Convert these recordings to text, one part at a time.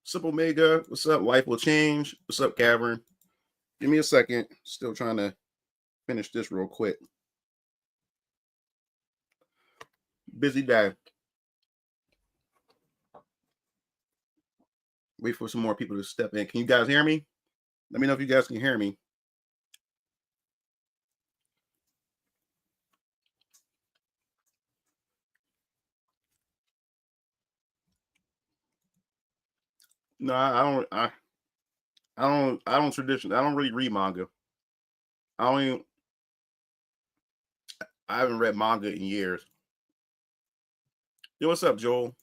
Simple Mega, what's up? Life will change. What's up, Cavern? Give me a second. Still trying to finish this real quick. Busy day. Wait for some more people to step in. Can you guys hear me? Let me know if you guys can hear me. No, I don't. I don't tradition. I don't really read manga. I don't even. I haven't read manga in years. Yo, what's up, Joel?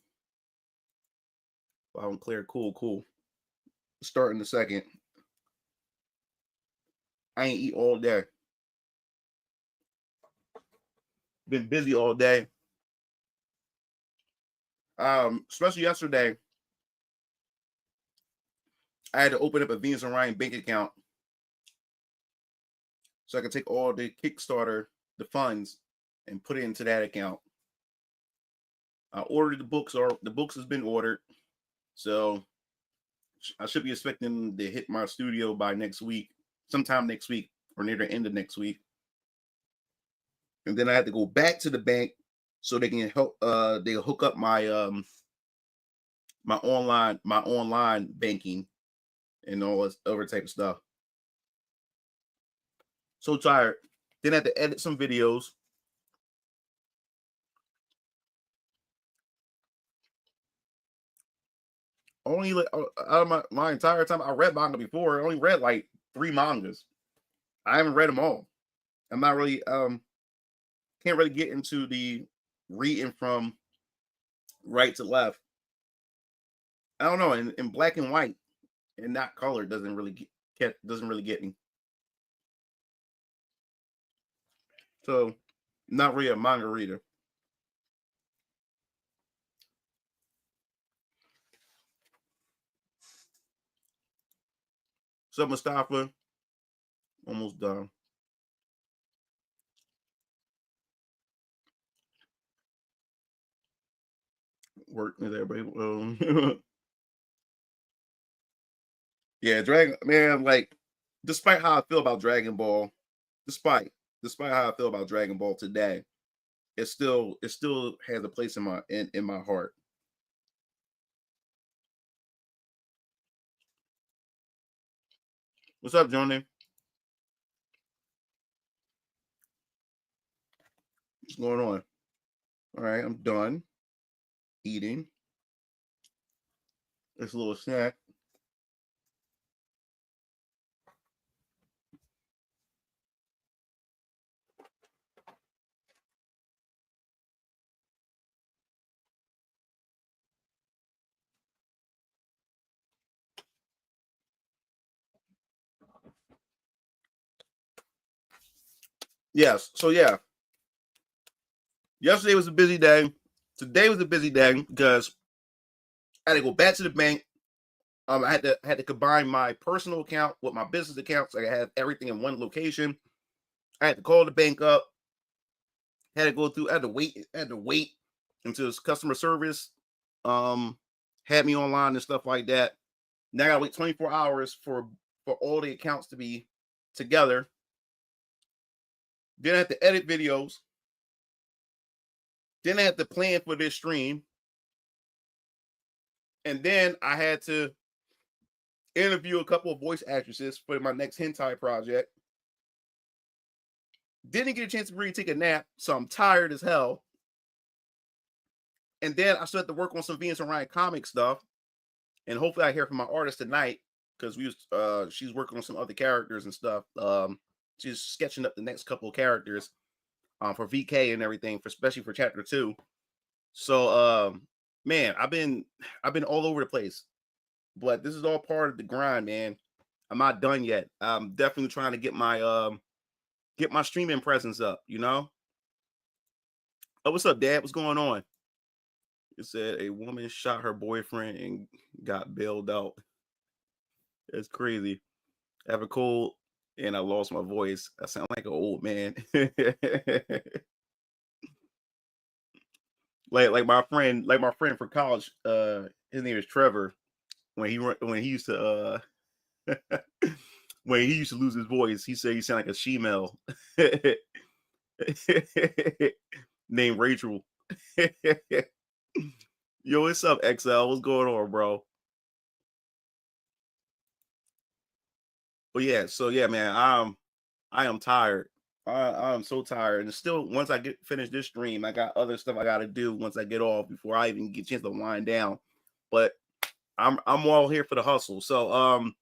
I'm clear. Cool. Start in a second. I ain't eat all day. Been busy all day. Especially yesterday. I had to open up a Venus and Ryan bank account so I could take all the Kickstarter, the funds, and put it into that account. I ordered the books, or the books has been ordered, so I should be expecting to hit my studio by next week, sometime next week, or near the end of next week. And then I had to go back to the bank so they can help. They'll hook up my my online banking and all this other type of stuff. So tired. Then I had to edit some videos. Only out of my entire time I read manga before, I only read like 3 mangas. I haven't read them all. I'm not really can't really get into the reading from right to left. I don't know, in black and white and not color doesn't really get me. So not really a manga reader. So Mustafa, almost done. Work with everybody. Yeah, Dragon man, like despite how I feel about Dragon Ball, despite how I feel about Dragon Ball today, it still has a place in my heart. What's up, Johnny? What's going on? All right, I'm done eating. It's a little snack. Yes. So yeah, yesterday was a busy day. Today was a busy day because I had to go back to the bank. I had to combine my personal account with my business account, so I have everything in one location. I had to call the bank up. Had to go through. I had to wait until his customer service had me online and stuff like that. Now I gotta wait 24 hours for all the accounts to be together. Then I have to edit videos. Then I had to plan for this stream. And then I had to interview a couple of voice actresses for my next hentai project. Didn't get a chance to really take a nap, so I'm tired as hell. And then I still had to work on some Venus and Ryan comic stuff. And hopefully I hear from my artist tonight because she's working on some other characters and stuff. She's sketching up the next couple of characters for VK and everything, especially for chapter 2. So man, I've been all over the place. But this is all part of the grind, man. I'm not done yet. I'm definitely trying to get my streaming presence up, you know? Oh, what's up, Dad? What's going on? It said a woman shot her boyfriend and got bailed out. That's crazy. I have a cold and I lost my voice. I sound like an old man. like my friend from college, his name is Trevor. when he used to when he used to lose his voice, he said he sounded like a she-male named Rachel. Yo, what's up, XL? What's going on, bro? But yeah, so yeah, man, I am tired. I'm so tired, and still, once I get finish this stream, I got other stuff I got to do once I get off before I even get a chance to wind down. But I'm all here for the hustle. So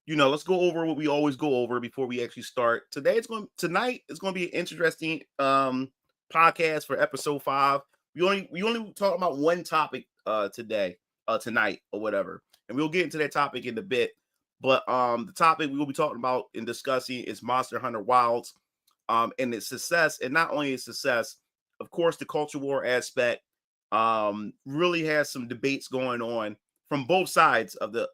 let's go over what we always go over before we actually start. Tonight is going to be an interesting podcast for episode 5. We only talk about one topic tonight or whatever, and we'll get into that topic in a bit. But the topic we will be talking about and discussing is Monster Hunter Wilds, and its success, and not only its success, of course, the culture war aspect really has some debates going on from both sides of the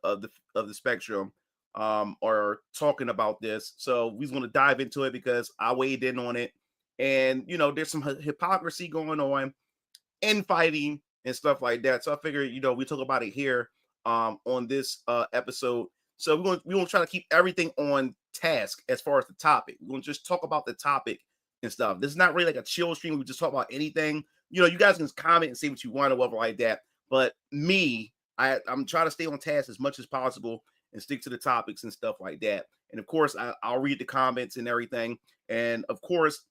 spectrum are talking about this. So we're going to dive into it because I weighed in on it, and there's some hypocrisy going on, infighting and stuff like that. So I figured we talk about it here on this episode. So we're going to try to keep everything on task as far as the topic. We're going to just talk about the topic and stuff. This is not really like a chill stream. We just talk about anything. You guys can comment and say what you want or whatever like that. But I'm trying to stay on task as much as possible and stick to the topics and stuff like that. And of course, I'll read the comments and everything. And of course,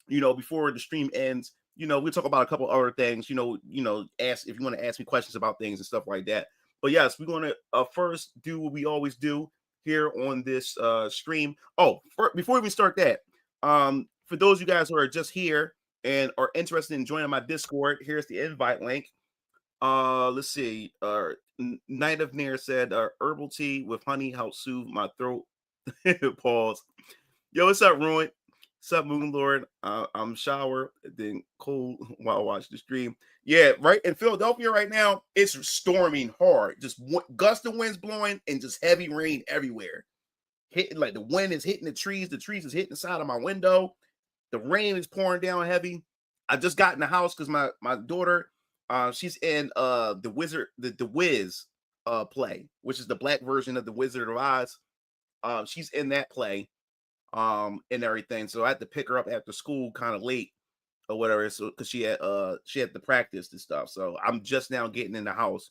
before the stream ends, we'll talk about a couple other things. Ask if you want to ask me questions about things and stuff like that. But yes, we're going to first do what we always do here on this stream. Before we start that, for those of you guys who are just here and are interested in joining my Discord, here's the invite link. Let's see. Night of Nair said, herbal tea with honey helps soothe my throat. Pause. Yo, what's up, Ruin? What's up, Moon Lord? I'm shower, then cold while I watch the stream. Yeah, right in Philadelphia right now, it's storming hard. Just gust of winds blowing and just heavy rain everywhere. Hitting like the wind is hitting the trees is hitting the side of my window. The rain is pouring down heavy. I just got in the house because my daughter, she's in the Wiz play, which is the black version of the Wizard of Oz. She's in that play and everything. So I had to pick her up after school kind of late or whatever. So because she had to practice and stuff. So I'm just now getting in the house.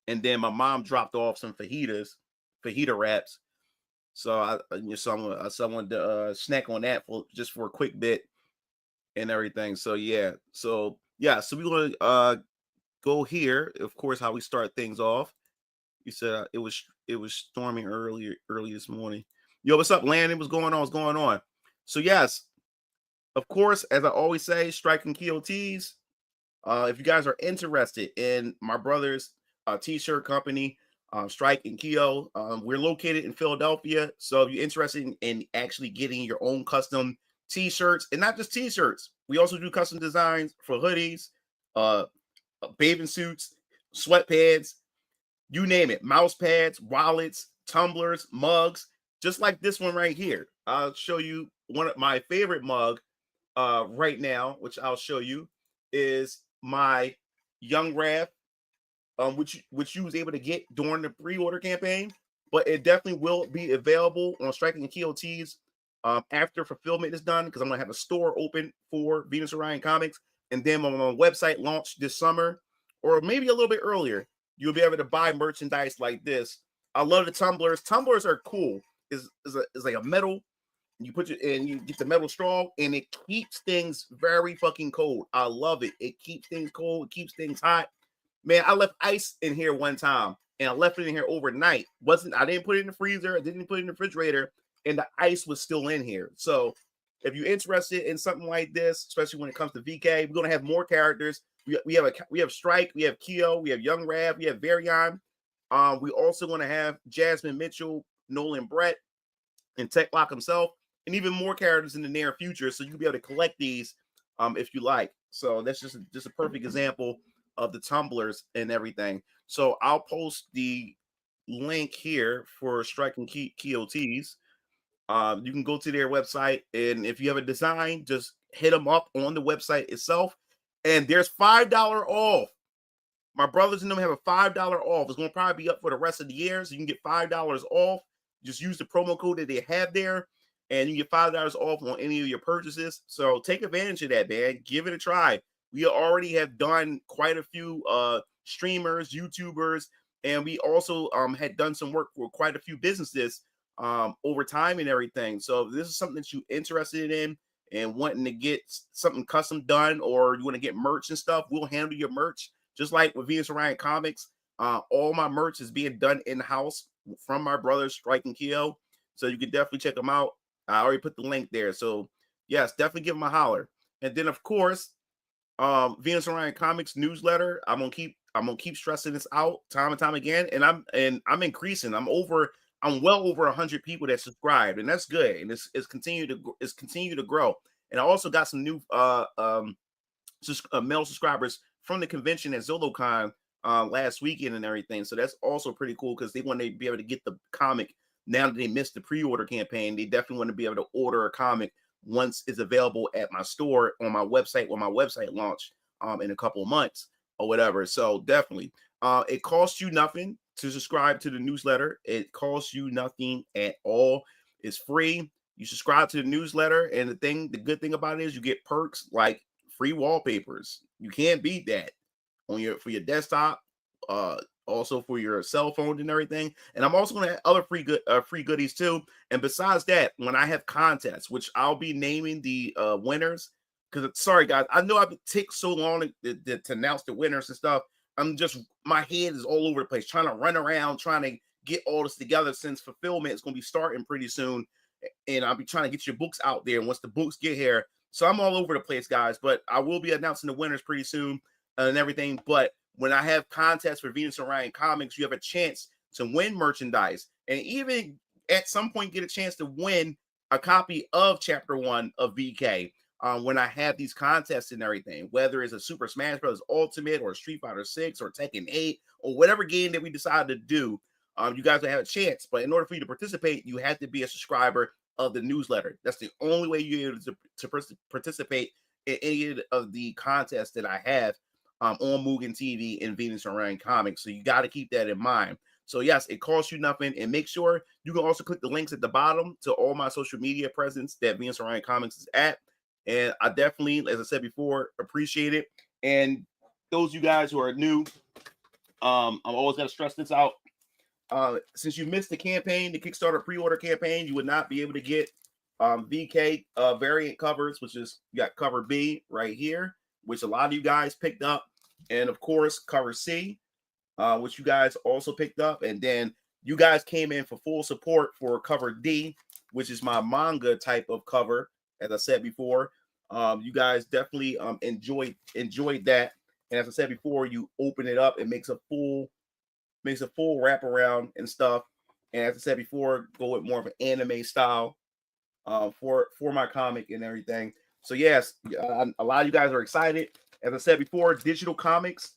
And then my mom dropped off some fajita wraps. So I wanted to snack on that for a quick bit and everything. So yeah. So we're gonna go here. Of course, how we start things off. You said it was storming early this morning. Yo, what's up, Landon? What's going on? What's going on? So yes, of course, as I always say, striking KOTs. If you guys are interested in my brother's t-shirt company, Strike and Keo, we're located in Philadelphia. So if you're interested in actually getting your own custom t-shirts, and not just t-shirts, we also do custom designs for hoodies, bathing suits, sweatpants, you name it, mouse pads, wallets, tumblers, mugs, just like this one right here. I'll show you one of my favorite mug right now, which I'll show you, is my Young Raph, which you was able to get during the pre-order campaign, but it definitely will be available on Striking and Keo Tees after fulfillment is done, because I'm gonna have a store open for Venus Orion Comics, and then on my website launch this summer, or maybe a little bit earlier, you'll be able to buy merchandise like this. I love the tumblers. Tumblers are cool. Is like a metal. You you get the metal straw, and it keeps things very fucking cold. I love it. It keeps things cold. It keeps things hot. Man, I left ice in here one time, and I left it in here overnight. I didn't put it in the freezer. I didn't put it in the refrigerator, and the ice was still in here. So if you're interested in something like this, especially when it comes to VK, we're gonna have more characters. We have Strike, we have Keo, we have Young Rav, we have Varion. We also want to have Jasmine Mitchell, Nolan Brett, and Tech Lock himself, and even more characters in the near future. So you'll be able to collect these if you like. So that's just a perfect example of the tumblers and everything. So I'll post the link here for Striking KOTs. You can go to their website, and if you have a design, just hit them up on the website itself. And there's $5 off My brothers and them have a $5 off. It's going to probably be up for the rest of the year, so you can get $5 off. Just use the promo code that they have there, and you get $5 off on any of your purchases. So take advantage of that, man. Give it a try. We already have done quite a few streamers, YouTubers, and we also had done some work for quite a few businesses over time and everything. So if this is something that you're interested in and wanting to get something custom done, or you want to get merch and stuff, we'll handle your merch. Just like with Venus Orion Comics, all my merch is being done in-house from my brothers, Strike and Keo. So you can definitely check them out. I already put the link there. So yes, definitely give them a holler. And then of course, Venus Orion Comics newsletter. I'm gonna keep stressing this out time and time again. And I'm increasing. I'm well over 100 people that subscribed, and that's good. And it's continue to grow. And I also got some new male subscribers from the convention at ZoloCon last weekend and everything. So that's also pretty cool because they want to be able to get the comic now that they missed the pre-order campaign. They definitely want to be able to order a comic once it's available at my store on my website when my website launch in a couple of months or whatever. So definitely, it costs you nothing to subscribe to the newsletter. It costs you nothing at all. It's free. You subscribe to the newsletter, and the good thing about it is you get perks like free wallpapers. You can't beat that for your desktop, also for your cell phone and everything. And I'm also going to have other free goodies too. And besides that, when I have contests, which I'll be naming the winners, because sorry guys, I know I've taken so long to announce the winners and stuff. My head is all over the place, trying to run around, trying to get all this together, since fulfillment is going to be starting pretty soon. And I'll be trying to get your books out there. And once the books get here, so I'm all over the place, guys. But I will be announcing the winners pretty soon and everything. But when I have contests for Venus Orion Comics, you have a chance to win merchandise, and even at some point get a chance to win a copy of Chapter 1 of VK. When I have these contests and everything, whether it's a Super Smash Bros. Ultimate or Street Fighter 6 or Tekken 8 or whatever game that we decide to do, you guys will have a chance. But in order for you to participate, you have to be a subscriber of the newsletter. That's the only way you're able to participate in any of the contests that I have on Mugen TV and Venus Orion Comics. So you got to keep that in mind. So yes, it costs you nothing. And make sure you can also click the links at the bottom to all my social media presence that Venus Orion Comics is at. And I definitely, as I said before, appreciate it. And those of you guys who are new, I'm always going to stress this out. Since you missed the campaign, the Kickstarter pre-order campaign, you would not be able to get VK variant covers, which is, you got cover B right here, which a lot of you guys picked up. And of course, cover C, which you guys also picked up. And then you guys came in for full support for cover D, which is my manga type of cover. As I said before, you guys definitely enjoyed that. And as I said before, you open it up, it makes a full wraparound and stuff. And as I said before, go with more of an anime style for my comic and everything. So yes, a lot of you guys are excited. As I said before, digital comics.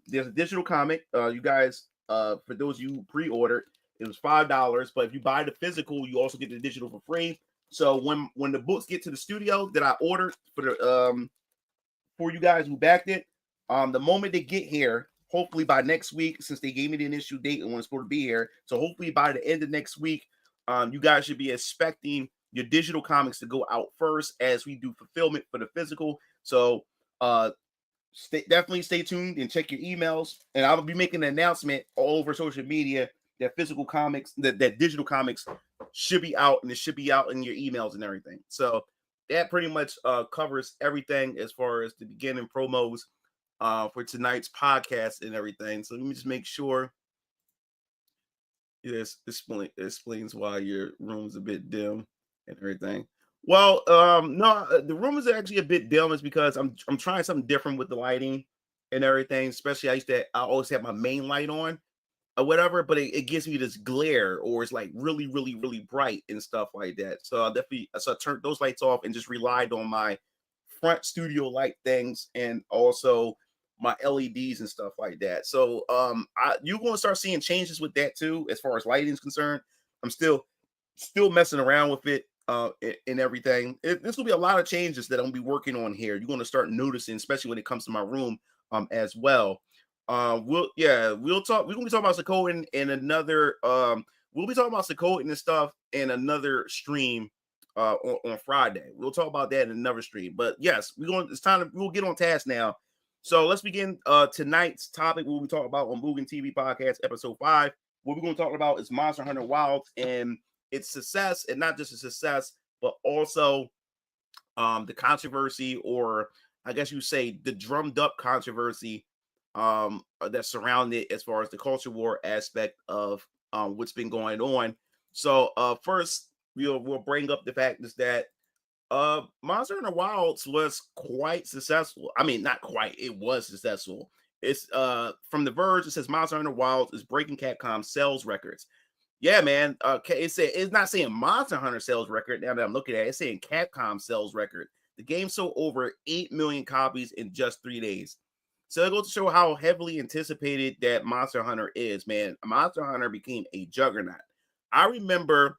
There's a digital comic. You guys, for those of you who pre-ordered, it was $5. But if you buy the physical, you also get the digital for free. So when the books get to the studio that I ordered for you guys who backed it, the moment they get here, hopefully by next week, since they gave me the initial date and when it's supposed to be here, so hopefully by the end of next week, you guys should be expecting your digital comics to go out first as we do fulfillment for the physical. So definitely stay tuned and check your emails, and I will be making an announcement all over social media that physical comics, that digital comics should be out, and it should be out in your emails and everything. So that pretty much covers everything as far as the beginning promos for tonight's podcast and everything. So let me just make sure. Yes, explains why your room's a bit dim and everything. Well, no, the room is actually a bit dim. Is because I'm trying something different with the lighting and everything. Especially I always have my main light on or whatever, but it gives me this glare, or it's like really, really, really bright and stuff like that. So I turned those lights off and just relied on my front studio light things and also my LEDs and stuff like that. So you're going to start seeing changes with that too, as far as lighting is concerned. I'm still messing around with it and everything. This will be a lot of changes that I'm gonna be working on here. You're going to start noticing, especially when it comes to my room as well. We'll talk. We're gonna be talking about Suikoden in another. We'll be talking about Suikoden and stuff in another stream. On Friday, we'll talk about that in another stream. But yes, we're going. It's time to. We'll get on task now. So let's begin. Tonight's topic we'll be talking about on Mugen TV Podcast episode 5. What we're going to talk about is Monster Hunter Wilds and its success, and not just a success, but also the controversy, or I guess you say the drummed up controversy that surrounded as far as the culture war aspect of what's been going on. So first we'll bring up the fact is that Monster Hunter Wilds was quite successful. I mean, not quite, it was successful. It's from The Verge, it says Monster Hunter Wilds is breaking Capcom sales records. Yeah, man. It's not saying Monster Hunter sales record. Now that I'm looking at it, it's saying Capcom sales record. The game sold over 8 million copies in just 3 days. So it goes to show how heavily anticipated that Monster Hunter is, man. Monster Hunter became a juggernaut. I remember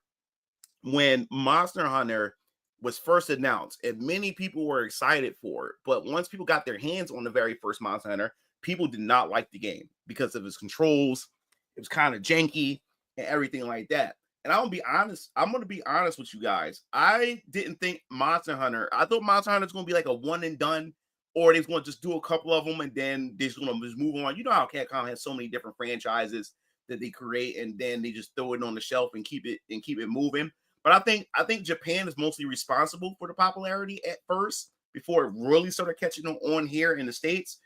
when Monster Hunter was first announced, and many people were excited for it. But once people got their hands on the very first Monster Hunter, people did not like the game because of its controls. It was kind of janky and everything like that. And I'm going to be honest with you guys. I didn't think Monster Hunter, I thought Monster Hunter was going to be like a one and done, or they're going to just do a couple of them and then they're just going to just move on. You know how Capcom has so many different franchises that they create and then they just throw it on the shelf and keep it moving. But I think Japan is mostly responsible for the popularity at first before it really started catching on here in the States.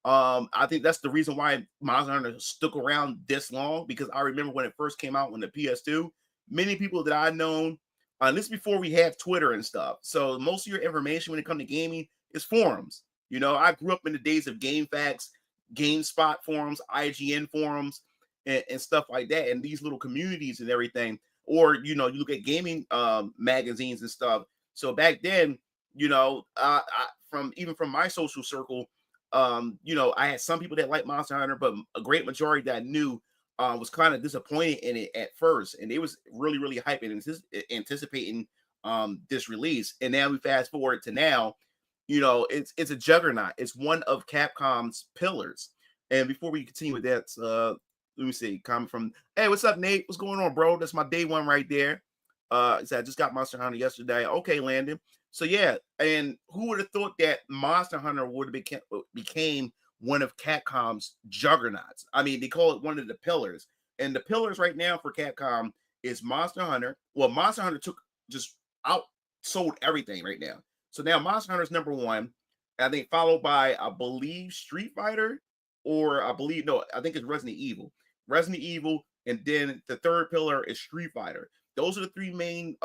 I think that's the reason why Monster Hunter stuck around this long, because I remember when it first came out on the PS2, many people that I've known, this is before we had Twitter and stuff. So most of your information when it comes to gaming is forums. You know, I grew up in the days of GameFAQs, GameSpot forums, IGN forums, and stuff like that, and these little communities and everything. Or, you know, you look at gaming magazines and stuff. So back then, you know, from my social circle, you know, I had some people that liked Monster Hunter, but a great majority that I knew was kind of disappointed in it at first, and they was really, really hyping and anticipating this release. And now we fast forward to now, you know, it's a juggernaut. It's one of Capcom's pillars. And before we continue with that, let me see, comment from, hey, what's up, Nate? What's going on, bro? That's my day one right there. So I just got Monster Hunter yesterday. Okay, Landon. So yeah, and who would have thought that Monster Hunter would have became one of Capcom's juggernauts? I mean, they call it one of the pillars. And the pillars right now for Capcom is Monster Hunter. Well, Monster Hunter just outsold everything right now. So now Monster Hunter is number one. I think followed by, I believe, Street Fighter, or I think it's Resident Evil. Resident Evil, and then the third pillar is Street Fighter. Those are the three main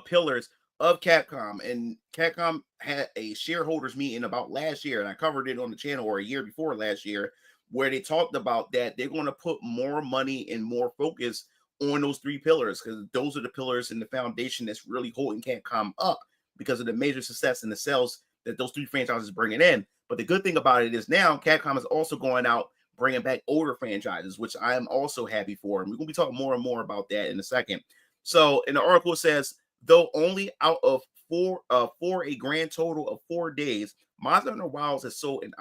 pillars of Capcom. And Capcom had a shareholders meeting about last year, and I covered it on the channel, or a year before last year, where they talked about that they're going to put more money and more focus on those three pillars, because those are the pillars and the foundation that's really holding Capcom up because of the major success and the sales that those three franchises bringing in. But the good thing about it is now Capcom is also going out bringing back older franchises, which I am also happy for. And we're going to be talking more and more about that in a second. So in the article, it says, though only out of for a grand total of 4 days, Monster Hunter Wilds has sold an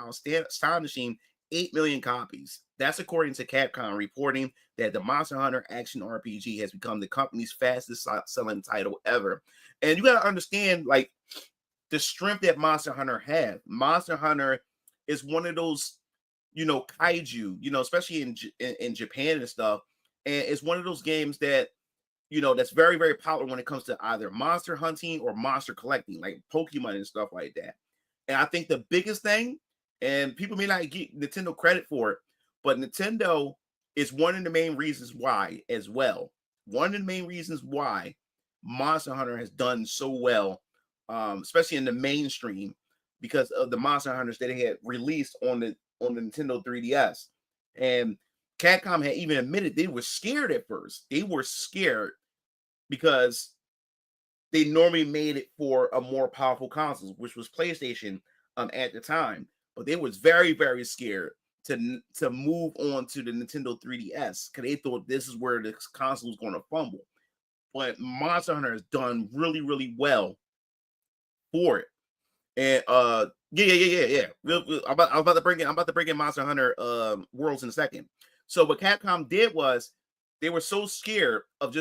astonishing 8 million copies. That's according to Capcom, reporting that the Monster Hunter action RPG has become the company's fastest selling title ever. And you got to understand, like, the strength that Monster Hunter has. Monster Hunter is one of those, you know, kaiju, you know, especially in Japan and stuff. And it's one of those games that, you know, that's very, very popular when it comes to either monster hunting or monster collecting, like Pokemon and stuff like that. And I think the biggest thing, and people may not give Nintendo credit for it, but Nintendo is one of the main reasons why as well. One of the main reasons why Monster Hunter has done so well, especially in the mainstream, because of the Monster Hunters that they had released on the Nintendo 3DS. And Capcom had even admitted they were scared at first. They were scared because they normally made it for a more powerful console, which was PlayStation at the time. But they was very, very scared to move on to the Nintendo 3DS, because they thought this is where the console was going to fumble. But Monster Hunter has done really, really well for it. And Yeah. I'm about to bring in Monster Hunter Worlds in a second. So what Capcom did was they were so scared of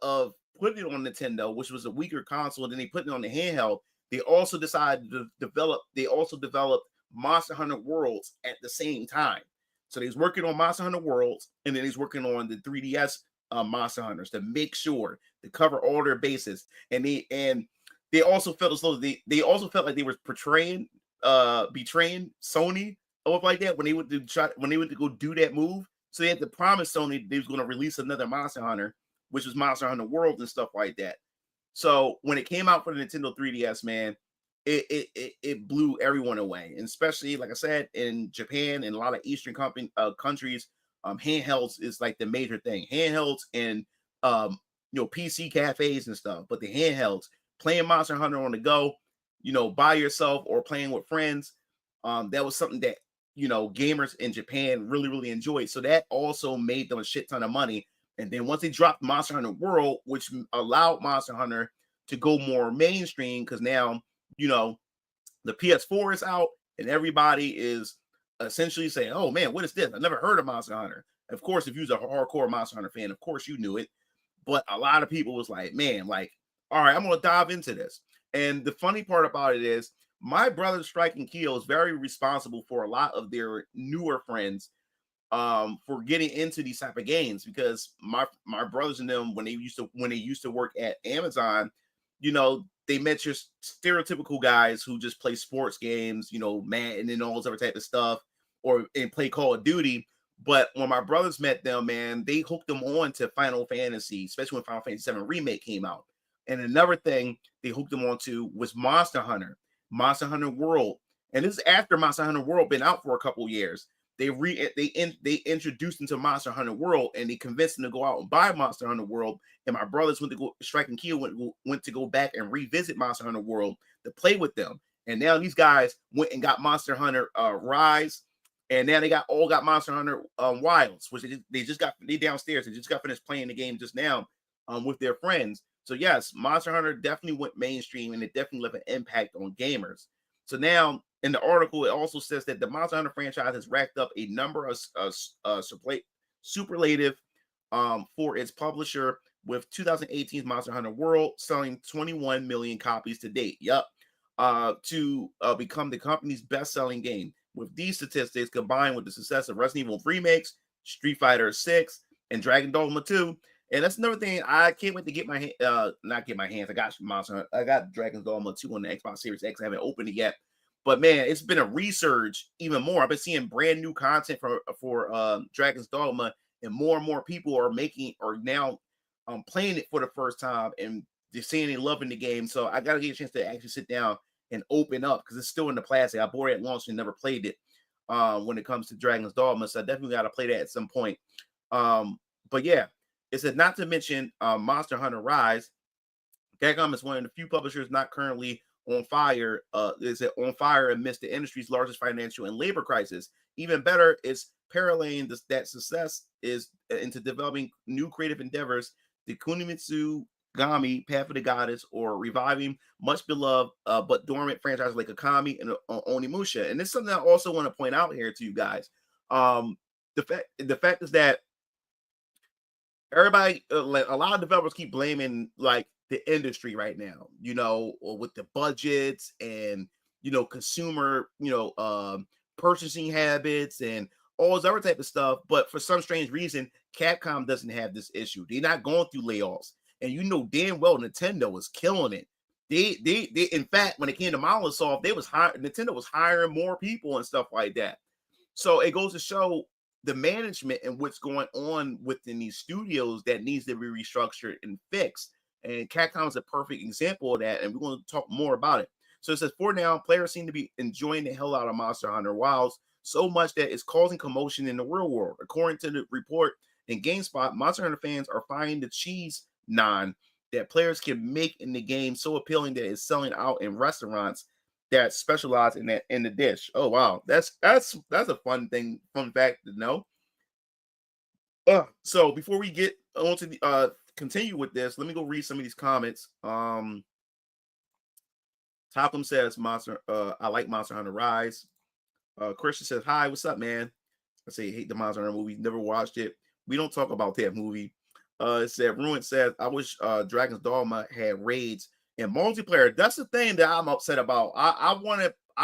of putting it on Nintendo, which was a weaker console, and then they put it on the handheld. They also decided to develop. They also developed Monster Hunter Worlds at the same time. So he's working on Monster Hunter Worlds, and then he's working on the 3DS Monster Hunters to make sure to cover all their bases. And they also felt as though they also felt like they were betraying Sony or like that when they went to go do that move. So they had to promise Sony they was going to release another Monster Hunter, which was Monster Hunter World and stuff like that. So when it came out for the Nintendo 3DS, man, it blew everyone away, and especially like I said in Japan and a lot of Eastern countries, handhelds is like the major thing. Handhelds and PC cafes and stuff, but the handhelds playing Monster Hunter on the go, by yourself or playing with friends, that was something that gamers in Japan really really enjoyed. So that also made them a shit ton of money. And then once they dropped Monster Hunter World, which allowed Monster Hunter to go more mainstream, because now, the PS4 is out and everybody is essentially saying, oh man, what is this? I never heard of Monster Hunter. Of course, if you was a hardcore Monster Hunter fan, of course you knew it. But a lot of people was like, man, like, all right, I'm going to dive into this. And the funny part about it is my brother Strike and Keel is very responsible for a lot of their newer friends for getting into these type of games, because my brothers and them, when they used to work at Amazon, they met your stereotypical guys who just play sports games, Madden and all this other type of stuff, and play Call of Duty. But when my brothers met them, man, they hooked them on to Final Fantasy, especially when Final Fantasy VII Remake came out. And another thing they hooked them onto was Monster Hunter World. And this is after Monster Hunter World been out for a couple years. They introduced them to Monster Hunter World, and they convinced them to go out and buy Monster Hunter World. And my brothers Strike and Keel went to go back and revisit Monster Hunter World to play with them. And now these guys went and got Monster Hunter Rise, and now they all got Monster Hunter Wilds, which they downstairs. They just got finished playing the game just now with their friends. So yes, Monster Hunter definitely went mainstream, and it definitely left an impact on gamers. So now in the article, it also says that the Monster Hunter franchise has racked up a number of superlative for its publisher, with 2018's Monster Hunter World selling 21 million copies to date. Yep. To become the company's best-selling game. With these statistics combined with the success of Resident Evil remakes, Street Fighter 6, and Dragon Dogma 2, and that's another thing I can't wait to get my not get my hands. I got I got Dragon Dogma 2 on the Xbox Series X. I haven't opened it yet. But man, it's been a resurge even more. I've been seeing brand new content for Dragon's Dogma, and more people are now playing it for the first time, and they're saying they loving the game. So I gotta get a chance to actually sit down and open up, because it's still in the plastic. I bought it at launch and never played it when it comes to Dragon's Dogma. So I definitely gotta play that at some point. But yeah, it said not to mention Monster Hunter Rise. Capcom is one of the few publishers not currently on fire. Is it on fire amidst the industry's largest financial and labor crisis? Even better, it's paralleling that success is into developing new creative endeavors, the Kunimitsu Gami, Path of the Goddess, or reviving much beloved but dormant franchises like Akami and Onimusha. And this is something I also want to point out here to you guys. The fact is that everybody, like a lot of developers, keep blaming like the industry right now, with the budgets and consumer, purchasing habits and all this other type of stuff. But for some strange reason, Capcom doesn't have this issue. They're not going through layoffs, and damn well Nintendo was killing it. They in fact, when it came to Microsoft, Nintendo was hiring more people and stuff like that. So it goes to show the management and what's going on within these studios that needs to be restructured and fixed. And Capcom is a perfect example of that, and we're going to talk more about it. So it says, for now, players seem to be enjoying the hell out of Monster Hunter Wilds, so much that it's causing commotion in the real world. According to the report in GameSpot, Monster Hunter fans are finding the cheese naan that players can make in the game so appealing that it's selling out in restaurants that specialize in the dish. Oh wow, that's a fun fact to know. So before we get on to the continue with this, let me go read some of these comments. Talcum says I like Monster Hunter Rise. Christian says, hi, what's up, man? I say, hate the Monster Hunter movie. Never watched it. We don't talk about that movie. It said, Ruin says, I wish Dragon's Dogma had raids and multiplayer. That's the thing that I'm upset about. I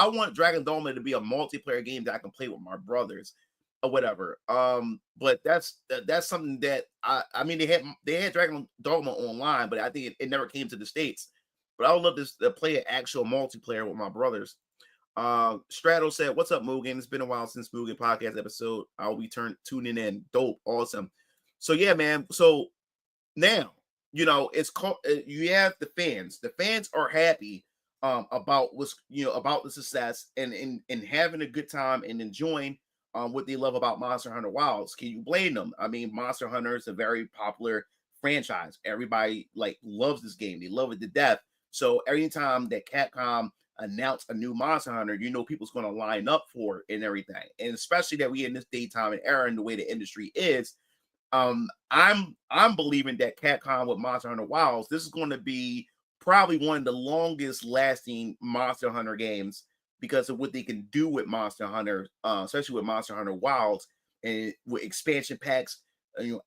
want Dragon Dogma to be a multiplayer game that I can play with my brothers or whatever. But that's something that I mean they had Dragon Dogma online, but I think it never came to the States. But I would love to play an actual multiplayer with my brothers. Strato said, what's up, Mugen? It's been a while since Mugen podcast episode. I'll be tuning in. Dope, awesome. So yeah, man. So now, it's called you have the fans. The fans are happy about about the success and having a good time and enjoying what they love about Monster Hunter Wilds. Can you blame them? I mean, Monster Hunter is a very popular franchise. Everybody loves this game. They love it to death. So every time that Capcom announce a new Monster Hunter, people's going to line up for it and everything. And especially that we in this daytime and era and the way the industry is, I'm believing that Capcom with Monster Hunter Wilds, this is going to be probably one of the longest lasting Monster Hunter games because of what they can do with Monster Hunter, especially with Monster Hunter Wilds and with expansion packs,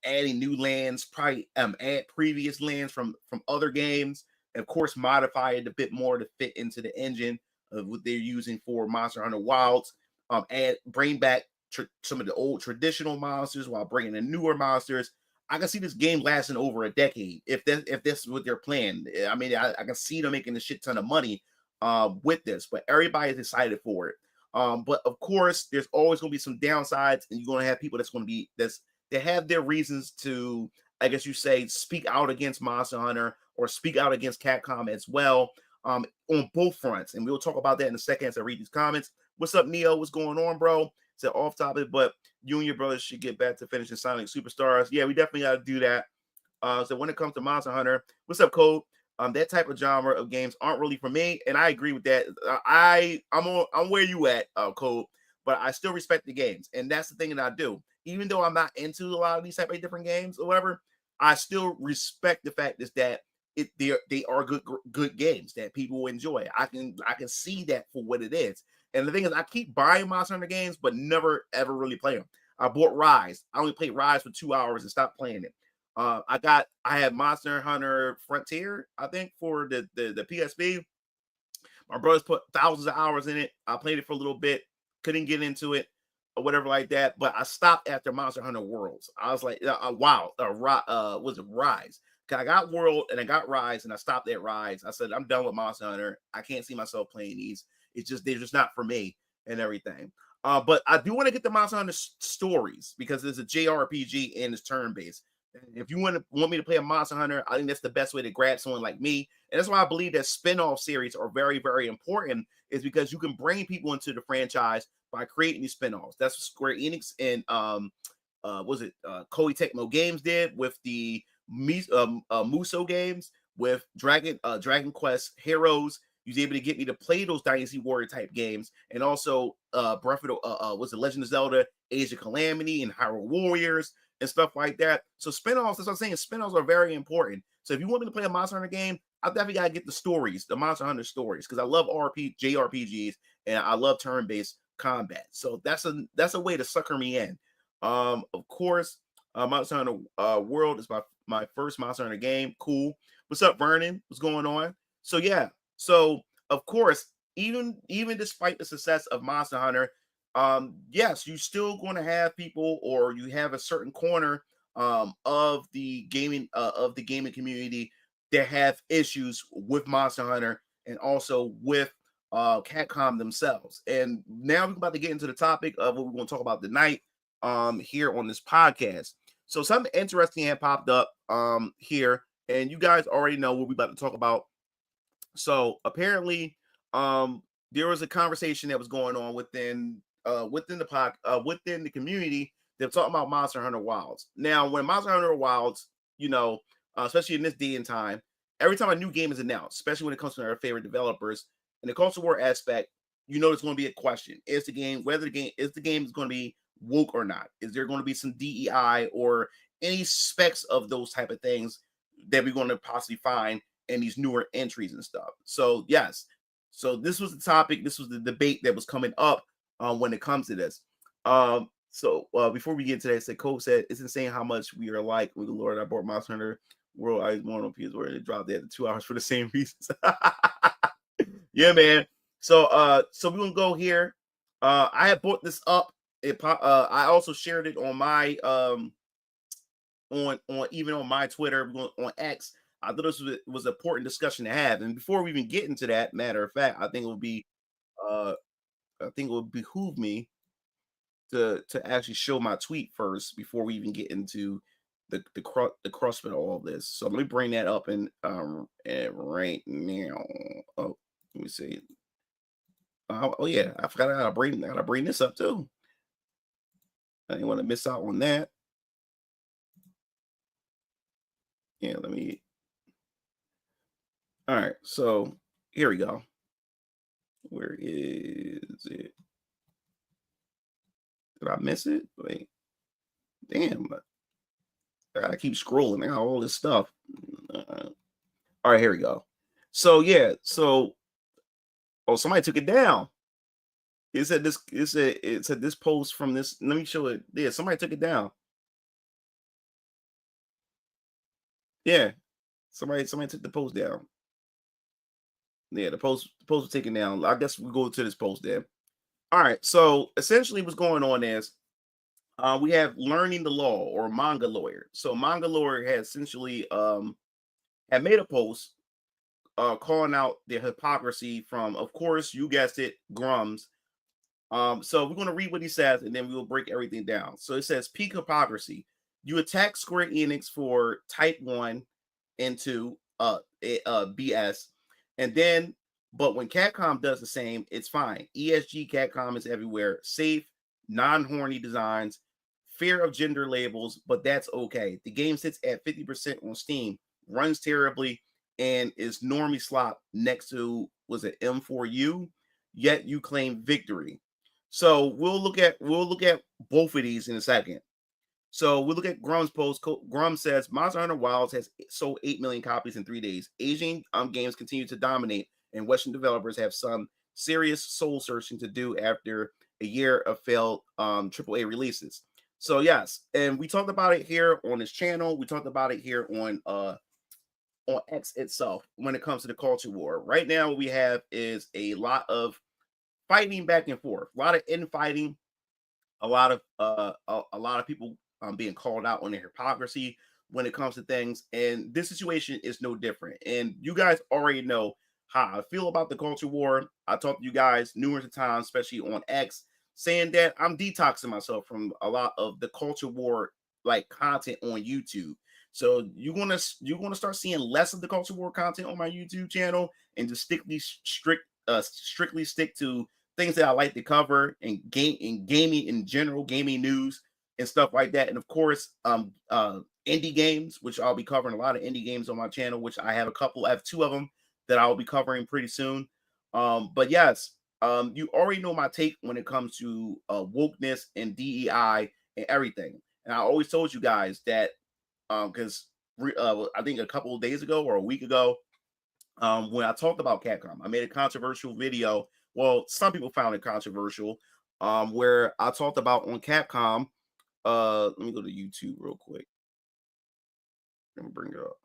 adding new lands, probably add previous lands from other games. Of course, modify it a bit more to fit into the engine of what they're using for Monster Hunter Wilds. Bring back some of the old traditional monsters while bringing in newer monsters. I can see this game lasting over a decade if that's what they're planning. I mean, I can see them making a shit ton of money with this, but everybody's excited for it. But of course, there's always going to be some downsides, and you're going to have people that have their reasons to, I guess you say, speak out against Monster Hunter or speak out against Capcom as well, on both fronts. And we'll talk about that in a second as I read these comments. What's up, Neo? What's going on, bro? It's off topic, but you and your brothers should get back to finishing Sonic Superstars. Yeah, we definitely got to do that. So when it comes to Monster Hunter, what's up, Code? That type of genre of games aren't really for me, and I agree with that. I'm where you at, Code, but I still respect the games, and that's the thing that I do. Even though I'm not into a lot of these type of different games or whatever, I still respect the fact is that they are good games that people will enjoy. I can see that for what it is. And the thing is, I keep buying Monster Hunter games, but never ever really play them. I bought Rise. I only played Rise for 2 hours and stopped playing it. I had Monster Hunter Frontier, I think, for the PSP. My brothers put thousands of hours in it. I played it for a little bit, couldn't get into it or whatever like that. But I stopped after Monster Hunter Worlds. I was like, wow, was it Rise? Cause I got World and I got Rise, and I stopped at Rise. I said, I'm done with Monster Hunter. I can't see myself playing these. They're just not for me and everything. But I do want to get the Monster Hunter stories because it's a JRPG and it's turn-based. If you want me to play a Monster Hunter, I think that's the best way to grab someone like me. And that's why I believe that spin-off series are very, very important, is because you can bring people into the franchise by creating these spin-offs. That's what Square Enix and Koei Tecmo Games did with the Muso games, with Dragon Quest Heroes. You was able to get me to play those Dynasty Warrior type games, and also Breath of the was it Legend of Zelda, Age of Calamity, and Hyrule Warriors and stuff like that. So spinoffs, that's what I'm saying. Spinoffs are very important. So if you want me to play a Monster Hunter game, I definitely gotta get the stories, the Monster Hunter stories, because I love JRPGs and I love turn-based combat. So that's a way to sucker me in. Of course, Monster Hunter World is my first Monster Hunter game. Cool. What's up, Vernon? What's going on? So yeah. So of course, even despite the success of Monster Hunter, yes, you still going to have people, or you have a certain corner of the gaming community that have issues with Monster Hunter and also with Capcom themselves. And now we're about to get into the topic of what we're going to talk about tonight here on this podcast. So something interesting had popped up here, and you guys already know what we're about to talk about. So apparently, there was a conversation that was going on within the community. They're talking about Monster Hunter Wilds. Now, when Monster Hunter Wilds, especially in this day and time, every time a new game is announced, especially when it comes to our favorite developers, in the culture war aspect, there's going to be a question: is the game is going to be woke or not? Is there going to be some DEI or any specs of those type of things that we're going to possibly find in these newer entries and stuff? So yes, So this was the topic. This was the debate that was coming up when it comes to this. So before we get into that, said Cole said it's insane how much we are like with the Lord. I bought Monster Hunter World Ice One on PS where they dropped it at 2 hours for the same reasons. Yeah, man. So we're gonna go here. I had brought this up. I also shared it on my on even on my Twitter, on X. I thought this was an important discussion to have. And before we even get into that, matter of fact, I think it would be uh I think it would behoove me to actually show my tweet first before we even get into the crust of all this. So let me bring that up and right now. Oh, let me see. Oh yeah, I forgot how to bring this up too. I didn't want to miss out on that. Yeah, let me. All right, so here we go. Where is it? Did I miss it? Wait, damn! I gotta keep scrolling. I got all this stuff. All right, here we go. So yeah, oh, somebody took it down. It said this. It said this post from this. Let me show it. Yeah, somebody took it down. Yeah, somebody took the post down. Yeah, the post was taken down. I guess we go to this post then. All right. So essentially, what's going on is we have learning the law or manga lawyer. So manga lawyer has essentially had made a post calling out the hypocrisy from, of course, you guessed it, Grums. So we're going to read what he says, and then we will break everything down. So it says peak hypocrisy. You attack Square Enix for Type 1 into BS, and then but when Capcom does the same, it's fine. ESG Capcom is everywhere. Safe, non-horny designs, fear of gender labels, but that's okay. The game sits at 50% on Steam, runs terribly, and is normie slop next to was it M4U? Yet you claim victory. So we'll look at both of these in a second. So we look at Grum's post. Grum says Monster Hunter Wilds has sold 8 million copies in 3 days. Asian games continue to dominate, and Western developers have some serious soul searching to do after a year of failed AAA releases. So yes, and we talked about it here on this channel. We talked about it here on X itself when it comes to the culture war. Right now, what we have is a lot of fighting back and forth, a lot of infighting, a lot of people being called out on their hypocrisy when it comes to things, and this situation is no different. And you guys already know how I feel about the culture war. I talked to you guys numerous times, especially on X, saying that I'm detoxing myself from a lot of the culture war like content on YouTube. So you're gonna start seeing less of the culture war content on my YouTube channel and just strictly stick to things that I like to cover and gaming in general, gaming news and stuff like that. And of course, indie games, which I'll be covering a lot of indie games on my channel, which I have a couple. I have 2 of them that I'll be covering pretty soon. But yes, you already know my take when it comes to wokeness and DEI and everything. And I always told you guys that because I think a couple of days ago or a week ago, when I talked about Capcom, I made a controversial video. Well, some people found it controversial, where I talked about on Capcom. Let me go to YouTube real quick. Let me bring it up.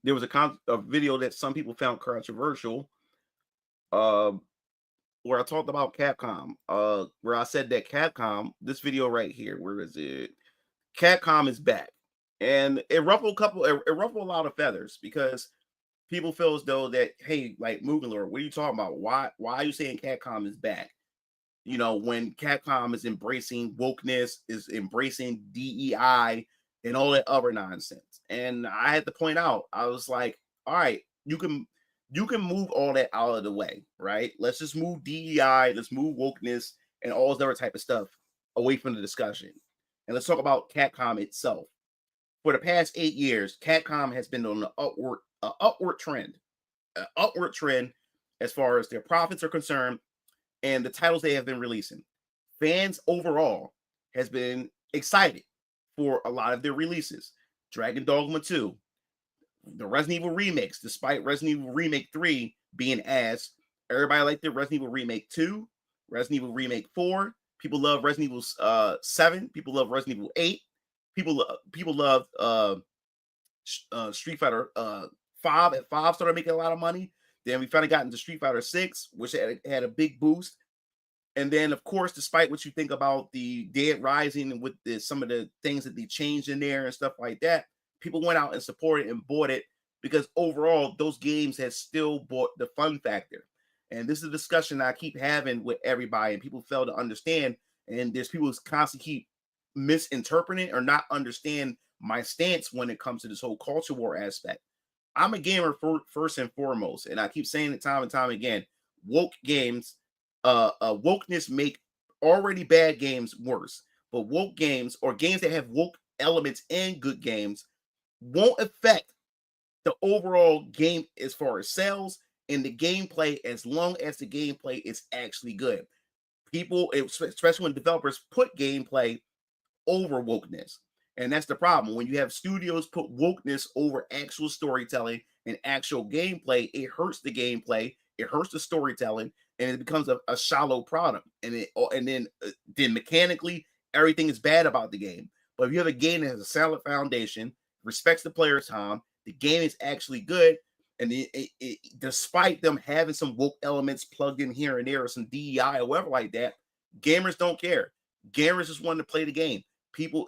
There was a video that some people found controversial, uh, where I talked about Capcom, where I said that Capcom, this video right here, where is it? Capcom is back, and it ruffled a lot of feathers because people feel as though that, hey, like Mugen Lord, what are you talking about? Why are you saying Capcom is back? You know, when Capcom is embracing wokeness, is embracing DEI and all that other nonsense. And I had to point out, I was like, all right, you can move all that out of the way, right? Let's just move DEI, let's move wokeness and all this other type of stuff away from the discussion. And let's talk about Capcom itself. For the past 8 years, Capcom has been on an upward trend, as far as their profits are concerned and the titles they have been releasing. Fans overall has been excited for a lot of their releases. Dragon Dogma 2, The Resident Evil remakes, despite Resident Evil Remake 3 being ass, everybody liked the Resident Evil Remake 2, Resident Evil Remake 4. People love Resident Evil 7. People love Resident Evil 8. People love Street Fighter 5. At 5 started making a lot of money. Then we finally got into Street Fighter 6, which had a big boost. And then, of course, despite what you think about the Dead Rising and with some of the things that they changed in there and stuff like that, people went out and supported and bought it because overall, those games had still bought the fun factor. And this is a discussion I keep having with everybody, and people fail to understand. And there's people who constantly keep misinterpreting or not understand my stance when it comes to this whole culture war aspect. I'm a gamer first and foremost, and I keep saying it time and time again. Woke games, wokeness make already bad games worse. But woke games or games that have woke elements in good games won't affect the overall game as far as sales and the gameplay, as long as the gameplay is actually good. People, especially when developers put gameplay over wokeness. And that's the problem. When you have studios put wokeness over actual storytelling and actual gameplay, it hurts the gameplay, it hurts the storytelling, and it becomes a shallow product. And then mechanically, everything is bad about the game. But if you have a game that has a solid foundation, respects the player's time, the game is actually good, and despite them having some woke elements plugged in here and there, or some DEI or whatever like that, gamers don't care. Gamers just want to play the game. People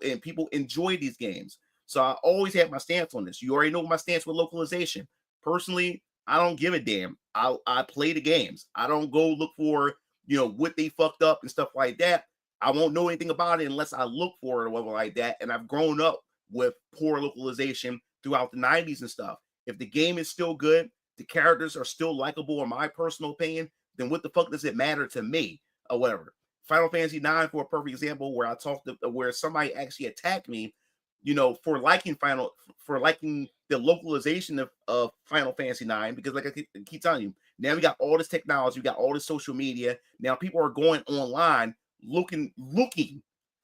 enjoy these games. So I always have my stance on this. You already know my stance with localization. Personally, I don't give a damn. I play the games. I don't go look for what they fucked up and stuff like that. I won't know anything about it unless I look for it or whatever like that. And I've grown up with poor localization throughout the 90s and stuff. If the game is still good, the characters are still likable, in my personal opinion, then what the fuck does it matter to me or whatever? Final Fantasy 9, for a perfect example, where where somebody actually attacked me, for liking the localization of Final Fantasy 9, because like I keep telling you, now we got all this technology, we got all this social media. Now people are going online looking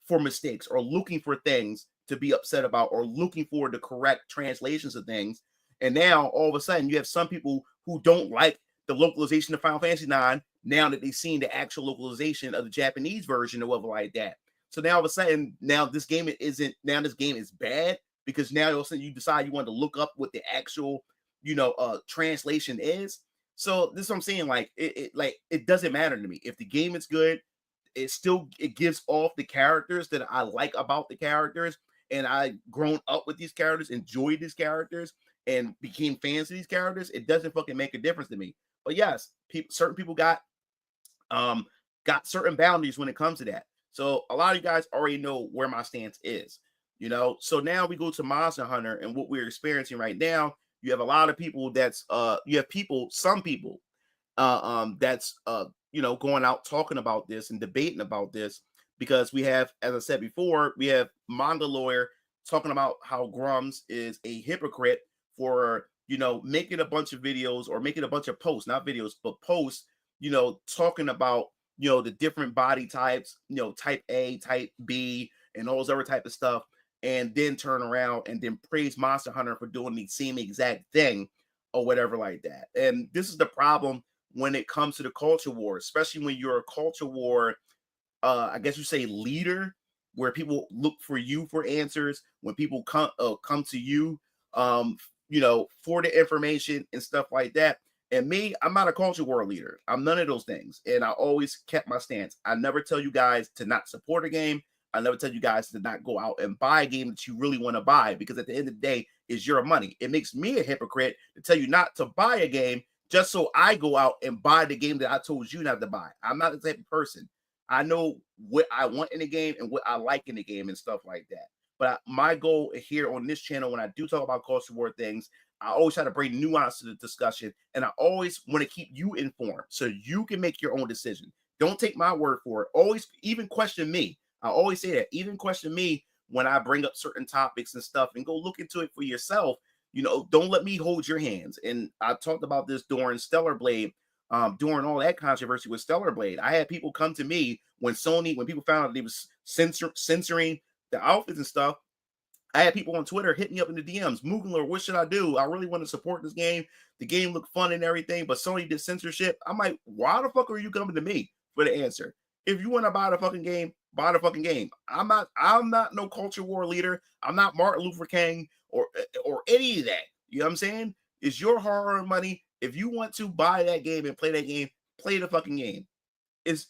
for mistakes or looking for things to be upset about or looking for the correct translations of things. And now all of a sudden you have some people who don't like the localization of Final Fantasy 9 now that they've seen the actual localization of the Japanese version or whatever like that. So now all of a sudden, this game is bad because now all of a sudden you decide you want to look up what the actual, translation is. So this is what I'm saying. Like it doesn't matter to me. If the game is good, it gives off the characters that I like about the characters. And I grown up with these characters, enjoyed these characters, and became fans of these characters. It doesn't fucking make a difference to me. But yes, certain people got certain boundaries when it comes to that. So a lot of you guys already know where my stance is, So now we go to Monster Hunter, and what we're experiencing right now, you have a lot of people some people that's going out talking about this and debating about this, because we have, as I said before, we have Manga Lawyer talking about how Grums is a hypocrite for making a bunch of videos or making a bunch of posts, not videos, but posts, talking about the different body types, type A, type B, and all those other type of stuff, and then turn around and then praise Monster Hunter for doing the same exact thing or whatever like that. And this is the problem when it comes to the culture war, especially when you're a culture war, I guess you say leader, where people look for you for answers, when people come to you, for the information and stuff like that. And me, I'm not a culture war leader. I'm none of those things. And I always kept my stance. I never tell you guys to not support a game. I never tell you guys to not go out and buy a game that you really want to buy, because at the end of the day, it's your money. It makes me a hypocrite to tell you not to buy a game just so I go out and buy the game that I told you not to buy. I'm not the type of person. I know what I want in the game and what I like in the game and stuff like that. But my goal here on this channel, when I do talk about culture war things, I always try to bring nuance to the discussion, and I always want to keep you informed so you can make your own decision. Don't take my word for it. Always even question me. I always say that. Even question me when I bring up certain topics and stuff, and go look into it for yourself. Don't let me hold your hands. And I talked about this during Stellar Blade, during all that controversy with Stellar Blade. I had people come to me when people found out they was censoring the outfits and stuff. I had people on Twitter hit me up in the DMs. Mugen, what should I do? I really want to support this game. The game looked fun and everything, but Sony did censorship. I'm like, why the fuck are you coming to me for the answer? If you want to buy the fucking game, buy the fucking game. I'm not no culture war leader. I'm not Martin Luther King or any of that. You know what I'm saying? It's your hard-earned money. If you want to buy that game and play that game, play the fucking game. It's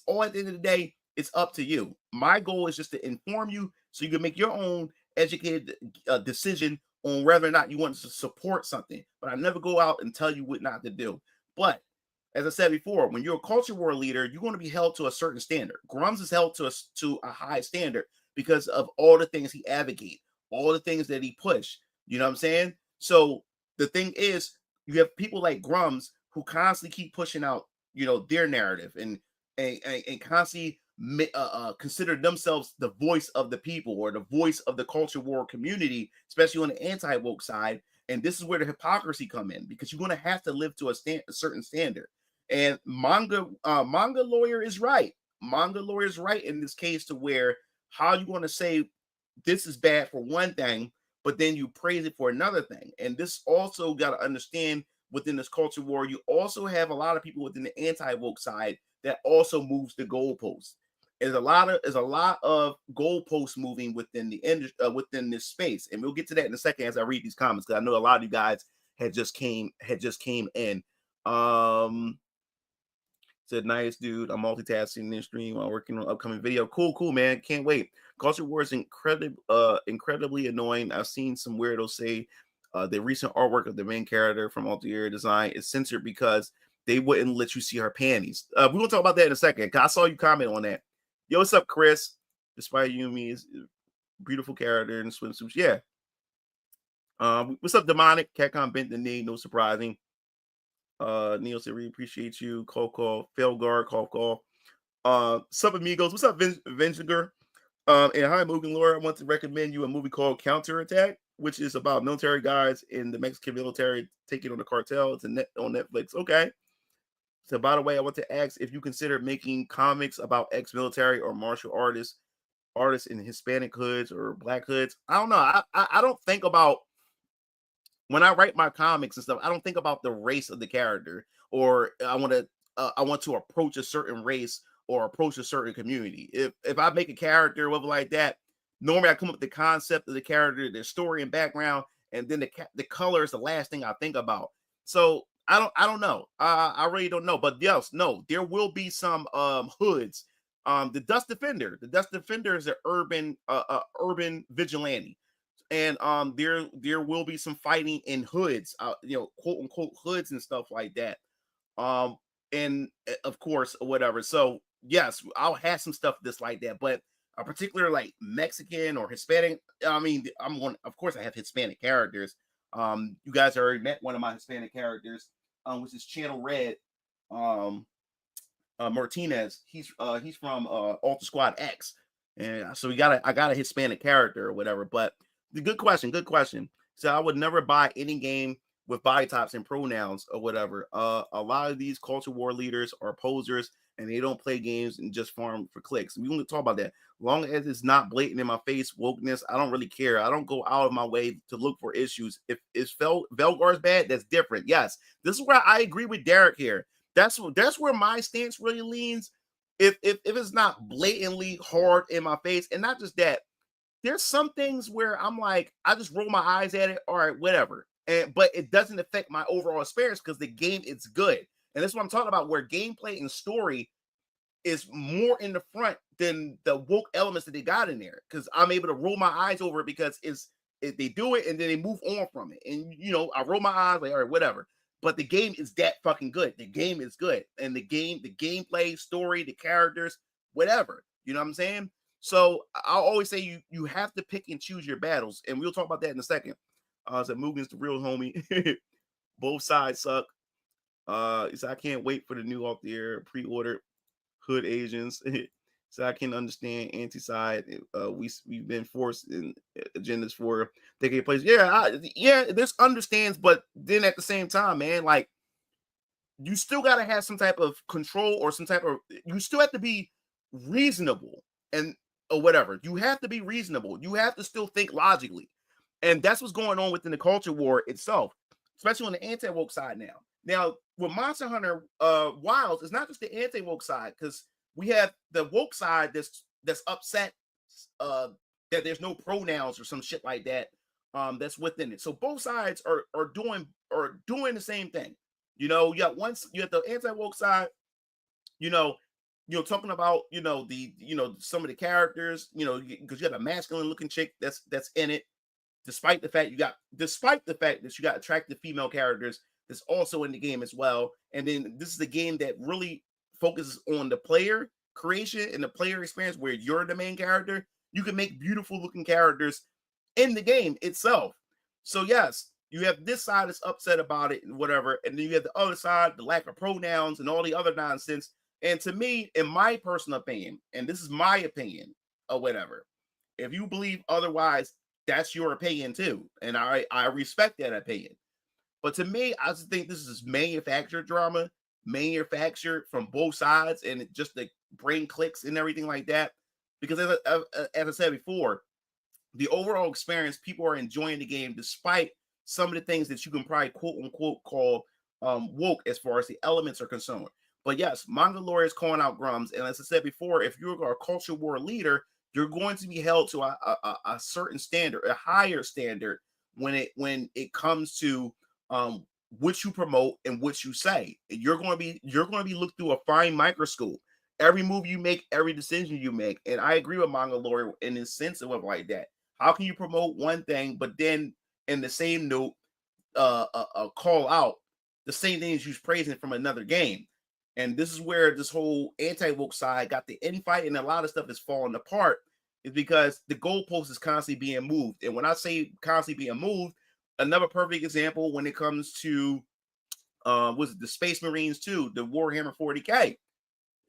all at the end of the day, it's up to you. My goal is just to inform you so you can make your own educated decision on whether or not you want to support something. But I never go out and tell you what not to do. But as I said before, when you're a culture war leader, you're going to be held to a certain standard. Grums is held to a high standard because of all the things he advocate, all the things that he push. You know what I'm saying? So the thing is, you have people like Grums who constantly keep pushing out, you know, their narrative and constantly consider themselves the voice of the people or the voice of the culture war community, especially on the anti-woke side. And this is where the hypocrisy come in, because you're going to have to live to a certain standard. And manga lawyer is right. Manga lawyer is right in this case, to where how you going to say this is bad for one thing, but then you praise it for another thing. And this also got to understand, within this culture war, you also have a lot of people within the anti-woke side that also moves the goalposts. There's a lot of goalposts moving within the industry, within this space, and we'll get to that in a second as I read these comments, because I know a lot of you guys had just came in. Said, nice dude. I'm multitasking this stream while working on upcoming video. Cool, man. Can't wait. Culture war is incredibly annoying. I've seen some weirdos say the recent artwork of the main character from Ulterior Design is censored because they wouldn't let you see her panties. We're gonna talk about that in a second, because I saw you comment on that. Yo, what's up, Chris? Despite Yumi is beautiful character in swimsuits. Yeah. What's up, Demonic? Catcom bent the knee, no surprising. Neil said, really appreciate you. Call. Felgar, call. Sup, amigos. What's up, Venziger? And hi, Mugen Lore. I want to recommend you a movie called Counterattack, which is about military guys in the Mexican military taking on the cartel. It's on Netflix. Okay. So, by the way, I want to ask if you consider making comics about ex-military or martial artists in Hispanic hoods or Black hoods. I don't know. I don't think about, when I write my comics and stuff, I don't think about the race of the character, or I want to approach a certain race or approach a certain community. If I make a character or whatever like that, normally I come up with the concept of the character, their story and background, and then the color is the last thing I think about. So I don't know. I really don't know. But yes, no, there will be some hoods. The Dust Defender is an urban vigilante. And there will be some fighting in hoods, quote unquote hoods and stuff like that. And of course, whatever. So yes, I'll have some stuff that's like that, but a particular like Mexican or Hispanic. I mean, of course, I have Hispanic characters. You guys already met one of my Hispanic characters, which is Channel Red. Martinez. He's from Alter Squad X, and so I got a Hispanic character or whatever. But good question. So I would never buy any game with body types and pronouns or whatever. A lot of these culture war leaders are posers, and they don't play games and just farm for clicks. We won't talk about that. Long as it's not blatant in my face wokeness, I don't really care. I don't go out of my way to look for issues. If Velgar's bad, that's different. Yes, this is where I agree with Derek here. That's where my stance really leans. If it's not blatantly hard in my face, and not just that, there's some things where I'm like, I just roll my eyes at it. All right, whatever. But it doesn't affect my overall experience because the game is good. And that's what I'm talking about, where gameplay and story is more in the front than the woke elements that they got in there. Because I'm able to roll my eyes over it because they do it and then they move on from it. And I roll my eyes like, all right, whatever. But the game is that fucking good. The game is good. And the gameplay, story, the characters, whatever. You know what I'm saying? So I'll always say you have to pick and choose your battles. And we'll talk about that in a second. So Mugen's the real homie. Both sides suck. So I can't wait for the new off the air pre-order hood Asians. So I can understand anti-side. We've been forced in agendas for decade place. Yeah, this understands, but then at the same time, man, like you still got to have some type of control or some type of. You still have to be reasonable, and or whatever. You have to be reasonable. You have to still think logically. And that's what's going on within the culture war itself, especially on the anti-woke side now. Now, with Monster Hunter Wilds, it's not just the anti-woke side, because we have the woke side that's upset uh that there's no pronouns or some shit like that that's within it. So both sides are doing the same thing. You know, you have the anti-woke side, you know, talking about, some of the characters, because you have a masculine looking chick that's in it, despite the fact that you got attractive female characters that's also in the game as well. And then this is a game that really focuses on the player creation and the player experience, where you're the main character. You can make beautiful looking characters in the game itself. So yes, you have this side that's upset about it and whatever, and then you have the other side, the lack of pronouns and all the other nonsense. And to me, in my personal opinion, and this is my opinion or whatever, if you believe otherwise, that's your opinion too, and I respect that opinion. But to me, I just think this is manufactured drama, manufactured from both sides, and just the brain clicks and everything like that. Because as I said before, the overall experience, people are enjoying the game despite some of the things that you can probably quote unquote call woke as far as the elements are concerned. But yes, Manga Lawyer is calling out Grums, and as I said before, if you're a culture war leader, you're going to be held to a certain standard, a higher standard when it comes to what you promote and what you say. You're going to be looked through a fine microscope. Every move you make, every decision you make, and I agree with Manga Lawyer in the sense of like that. How can you promote one thing, but then in the same note, call out the same things you're praising from another game? And this is where this whole anti-woke side got the infight, and a lot of stuff is falling apart, is because the goalpost is constantly being moved. And when I say constantly being moved, another perfect example when it comes to was it the Space Marines 2, the Warhammer 40K.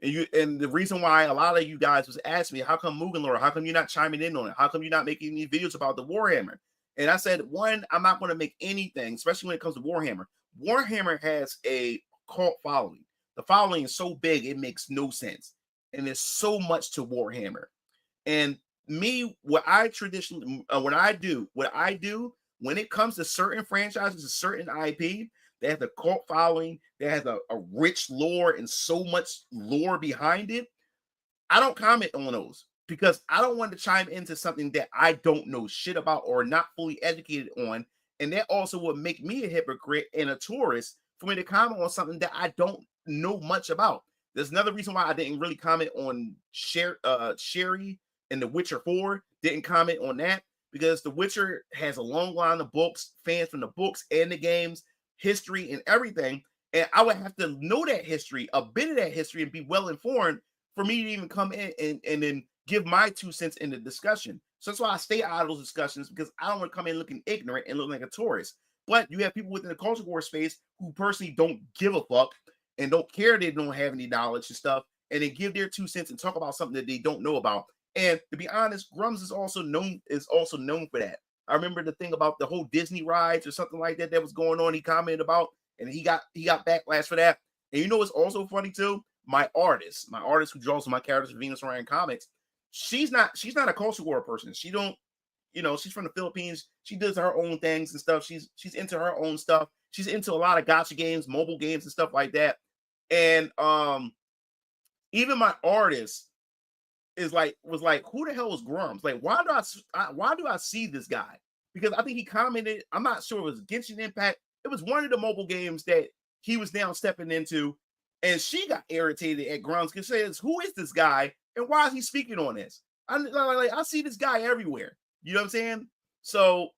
And the reason why a lot of you guys was asking me, how come Mugen Lore? How come you're not chiming in on it? How come you're not making any videos about the Warhammer? And I said, one, I'm not going to make anything, especially when it comes to Warhammer. Warhammer has a cult following. The following is so big, it makes no sense. And there's so much to Warhammer. And me, what I do, when it comes to certain franchises, a certain IP, they have the cult following, they have a rich lore and so much lore behind it. I don't comment on those because I don't want to chime into something that I don't know shit about or not fully educated on. And that also would make me a hypocrite and a tourist for me to comment on something that I don't know much about. There's another reason why I didn't really comment on Sherry and The Witcher 4. Didn't comment on that because The Witcher has a long line of books, fans from the books and the games, history and everything. And I would have to know that history, a bit of that history, and be well informed for me to even come in and then give my 2 cents in the discussion. So that's why I stay out of those discussions, because I don't want to come in looking ignorant and looking like a tourist. But you have people within the culture war space who personally don't give a fuck and don't care, they don't have any knowledge and stuff, and they give their 2 cents and talk about something that they don't know about. And to be honest, Grums is also known for that. I remember the thing about the whole Disney rides or something like that was going on. He commented about, and he got backlash for that. And you know what's also funny too? My artist who draws my characters for Venus Orion Comics, she's not a culture war person. She don't, she's from the Philippines. She does her own things and stuff. She's into her own stuff. She's into a lot of gacha games, mobile games and stuff like that. And even my artist was like, who the hell is Grums? Like, why do I see this guy? Because I think he commented, I'm not sure it was Genshin Impact. It was one of the mobile games that he was now stepping into, and she got irritated at Grums because she says, who is this guy and why is he speaking on this? I see this guy everywhere. You know what I'm saying? So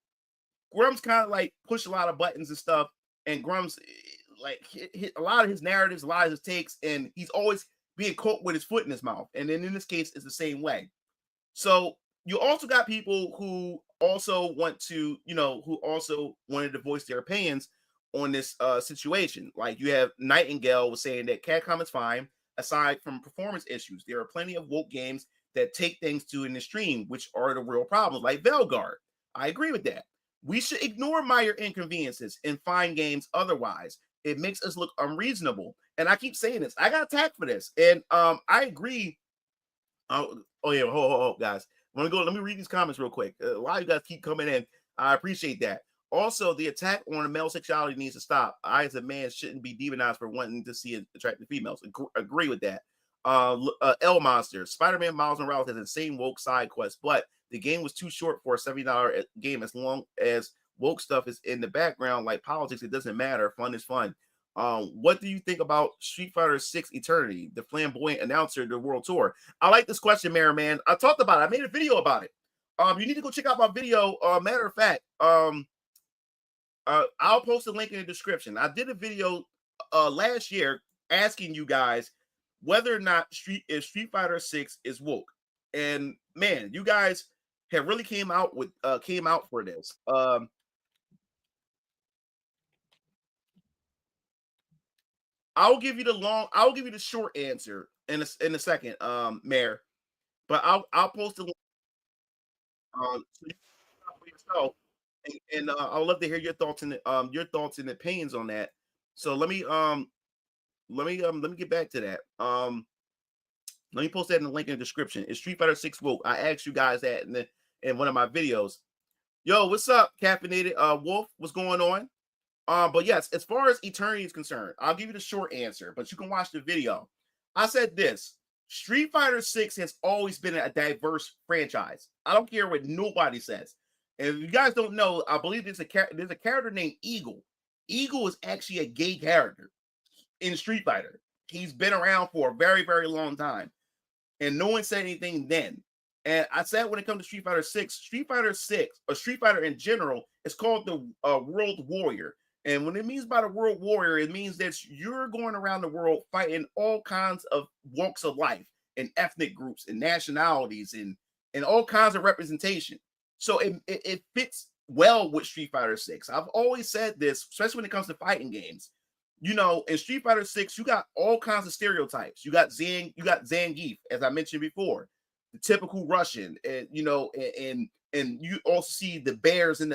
Grums kind of like push a lot of buttons and stuff, and Grums like hit a lot of his narratives, a lot of his takes, and he's always being caught with his foot in his mouth. And then in this case, it's the same way. So you also got people who also want to, who also wanted to voice their opinions on this situation. Like you have Nightingale was saying that Capcom is fine, aside from performance issues. There are plenty of woke games that take things to an extreme, which are the real problems, like Velguard. I agree with that. We should ignore minor inconveniences and find games otherwise. It makes us look unreasonable. And I keep saying this. I got attacked for this. And I agree Oh yeah, hold, guys. Let me read these comments real quick. A lot of you guys keep coming in. I appreciate that. Also, the attack on the male sexuality needs to stop. I, as a man, shouldn't be demonized for wanting to see attractive females. Agree with that. L Monster, Spider-Man Miles Morales has the same woke side quest, but the game was too short for a $70 game. As long as woke stuff is in the background, like politics, it doesn't matter. Fun is fun. What do you think about Street Fighter 6 Eternity, the flamboyant announcer of the world tour? I like this question, Man. I talked about it. I made a video about it. You need to go check out my video. Matter of fact, I'll post a link in the description. I did a video last year asking you guys whether or not Street Fighter 6 is woke. And man, you guys have really came out for this. I'll give you the short answer in a second, Mayor. But I'll post a link so you can check it out for yourself. And I would love to hear your thoughts and opinions on that. So let me get back to that. Let me post that in the link in the description. Is Street Fighter 6 woke? I asked you guys that in one of my videos. Yo, what's up, caffeinated Wolf? What's going on? But yes, as far as Eternity is concerned, I'll give you the short answer, but you can watch the video. I said this: Street Fighter 6 has always been a diverse franchise. I don't care what nobody says. And if you guys don't know, I believe there's a character named Eagle. Eagle is actually a gay character in Street Fighter. He's been around for a very, very long time, and no one said anything then. And I said when it comes to Street Fighter 6, Street Fighter 6, or Street Fighter in general, is called the World Warrior. And what it means by the World Warrior, it means that you're going around the world fighting all kinds of walks of life and ethnic groups and nationalities and all kinds of representation. So it fits well with Street Fighter 6. I've always said this, especially when it comes to fighting games. You know, in Street Fighter 6, you got all kinds of stereotypes. You got Zangief, as I mentioned before, the typical Russian, and and you also see the bears in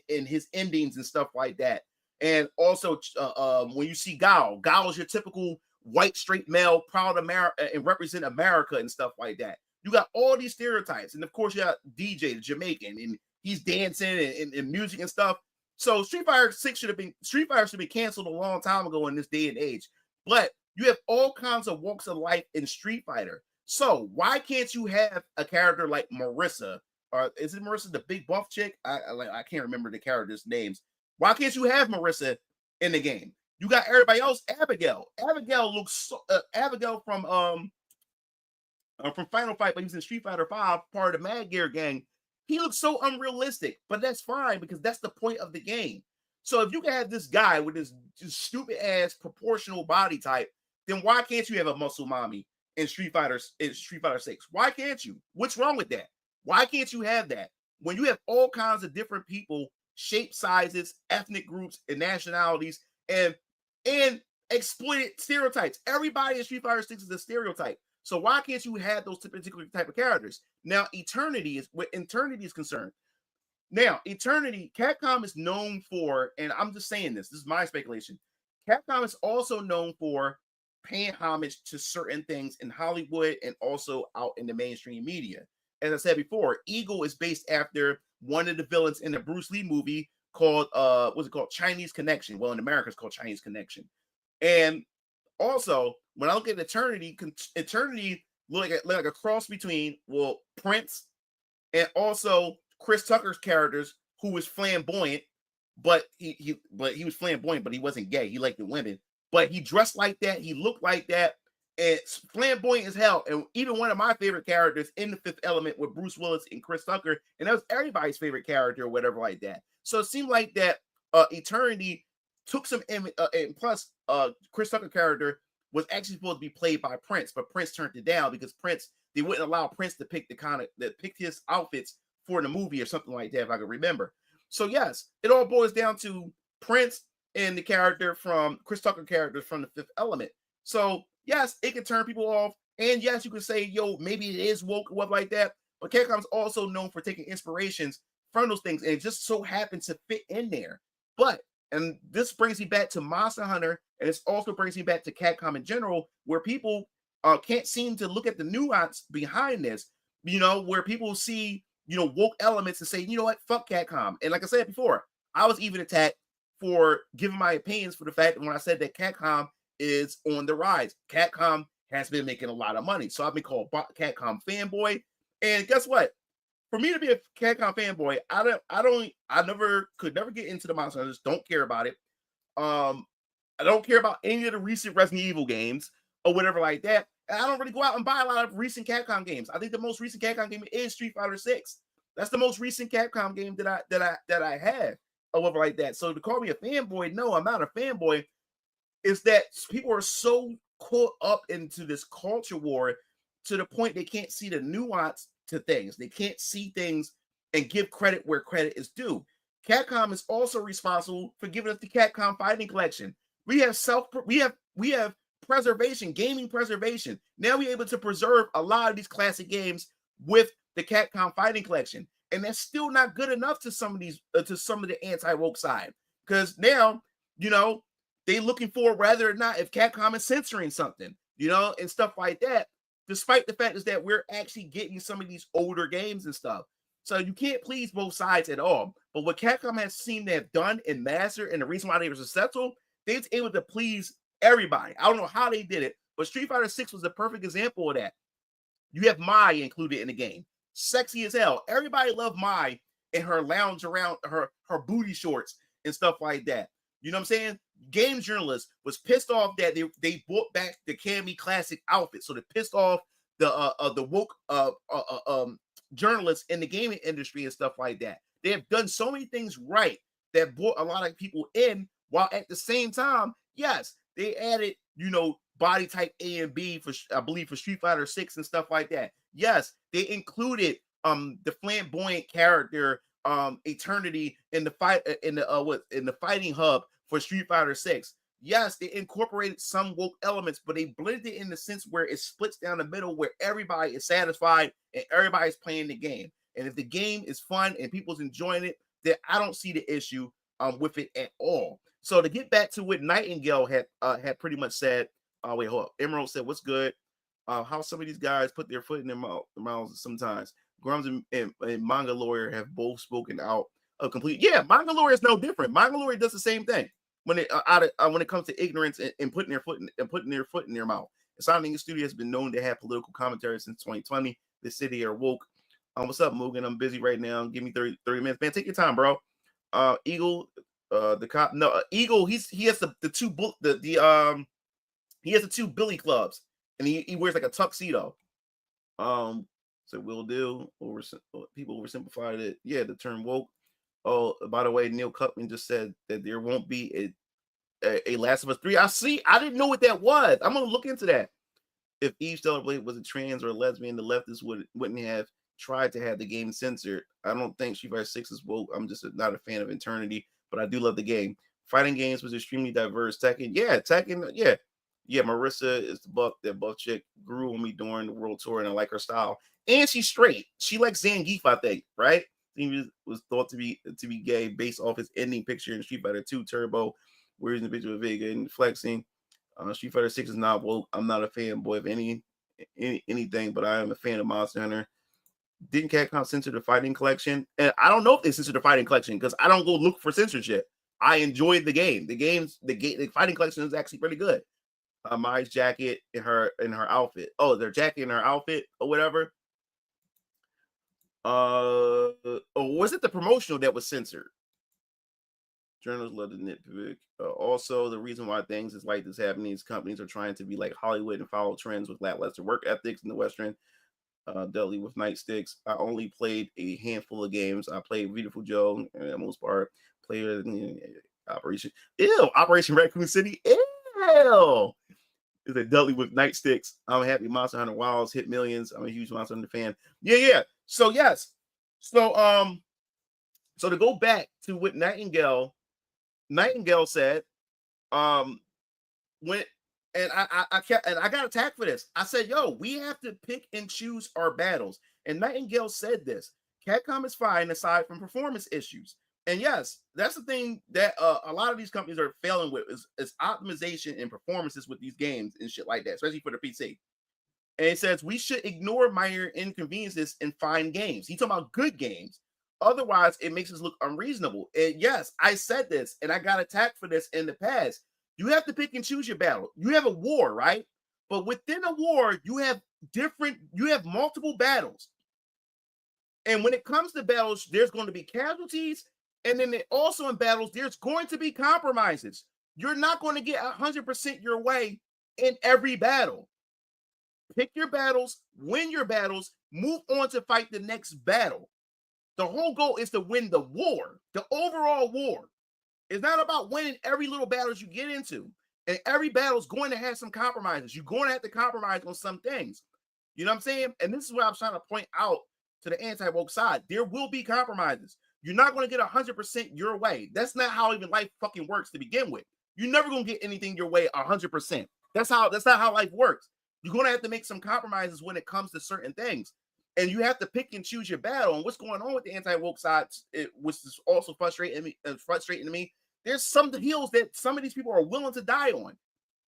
his endings and stuff like that. And also, when you see Gao is your typical white straight male, proud America and represent America and stuff like that. You got all these stereotypes, and of course, you got DJ, the Jamaican, and he's dancing and music and stuff. So Street Fighter 6 Street Fighter should be canceled a long time ago in this day and age. But you have all kinds of walks of life in Street Fighter. So why can't you have a character like Marissa? Or is it Marissa, the big buff chick? I can't remember the characters' names. Why can't you have Marissa in the game? You got everybody else. Abigail. Abigail from Final Fight, but he was in Street Fighter 5, part of the Mad Gear gang. He looks so unrealistic, but that's fine because that's the point of the game. So if you can have this guy with this just stupid ass proportional body type, then why can't you have a muscle mommy in Street Fighter 6? Why can't you? What's wrong with that? Why can't you have that? When you have all kinds of different people, shape, sizes, ethnic groups, and nationalities, and exploited stereotypes. Everybody in Street Fighter 6 is a stereotype. So why can't you have those particular type of characters? Now, Eternity is concerned. Now, Eternity, Capcom is known for, and I'm just saying this is my speculation. Capcom is also known for paying homage to certain things in Hollywood and also out in the mainstream media. As I said before, Eagle is based after one of the villains in the Bruce Lee movie called what's it called? Chinese Connection. Well, in America, it's called Chinese Connection. And also, when I look at Eternity look like a cross between Prince and also Chris Tucker's characters, who was flamboyant, but he was flamboyant, but he wasn't gay. He liked the women, but he dressed like that. He looked like that. It's flamboyant as hell. And even one of my favorite characters in The Fifth Element with Bruce Willis and Chris Tucker, and that was everybody's favorite character or whatever like that. So it seemed like that Eternity took some image, and plus Chris Tucker character was actually supposed to be played by Prince, but Prince turned it down because they wouldn't allow Prince to pick pick his outfits for the movie or something like that, if I could remember. So yes, it all boils down to Prince and the character from Chris Tucker characters from The Fifth Element. So yes, it can turn people off, and yes, you can say, yo, maybe it is woke or what like that. But Capcom's also known for taking inspirations from those things, and it just so happens to fit in there. And this brings me back to Monster Hunter, and this also brings me back to Capcom in general, where people can't seem to look at the nuance behind this, you know, where people see, you know, woke elements and say, you know what, fuck Capcom. And like I said before, I was even attacked for giving my opinions for the fact that when I said that Capcom is on the rise. Capcom has been making a lot of money. So I've been called Capcom fanboy. And guess what? For me to be a Capcom fanboy, I never could never get into the Monster Hunters. Don't care about it. I don't care about any of the recent Resident Evil games or whatever like that. And I don't really go out and buy a lot of recent Capcom games. I think the most recent Capcom game is Street Fighter 6. That's the most recent Capcom game that I had or whatever like that. So to call me a fanboy, no, I'm not a fanboy. Is that people are so caught up into this culture war to the point they can't see the nuance to things. They can't see things and give credit where credit is due. Capcom is also responsible for giving us the Capcom Fighting Collection. We have preservation, gaming preservation. Now we're able to preserve a lot of these classic games with the Capcom Fighting Collection, and that's still not good enough to some of these to some of the anti-woke side, because now, you know, they looking for whether or not if Capcom is censoring something, you know, and stuff like that, despite the fact is that we're actually getting some of these older games and stuff. So you can't please both sides at all. But what Capcom has seemed to have done and mastered, and the reason why they were successful, they was able to please everybody. I don't know how they did it, but Street Fighter 6 was the perfect example of that. You have Mai included in the game. Sexy as hell. Everybody loved Mai and her lounge around her booty shorts and stuff like that. You know what I'm saying? Game journalists was pissed off that they brought back the Cammy Classic outfit. So they pissed off the woke journalists in the gaming industry and stuff like that. They have done so many things right that brought a lot of people in, while at the same time, yes, they added, you know, body type A and B for, I believe, for Street Fighter 6 and stuff like that. Yes, they included the flamboyant character Eternity in the fighting hub for Street Fighter 6. Yes, they incorporated some woke elements, but they blended it in the sense where it splits down the middle, where everybody is satisfied and everybody's playing the game. And if the game is fun and people's enjoying it, then I don't see the issue with it at all. So to get back to what Nightingale had pretty much said, wait, hold up. Emerald said, "What's good? How some of these guys put their foot in their mouths sometimes." Grums and Manga Lawyer have both spoken out of complete. Yeah, Manga Lawyer is no different. Manga Lawyer does the same thing when it when it comes to ignorance and putting their foot in their mouth. The Sounding Studio has been known to have political commentary since 2020. The city are woke. What's up, Mugen? I'm busy right now. Give me 30 minutes, man. Take your time, bro. Eagle, the cop. No, Eagle. He has the two he has the two Billy clubs, and he wears like a tuxedo. So we'll do. People oversimplified it. Yeah, the term woke. Oh, by the way, Neil Cuckman just said that there won't be a Last of Us 3. I didn't know what that was. I'm gonna look into that. If Eve Stellarblade was a trans or a lesbian, the leftists wouldn't have tried to have the game censored. I don't think Street Fighter 6 is woke. I'm just not a fan of Eternity, but I do love the game. Fighting games was extremely diverse. Tekken, yeah. Marissa is the buff. That buff chick grew on me during the world tour, and I like her style. And she's straight. She likes Zangief, I think, right? He was thought to be gay based off his ending picture in Street Fighter 2 Turbo, where he's in the picture of Vega and flexing. Street Fighter 6 is not woke. I'm not a fanboy of anything, but I am a fan of Monster Hunter. Didn't Capcom censor the Fighting Collection? And I don't know if they censored the Fighting Collection because I don't go look for censorship. I enjoyed the game. The Fighting Collection is actually pretty good. Mai's jacket in her outfit. Oh, their jacket in her outfit or whatever. Or was it the promotional that was censored? Journalists love to nitpick. Also, the reason why things is like this happening is companies are trying to be like Hollywood and follow trends with lackluster work ethics in the Western. Deadly with nightsticks. I only played a handful of games. I played Beautiful Joe, and for the most part, played Operation Raccoon City. Ew. Is a Dudley with nightsticks. I'm happy Monster Hunter Wilds hit millions. I'm a huge Monster Hunter fan. Yeah. So yes. So to go back to what Nightingale said, when I got attacked for this. I said, yo, we have to pick and choose our battles. And Nightingale said this. Capcom is fine aside from performance issues. And yes, that's the thing that a lot of these companies are failing with is optimization and performances with these games and shit like that, especially for the PC. And it says we should ignore minor inconveniences and fine games. He's talking about good games. Otherwise, it makes us look unreasonable. And yes, I said this and I got attacked for this in the past. You have to pick and choose your battle. You have a war, right? But within a war, you have multiple battles. And when it comes to battles, there's going to be casualties. And then also in battles, there's going to be compromises. You're not going to get 100% your way in every battle. Pick your battles, win your battles, move on to fight the next battle. The whole goal is to win the war, the overall war. It's not about winning every little battles you get into. And every battle is going to have some compromises. You're going to have to compromise on some things. You know what I'm saying? And this is what I'm trying to point out to the anti-woke side. There will be compromises. You're not going to get 100% your way. That's not how even life fucking works to begin with. You're never going to get anything your way 100%. That's not how life works. You're going to have to make some compromises when it comes to certain things. And you have to pick and choose your battle. And what's going on with the anti-woke side, which is also frustrating to me, there's some hills that some of these people are willing to die on.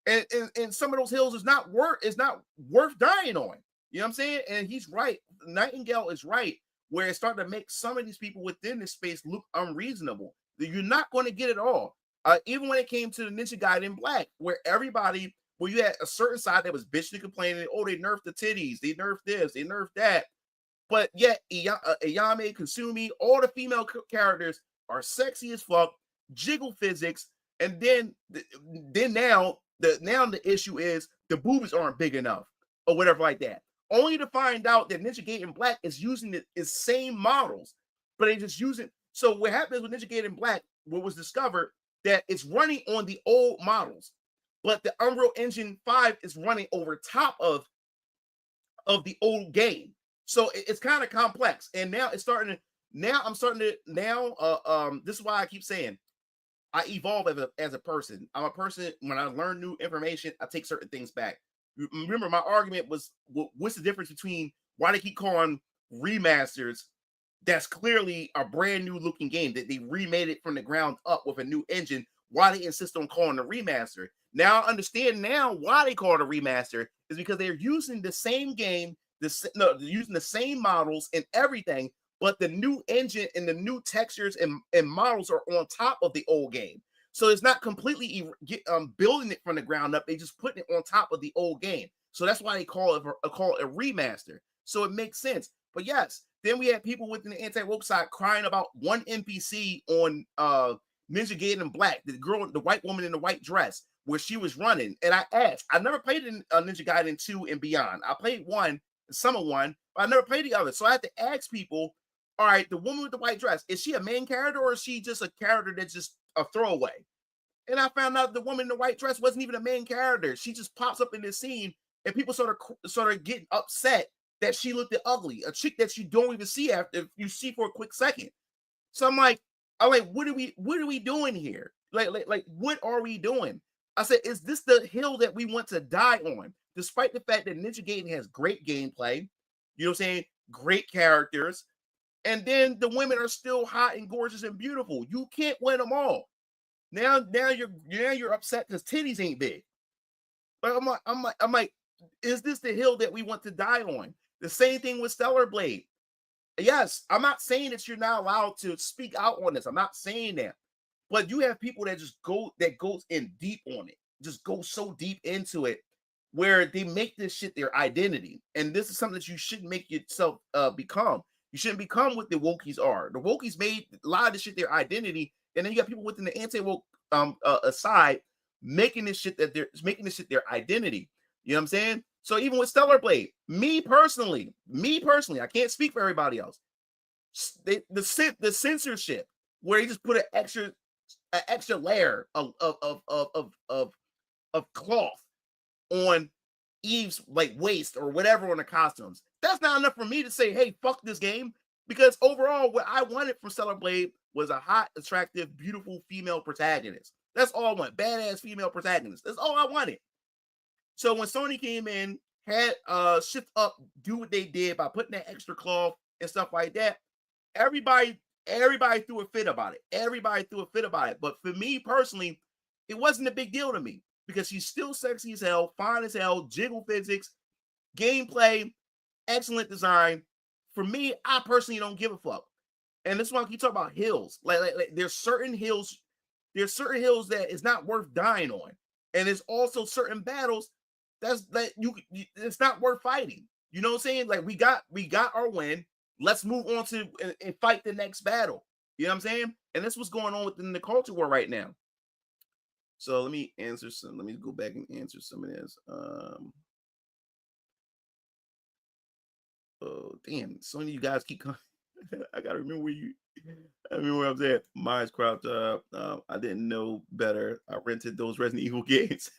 And some of those hills is not worth dying on. You know what I'm saying? And he's right. Nightingale is right, where it's starting to make some of these people within this space look unreasonable. You're not going to get it all. Even when it came to the Ninja Gaiden Black, where you had a certain side that was bitching and complaining, oh, they nerfed the titties, they nerfed this, they nerfed that. But yet, Ayame, Kasumi, all the female characters are sexy as fuck, jiggle physics, and then now the issue is the boobies aren't big enough or whatever like that. Only to find out that Ninja Gaiden Black is using the same models, but they just use it. So what happens with Ninja Gaiden Black, what was discovered, that it's running on the old models, but the Unreal Engine 5 is running over top of the old game. So it's kind of complex. And now this is why I keep saying I evolve as a person. I'm a person, when I learn new information, I take certain things back. Remember, my argument was, what's the difference between why they keep calling remasters that's clearly a brand new looking game that they remade it from the ground up with a new engine? Why they insist on calling it a remaster? Now I understand why they call it a remaster is because they're using the same game, they're using the same models and everything, but the new engine and the new textures and models are on top of the old game. So it's not completely building it from the ground up. They just putting it on top of the old game. So that's why they call it a remaster. So it makes sense. But yes, then we had people within the anti-woke side crying about one NPC on Ninja Gaiden Black, the white woman in the white dress, where she was running. And I asked, I never played in Ninja Gaiden 2 and beyond. I played one, Summer one, but I never played the other. So I had to ask people, all right, the woman with the white dress, is she a main character or is she just a character that's just a throwaway? And I found out the woman in the white dress wasn't even a main character. She just pops up in this scene, and people sort of getting upset that she looked ugly, a chick that you don't even see after you see for a quick second. So I'm like, what are we doing here? Like, what are we doing? I said, is this the hill that we want to die on? Despite the fact that Ninja Gaiden has great gameplay, you know what I'm saying, great characters, and then the women are still hot and gorgeous and beautiful. You can't win them all. Now you're upset because titties ain't big. But I'm like, is this the hill that we want to die on? The same thing with Stellar Blade. Yes, I'm not saying that you're not allowed to speak out on this. I'm not saying that. But you have people that goes in deep on it, just go so deep into it, where they make this shit their identity. And this is something that you shouldn't make yourself become. You shouldn't become what the wokies are. The wokies made a lot of this shit their identity, and then you got people within the anti-woke side making this shit their identity. You know what I'm saying? So even with Stellar Blade, me personally, I can't speak for everybody else. The censorship where he just put an extra layer of cloth on Eve's like waist or whatever on the costumes. That's not enough for me to say, hey, fuck this game. Because overall, what I wanted from Stellar Blade was a hot, attractive, beautiful female protagonist. That's all I want. Badass female protagonist. That's all I wanted. So when Sony came in, had Shift Up do what they did by putting that extra cloth and stuff like that, everybody threw a fit about it. But for me personally, it wasn't a big deal to me because she's still sexy as hell, fine as hell, jiggle physics, gameplay, excellent design. For me, I personally don't give a fuck. And this one, you talk about hills. Like there's certain hills that is not worth dying on, and there's also certain battles it's not worth fighting. You know what I'm saying? Like we got our win. Let's move on to and fight the next battle. You know what I'm saying? And that's what's going on within the culture war right now. So let me go back and answer some of this. Oh damn! So many of you guys keep coming. I gotta remember where I was at. Mine's cropped up. I didn't know better. I rented those Resident Evil games.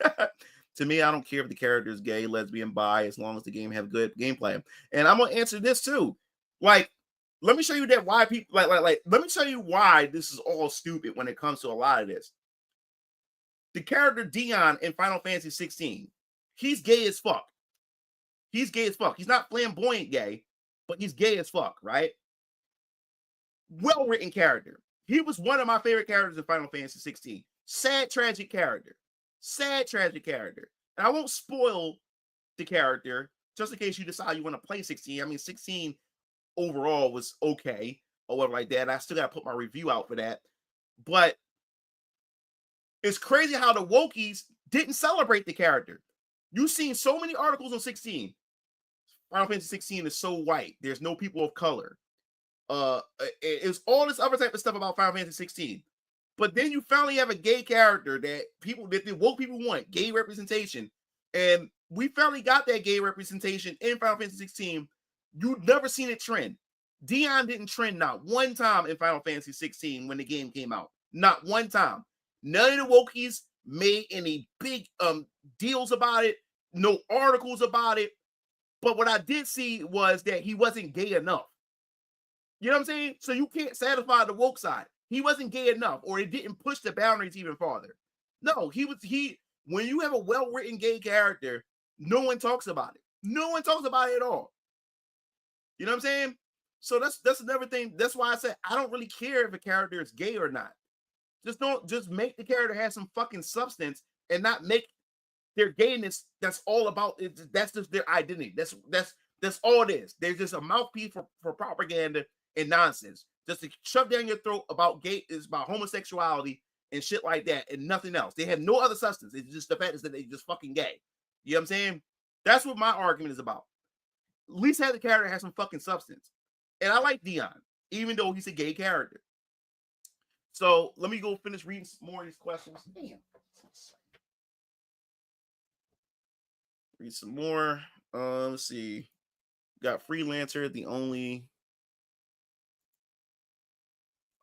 To me, I don't care if the character is gay, lesbian, bi, as long as the game have good gameplay. And I'm gonna answer this too. Like, let me show you that why people like. Let me tell you why this is all stupid when it comes to a lot of this. The character Dion in Final Fantasy 16, he's gay as fuck. He's gay as fuck. He's not flamboyant gay, but he's gay as fuck, right? Well-written character. He was one of my favorite characters in Final Fantasy 16. Sad, tragic character. Sad, tragic character. And I won't spoil the character just in case you decide you want to play 16. I mean, 16 overall was okay or whatever like that. I still got to put my review out for that. But it's crazy how the Wokies didn't celebrate the character. You've seen so many articles on 16. Final Fantasy 16 is so white. There's no people of color. It's all this other type of stuff about Final Fantasy 16. But then you finally have a gay character that the woke people want, gay representation. And we finally got that gay representation in Final Fantasy 16. You've never seen it trend. Dion didn't trend not one time in Final Fantasy 16 when the game came out. Not one time. None of the Wokies made any big deals about it, no articles about it. But what I did see was that he wasn't gay enough. You know what I'm saying? So you can't satisfy the woke side. He wasn't gay enough, or it didn't push the boundaries even farther. No, when you have a well-written gay character, no one talks about it. No one talks about it at all. You know what I'm saying? So that's another thing. That's why I said I don't really care if a character is gay or not. Just make the character have some fucking substance and not make their gayness. That's all about it. That's just their identity. That's all it is. They're just a mouthpiece for propaganda and nonsense. Just to shove down your throat about about homosexuality and shit like that and nothing else. They have no other substance. It's just the fact is that they're just fucking gay. You know what I'm saying? That's what my argument is about. At least have the character have some fucking substance. And I like Dion, even though he's a gay character. So let me go finish reading some more of these questions. Damn. Read some more. Let's see. Got Freelancer, the only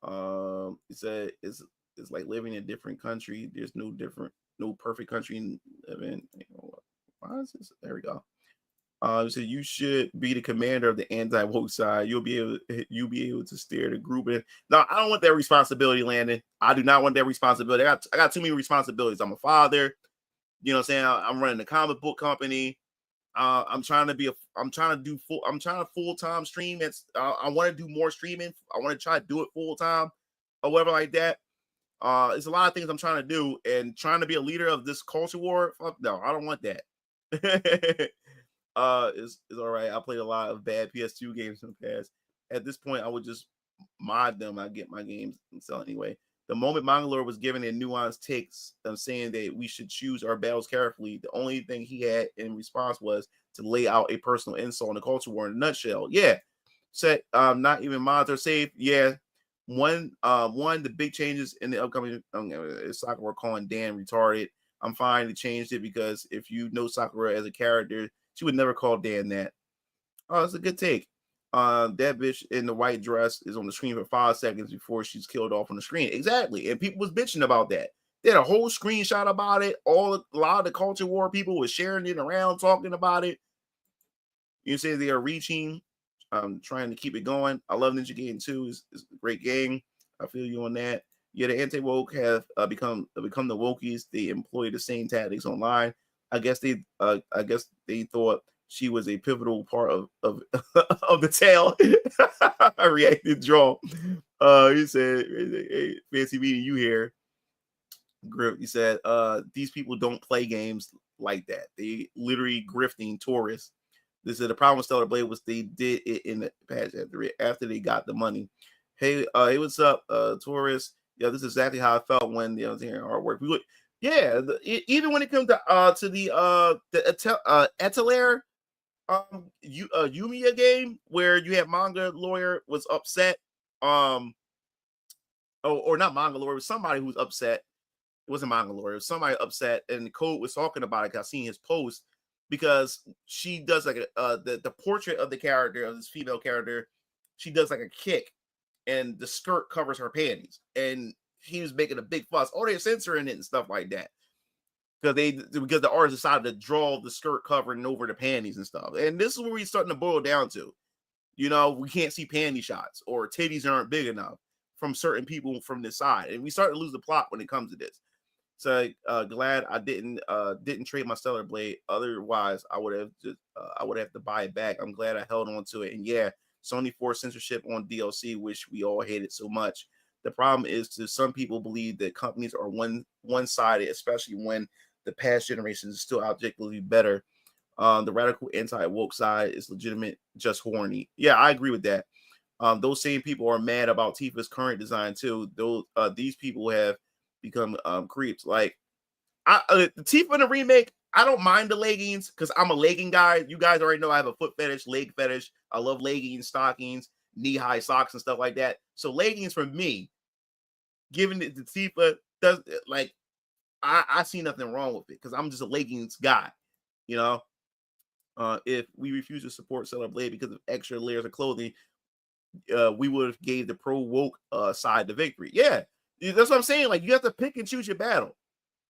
it said it's like living in a different country. There's no perfect country in living. Why is this? There we go. So you should be the commander of the anti-woke side. You'll be able to steer the group. And no, I don't want that responsibility, Landon. I do not want that responsibility. I got too many responsibilities. I'm a father. You know what I'm saying? I'm running a comic book company. I'm trying to full-time stream. I want to do more streaming. I want to try to do it full-time or whatever like that. It's a lot of things I'm trying to do, and trying to be a leader of this culture war. Fuck no, I don't want that. It's all right. I played a lot of bad PS2 games in the past. At this point, I would just mod them. I get my games and sell anyway. The moment Mangalore was given a Nuance takes saying that we should choose our battles carefully, the only thing he had in response was to lay out a personal insult on the culture war in a nutshell. Yeah. Said not even mods are safe. Yeah. One the big changes in the upcoming Sakura calling Dan retarded. I'm fine to change it because if you know Sakura as a character, she would never call Dan that. Oh, that's a good take. That bitch in the white dress is on the screen for 5 seconds before she's killed off on the screen. Exactly. And people was bitching about that. They had a whole screenshot about it. A lot of the culture war people was sharing it around, talking about it. You say they are reaching. I'm trying to keep it going. I love Ninja Gaiden 2. It's a great game. I feel you on that. Yeah, the anti-woke have become the wokies. They employ the same tactics online. I guess they thought she was a pivotal part of of the tale. I reacted draw. He said, hey, fancy meeting you here. Grip. He said, these people don't play games like that. They literally grifting tourists. This is the problem with Stellar Blade was they did it in the patch after they got the money. Hey, what's up, Taurus? Yeah, this is exactly how I felt when I was hearing artwork. We would, yeah, even when it comes to the Atelier Yumiya game where you had manga lawyer was upset, or not manga lawyer, it was somebody who was upset. It wasn't manga lawyer, it was somebody upset, and the code was talking about it. I seen his post because she does like the portrait of the character, of this female character, she does like a kick, and the skirt covers her panties, and he was making a big fuss. Oh, they're censoring it and stuff like that because the artist decided to draw the skirt covering over the panties and stuff. And this is where we're starting to boil down to. We can't see panty shots or titties aren't big enough from certain people from this side, and we start to lose the plot when it comes to this. So glad I didn't trade my Stellar Blade. Otherwise, I would have to buy it back. I'm glad I held on to it. And yeah, Sony forced censorship on DLC, which we all hated so much. The problem is, to some people believe that companies are one-sided, especially when the past generations is still objectively better. The radical anti-woke side is legitimate, just horny. Yeah, I agree with that. Those same people are mad about Tifa's current design too. These people have become creeps. Like the Tifa in the remake, I don't mind the leggings because I'm a legging guy. You guys already know I have a foot fetish, leg fetish. I love leggings, stockings, knee-high socks, and stuff like that. So leggings for me, giving it to Tifa, does like I see nothing wrong with it because I'm just a leggings guy. If we refuse to support Stellar Blade because of extra layers of clothing, we would have gave the pro woke side the victory. Yeah, that's what I'm saying. Like, you have to pick and choose your battle.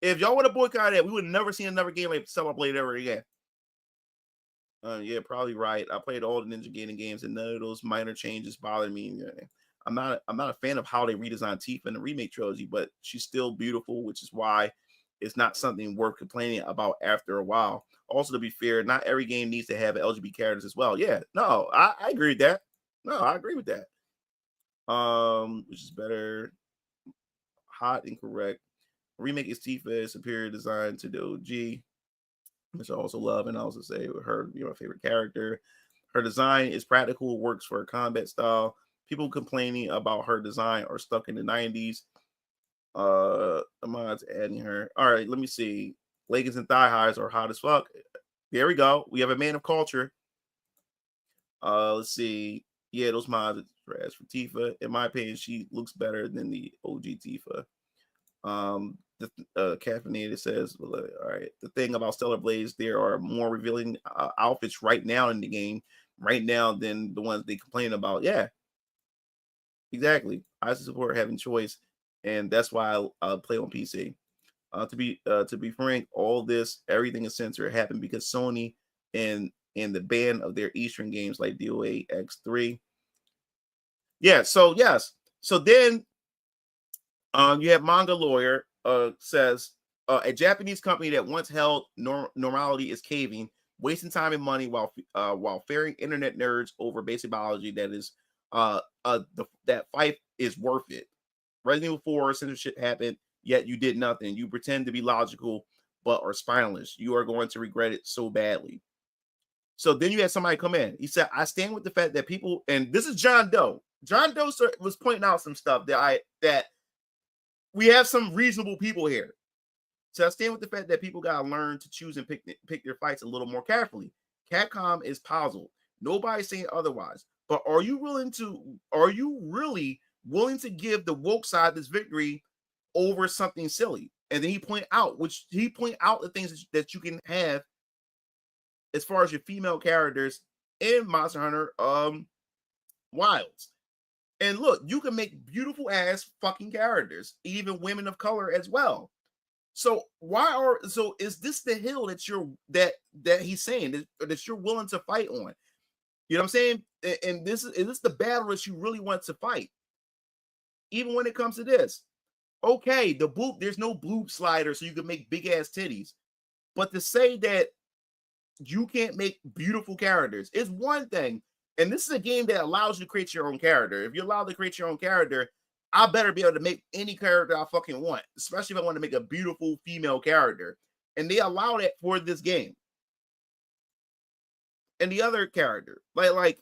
If y'all would have boycotted that, we would have never seen another game like Stellar Blade ever again. Yeah, probably right. I played all the Ninja Gaiden games, and none of those minor changes bother me. I'm not a fan of how they redesigned Tifa in the remake trilogy, but she's still beautiful, which is why it's not something worth complaining about after a while. Also, to be fair, not every game needs to have LGBT characters as well. Yeah, no, I agree with that. No, I agree with that. Which is better? Hot and correct. Remake is Tifa, superior design to the OG, which I also love, and I also say with her, my favorite character. Her design is practical, works for her combat style. People complaining about her design are stuck in the 90s. Ahmad's adding her. All right, let me see. Leggings and thigh highs are hot as fuck. There we go. We have a man of culture. Let's see. Yeah, those mods are trash for Tifa. In my opinion, she looks better than the OG Tifa. The caffeinated says, well, all right. The thing about Stellar Blades, there are more revealing outfits right now in the game, right now, than the ones they complain about. Yeah, exactly. I support having choice, and that's why I play on PC. To be frank, everything is censored happened because Sony and the ban of their Eastern games like DOA X3. Yeah, so yes. So then you have Manga Lawyer says a Japanese company that once held normality is caving, wasting time and money while ferrying internet nerds over basic biology that fight is worth it. Resident Evil 4 censorship happened, yet you did nothing. You pretend to be logical, but are spineless. You are going to regret it so badly. So then you had somebody come in. He said, I stand with the fact that people, and this is John Doe. John Doe was pointing out some stuff that we have some reasonable people here. So I stand with the fact that people gotta learn to choose and pick their fights a little more carefully. Capcom is puzzled. Nobody's saying otherwise. But are you really willing to give the woke side this victory over something silly? And then he point out the things that you can have as far as your female characters in Monster Hunter Wilds. And look, you can make beautiful ass fucking characters, even women of color as well. So is this the hill that he's saying that you're willing to fight on? You know what I'm saying? And is this the battle that you really want to fight? Even when it comes to this, okay, there's no boob slider, so you can make big ass titties. But to say that you can't make beautiful characters is one thing. And this is a game that allows you to create your own character. If you're allowed to create your own character, I better be able to make any character I fucking want, especially if I want to make a beautiful female character. And they allow that for this game. and the other character. Like,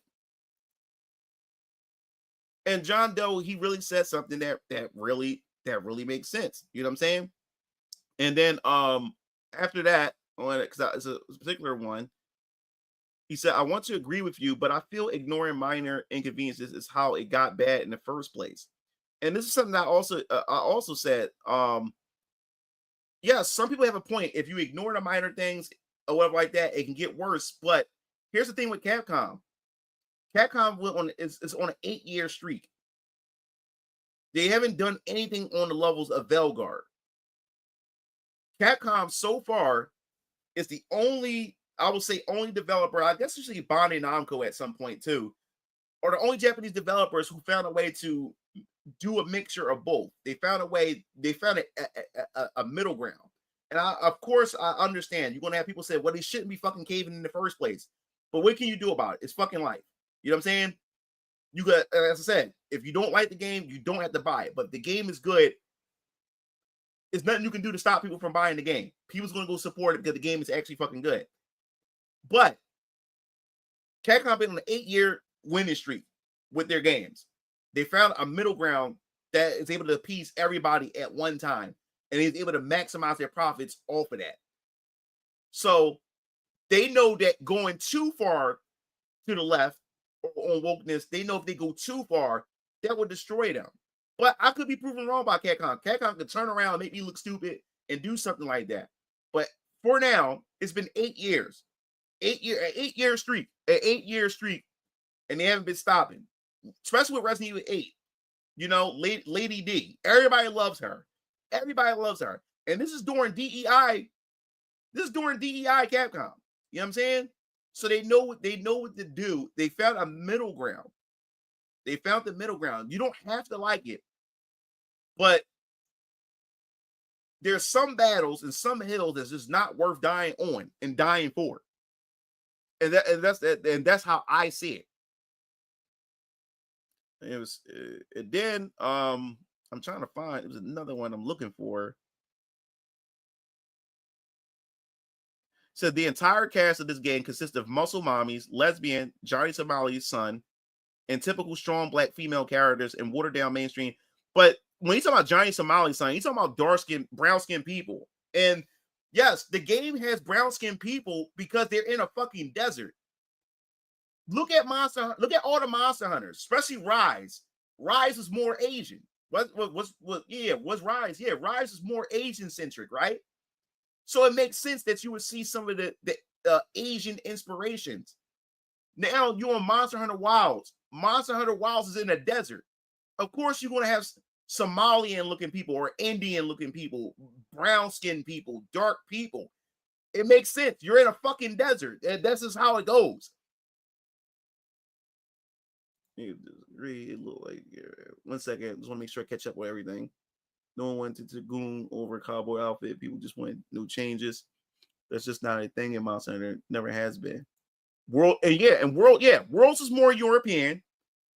and John Doe, he really said something that really makes sense. You know what I'm saying? And then after that, because it's a particular one, he said, I want to agree with you, but I feel ignoring minor inconveniences is how it got bad in the first place. And this is something I also said. Yeah, some people have a point. If you ignore the minor things or whatever like that, it can get worse. But here's the thing with Capcom. Capcom is on an 8-year streak. They haven't done anything on the levels of Velguard. Capcom so far is the only, I would say, only developer. I guess usually Bandai Namco at some point too, or the only Japanese developers who found a way to do a mixture of both. They found a way. They found a middle ground. And of course, I understand. You're gonna have people say, "Well, they shouldn't be fucking caving in the first place." But what can you do about it? It's fucking life. You know what I'm saying? You got, as I said, if you don't like the game, you don't have to buy it. But if the game is good, there's nothing you can do to stop people from buying the game. People's gonna go support it because the game is actually fucking good. But Capcom been on an 8-year winning streak with their games. They found a middle ground that is able to appease everybody at one time, and is able to maximize their profits off of that. So they know that going too far to the left on wokeness, they know if they go too far, that would destroy them. But I could be proven wrong by Capcom. Capcom could turn around, make me look stupid, and do something like that. But for now, it's been 8 years. 8-year streak. An 8-year streak, and they haven't been stopping. Especially with Resident Evil 8. You know, Lady D. Everybody loves her. Everybody loves her. And this is during DEI. This is during DEI Capcom. You know what I'm saying? So they know what to do. They found a middle ground. They found the middle ground. You don't have to like it. But there's some battles and some hills that's just not worth dying on and dying for. And that's how I see it. It was then I'm trying to find, it was another one I'm looking for. So the entire cast of this game consists of muscle mommies, lesbian, Johnny Somali's son, and typical strong black female characters and watered down mainstream. But when you talk about Johnny Somali's son, you talking about brown skinned people. And yes, the game has brown skinned people because they're in a fucking desert. Look at all the Monster Hunters, especially Rise. Rise is more Asian. What's Rise? Yeah, Rise is more Asian centric, right? So it makes sense that you would see some of the Asian inspirations. Now you're on Monster Hunter Wilds. Monster Hunter Wilds is in a desert. Of course, you're going to have Somalian looking people or Indian looking people, brown skinned people, dark people. It makes sense. You're in a fucking desert. That's just how it goes. You disagree. It look like, yeah. 1 second. Just want to make sure I catch up with everything. No one wanted to goon over a cowboy outfit. People just want new changes. That's just not a thing in Monster Hunter. It never has been. Worlds is more European.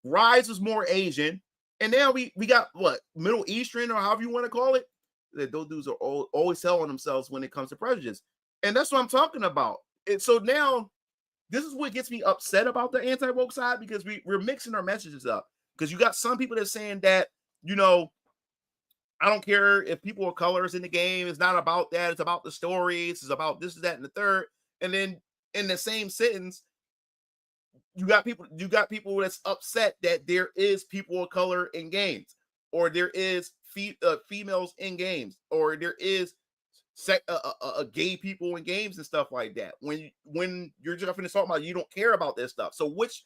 Rise is more Asian. And now we got what? Middle Eastern, or however you want to call it. That those dudes are always selling themselves when it comes to prejudice. And that's what I'm talking about. And so now this is what gets me upset about the anti-woke side, because we're mixing our messages up. Because you got some people that are saying that, you know, I don't care if people of color is in the game. It's not about that. It's about the stories. It's about this, that, and the third. And then in the same sentence, you got people that's upset that there is people of color in games, or there is females in games, or there is gay people in games and stuff like that. When you're just talking about, you don't care about this stuff. So which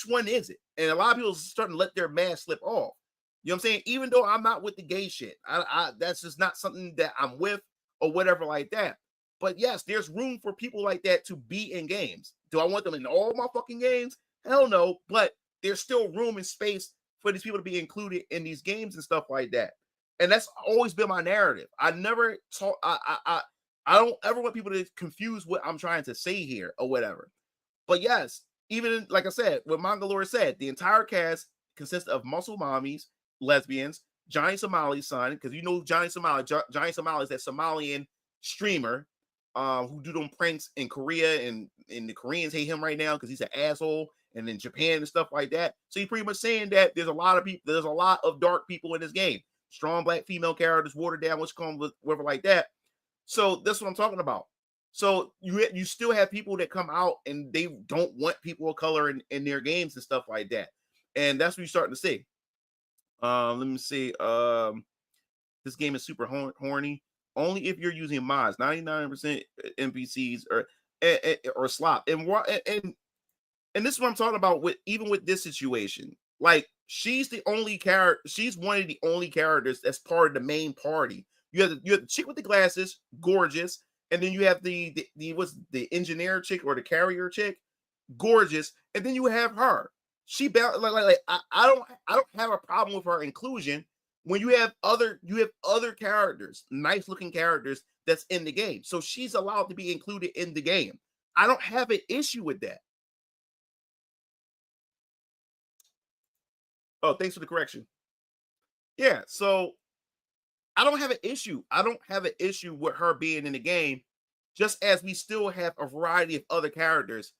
one is it? And a lot of people are starting to let their mask slip off. You know what I'm saying? Even though I'm not with the gay shit, I that's just not something that I'm with or whatever like that. But yes, there's room for people like that to be in games. Do I want them in all my fucking games? Hell no. But there's still room and space for these people to be included in these games and stuff like that. And that's always been my narrative. I never talk. I don't ever want people to confuse what I'm trying to say here or whatever. But yes, even like I said, what Mangalore said, the entire cast consists of muscle mommies, lesbians, Johnny Somali's son, because you know Johnny Somali is that Somalian streamer. who do them pranks in Korea, and the Koreans hate him right now because he's an asshole, and in Japan and stuff like that. So he's pretty much saying that there's a lot of people, there's a lot of dark people in this game. Strong black female characters, watered down, what's called whatever like that. So that's what I'm talking about. So you still have people that come out and they don't want people of color in their games and stuff like that. And that's what you're starting to see. Let me see. This game is super horny. Only if you're using mods. 99% NPCs or slop. And this is what I'm talking about with even with this situation. Like, she's the only character, she's one of the only characters that's part of the main party. You have the chick with the glasses, gorgeous, and then you have the what's the engineer chick or the carrier chick, gorgeous, and then you have her. She I don't have a problem with her inclusion when you have other characters, nice looking characters that's in the game. So she's allowed to be included in the game. I don't have an issue with that. Oh, thanks for the correction. Yeah, so I don't have an issue. I don't have an issue with her being in the game, just as we still have a variety of other characters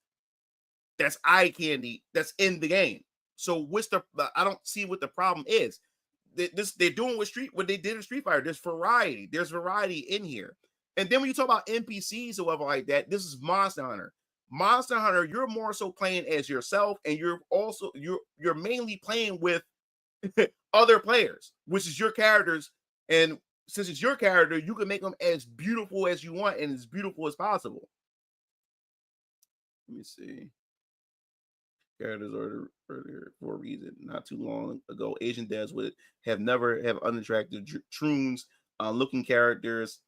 that's eye candy that's in the game. So what's the? I don't see what the problem is. They're doing what they did in Street Fighter. There's variety. There's variety in here. And then when you talk about NPCs or whatever like that, this is Monster Hunter. Monster Hunter, you're more so playing as yourself, and you're mainly playing with other players, which is your characters. And since it's your character, you can make them as beautiful as you want and as beautiful as possible. Let me see. Characters are there for a reason. Not too long ago, Asian dads would never have unattractive troons looking characters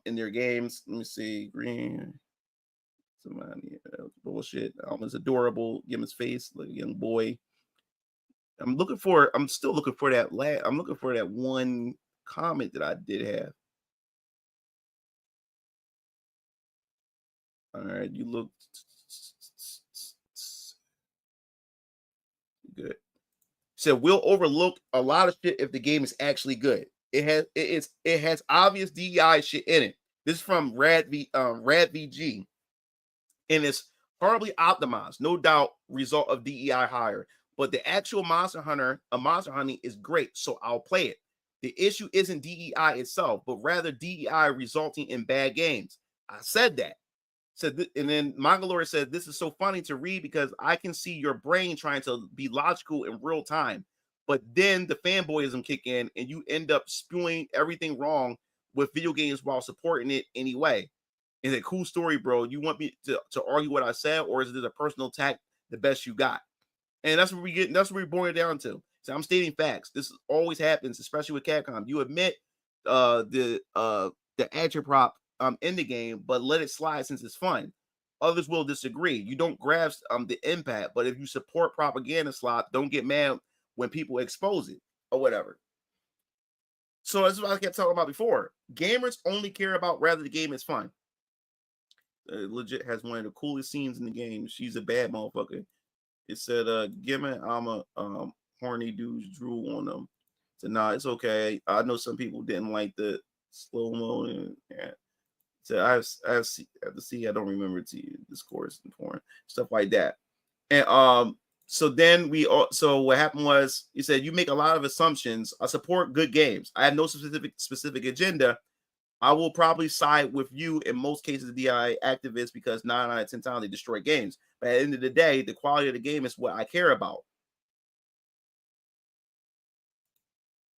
in their games. Let me see. Green. Somebody bullshit. It's adorable. Give him his face like a young boy. I'm still looking for that I'm looking for that one comment that I did have. All right, you look good. Said we'll overlook a lot of shit if the game is actually good. It has obvious DEI shit in it. This is from RadVG, and it's horribly optimized, no doubt. Result of DEI higher, but the actual Monster Hunting is great, so I'll play it. The issue isn't DEI itself, but rather DEI resulting in bad games. I said that. And then Mangalore said, this is so funny to read because I can see your brain trying to be logical in real time. But then the fanboyism kick in and you end up spewing everything wrong with video games while supporting it anyway. Is it a cool story, bro? You want me to argue what I said, or is it a personal attack the best you got? And that's what we're boiling it down to. So I'm stating facts. This always happens, especially with Capcom. You admit the agitprop in the game, but let it slide since it's fun. Others will disagree. You don't grasp the impact, but if you support propaganda slop, don't get mad when people expose it or whatever. So that's what I kept talking about before. Gamers only care about whether the game is fun. Legit has one of the coolest scenes in the game. She's a bad motherfucker. It said, given I'm a horny dudes drool on them. So nah, it's okay. I know some people didn't like the slow-mo and yeah. So I have to see. I don't remember discourse and porn stuff like that. And so then so what happened was you said you make a lot of assumptions. I support good games. I have no specific agenda. I will probably side with you in most cases, DI activists, because 9 out of 10 times they destroy games. But at the end of the day, the quality of the game is what I care about.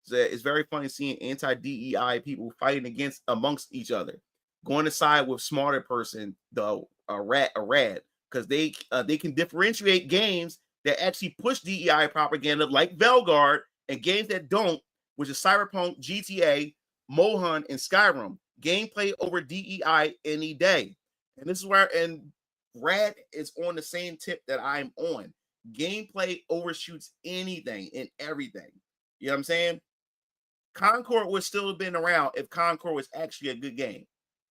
So it's very funny seeing anti-DEI people fighting amongst each other, going to side with smarter person, the rad, because they can differentiate games that actually push DEI propaganda, like Velguard, and games that don't, which is Cyberpunk, GTA, Mohan, and Skyrim. Gameplay over DEI any day. And this is where Rad is on the same tip that I'm on. Gameplay overshoots anything and everything. You know what I'm saying? Concord would still have been around if Concord was actually a good game.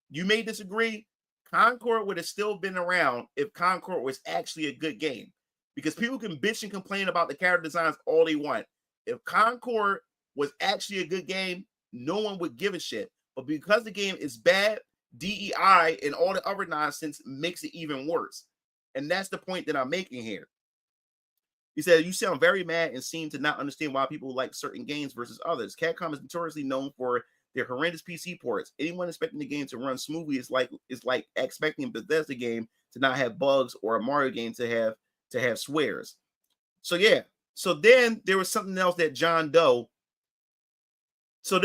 You may disagree. Concord would have still been around if Concord was actually a good game. Because people can bitch and complain about the character designs all they want. If Concord was actually a good game, no one would give a shit. But because the game is bad, DEI and all the other nonsense makes it even worse. And that's the point that I'm making here. He said, you sound very mad and seem to not understand why people like certain games versus others. Capcom is notoriously known for their horrendous PC ports. Anyone expecting the game to run smoothly is like expecting a Bethesda game to not have bugs or a Mario game to have swears. So yeah. So then there was something else that John Doe. So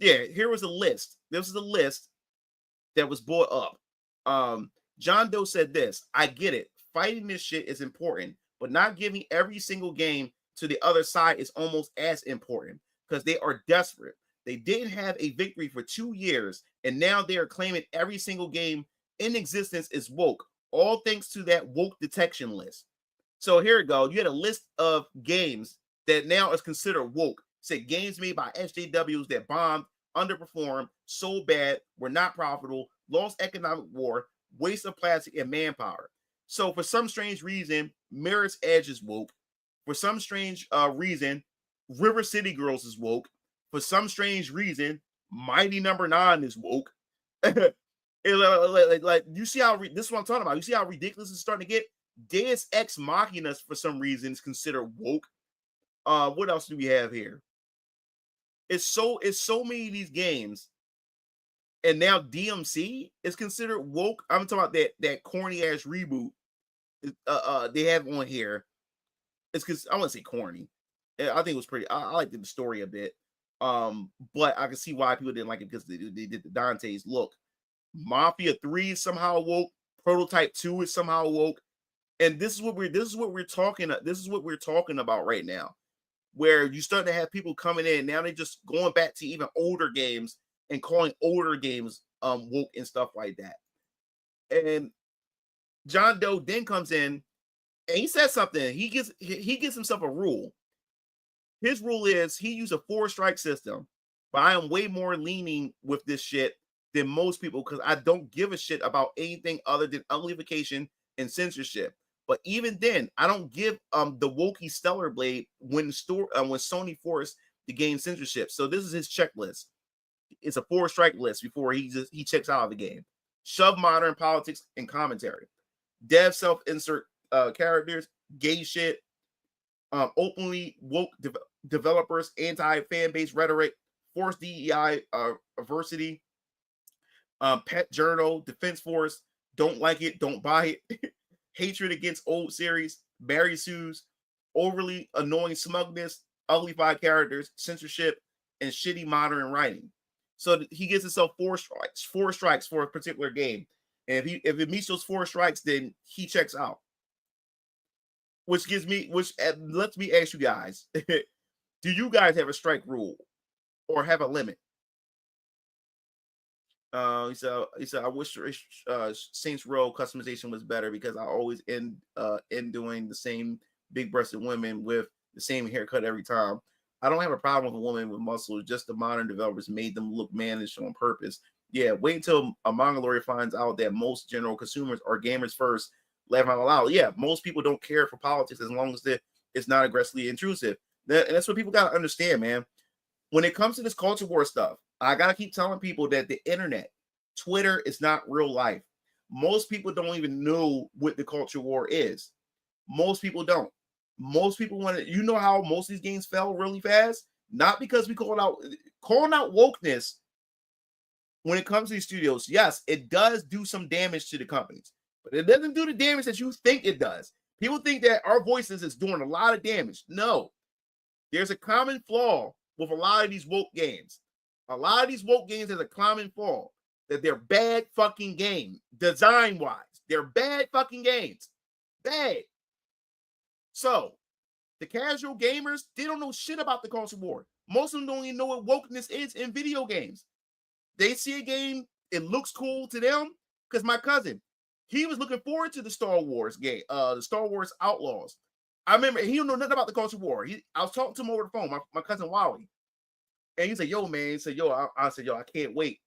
here was a list. This is a list that was brought up. John Doe said this: I get it. Fighting this shit is important, but not giving every single game to the other side is almost as important because they are desperate. They didn't have a victory for 2 years, and now they are claiming every single game in existence is woke, all thanks to that woke detection list. So here we go. You had a list of games that now is considered woke. Say games made by SJWs that bombed, underperformed, so bad, were not profitable, lost economic war, waste of plastic and manpower. So for some strange reason, Mirror's Edge is woke. For some strange reason, River City Girls is woke. For some strange reason, Mighty Number 9 is woke. Like you see how this is what I'm talking about. You see how ridiculous it's starting to get. Deus Ex Machina for some reason is considered woke. What else do we have here? It's so many of these games, and now DMC is considered woke. I'm talking about that corny ass reboot. They have on here. It's because I wouldn't say corny. I think it was pretty. I liked the story a bit. But I can see why people didn't like it because they did the Dante's look. Mafia 3 is somehow woke. Prototype 2 is somehow woke. And this is what we're talking about right now, where you start to have people coming in now. They're just going back to even older games and calling older games woke and stuff like that. And John Doe then comes in and he says something. He gives himself a rule. His rule is he used a 4-strike system, but I am way more leaning with this shit than most people because I don't give a shit about anything other than uglification and censorship. But even then, I don't give the wokey Stellar Blade when Sony forced the game censorship. So this is his checklist. It's a 4-strike list before he checks out of the game. Shove modern politics and commentary. Dev self-insert characters, gay shit, openly woke developers, anti-fan base rhetoric, forced DEI adversity, pet journal, defense force, don't like it, don't buy it. Hatred against old series, Barry Sues, overly annoying smugness, uglified characters, censorship, and shitty modern writing. So he gives himself 4 strikes for a particular game. And if it meets those 4 strikes, then he checks out. Which lets me ask you guys, do you guys have a strike rule or have a limit? He said, I wish Saints Row customization was better because I always end doing the same big-breasted women with the same haircut every time. I don't have a problem with a woman with muscles, just the modern developers made them look mannish on purpose. Yeah, wait until a manga lawyer finds out that most general consumers are gamers first. Let them allow. Yeah, most people don't care for politics as long as it's not aggressively intrusive. And that's what people got to understand, man. When it comes to this culture war stuff, I got to keep telling people that the internet, Twitter is not real life. Most people don't even know what the culture war is. Most people don't. Most people want to, you know how most of these games fell really fast? Not because we calling out wokeness when it comes to these studios. Yes, it does do some damage to the companies, but it doesn't do the damage that you think it does. People think that our voices is doing a lot of damage. No, there's a common flaw with a lot of these woke games. A lot of these woke games has a common flaw that they're bad fucking game design-wise. They're bad fucking games. Bad. So, the casual gamers, they don't know shit about the culture war. Most of them don't even know what wokeness is in video games. They see a game, it looks cool to them, because my cousin, he was looking forward to the Star Wars game, the Star Wars Outlaws. I remember he don't know nothing about the culture war. I was talking to him over the phone, my cousin Wally. And he said, yo, man, he said, I said, I can't wait.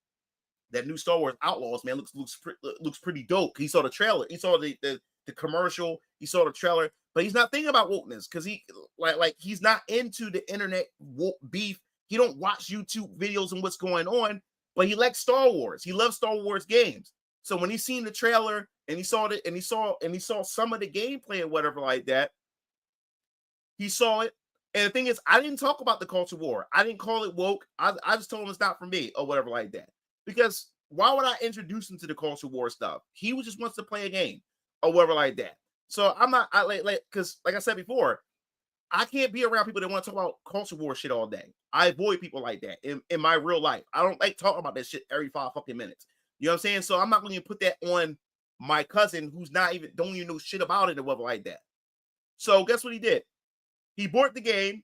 That new Star Wars Outlaws, man, looks pretty dope. He saw the trailer. He saw the commercial. He saw the trailer. But he's not thinking about wokeness because he like he's not into the internet woke beef. He don't watch YouTube videos and what's going on. but he likes Star Wars. He loves Star Wars games. So when he seen the trailer and he saw it and he saw some of the gameplay or whatever like that, he saw it. And the thing is, I didn't talk about the culture war. I didn't call it woke. I just told him it's not for me or whatever like that. Because why would I introduce him to the culture war stuff? He just wants to play a game or whatever like that. So I'm not because like I said before, I can't be around people that want to talk about culture war shit all day. I avoid people like that in my real life. I don't like talking about that shit every 5 fucking minutes. You know what I'm saying? So I'm not going to put that on my cousin who's don't even know shit about it or whatever like that. So guess what he did? He bought the game,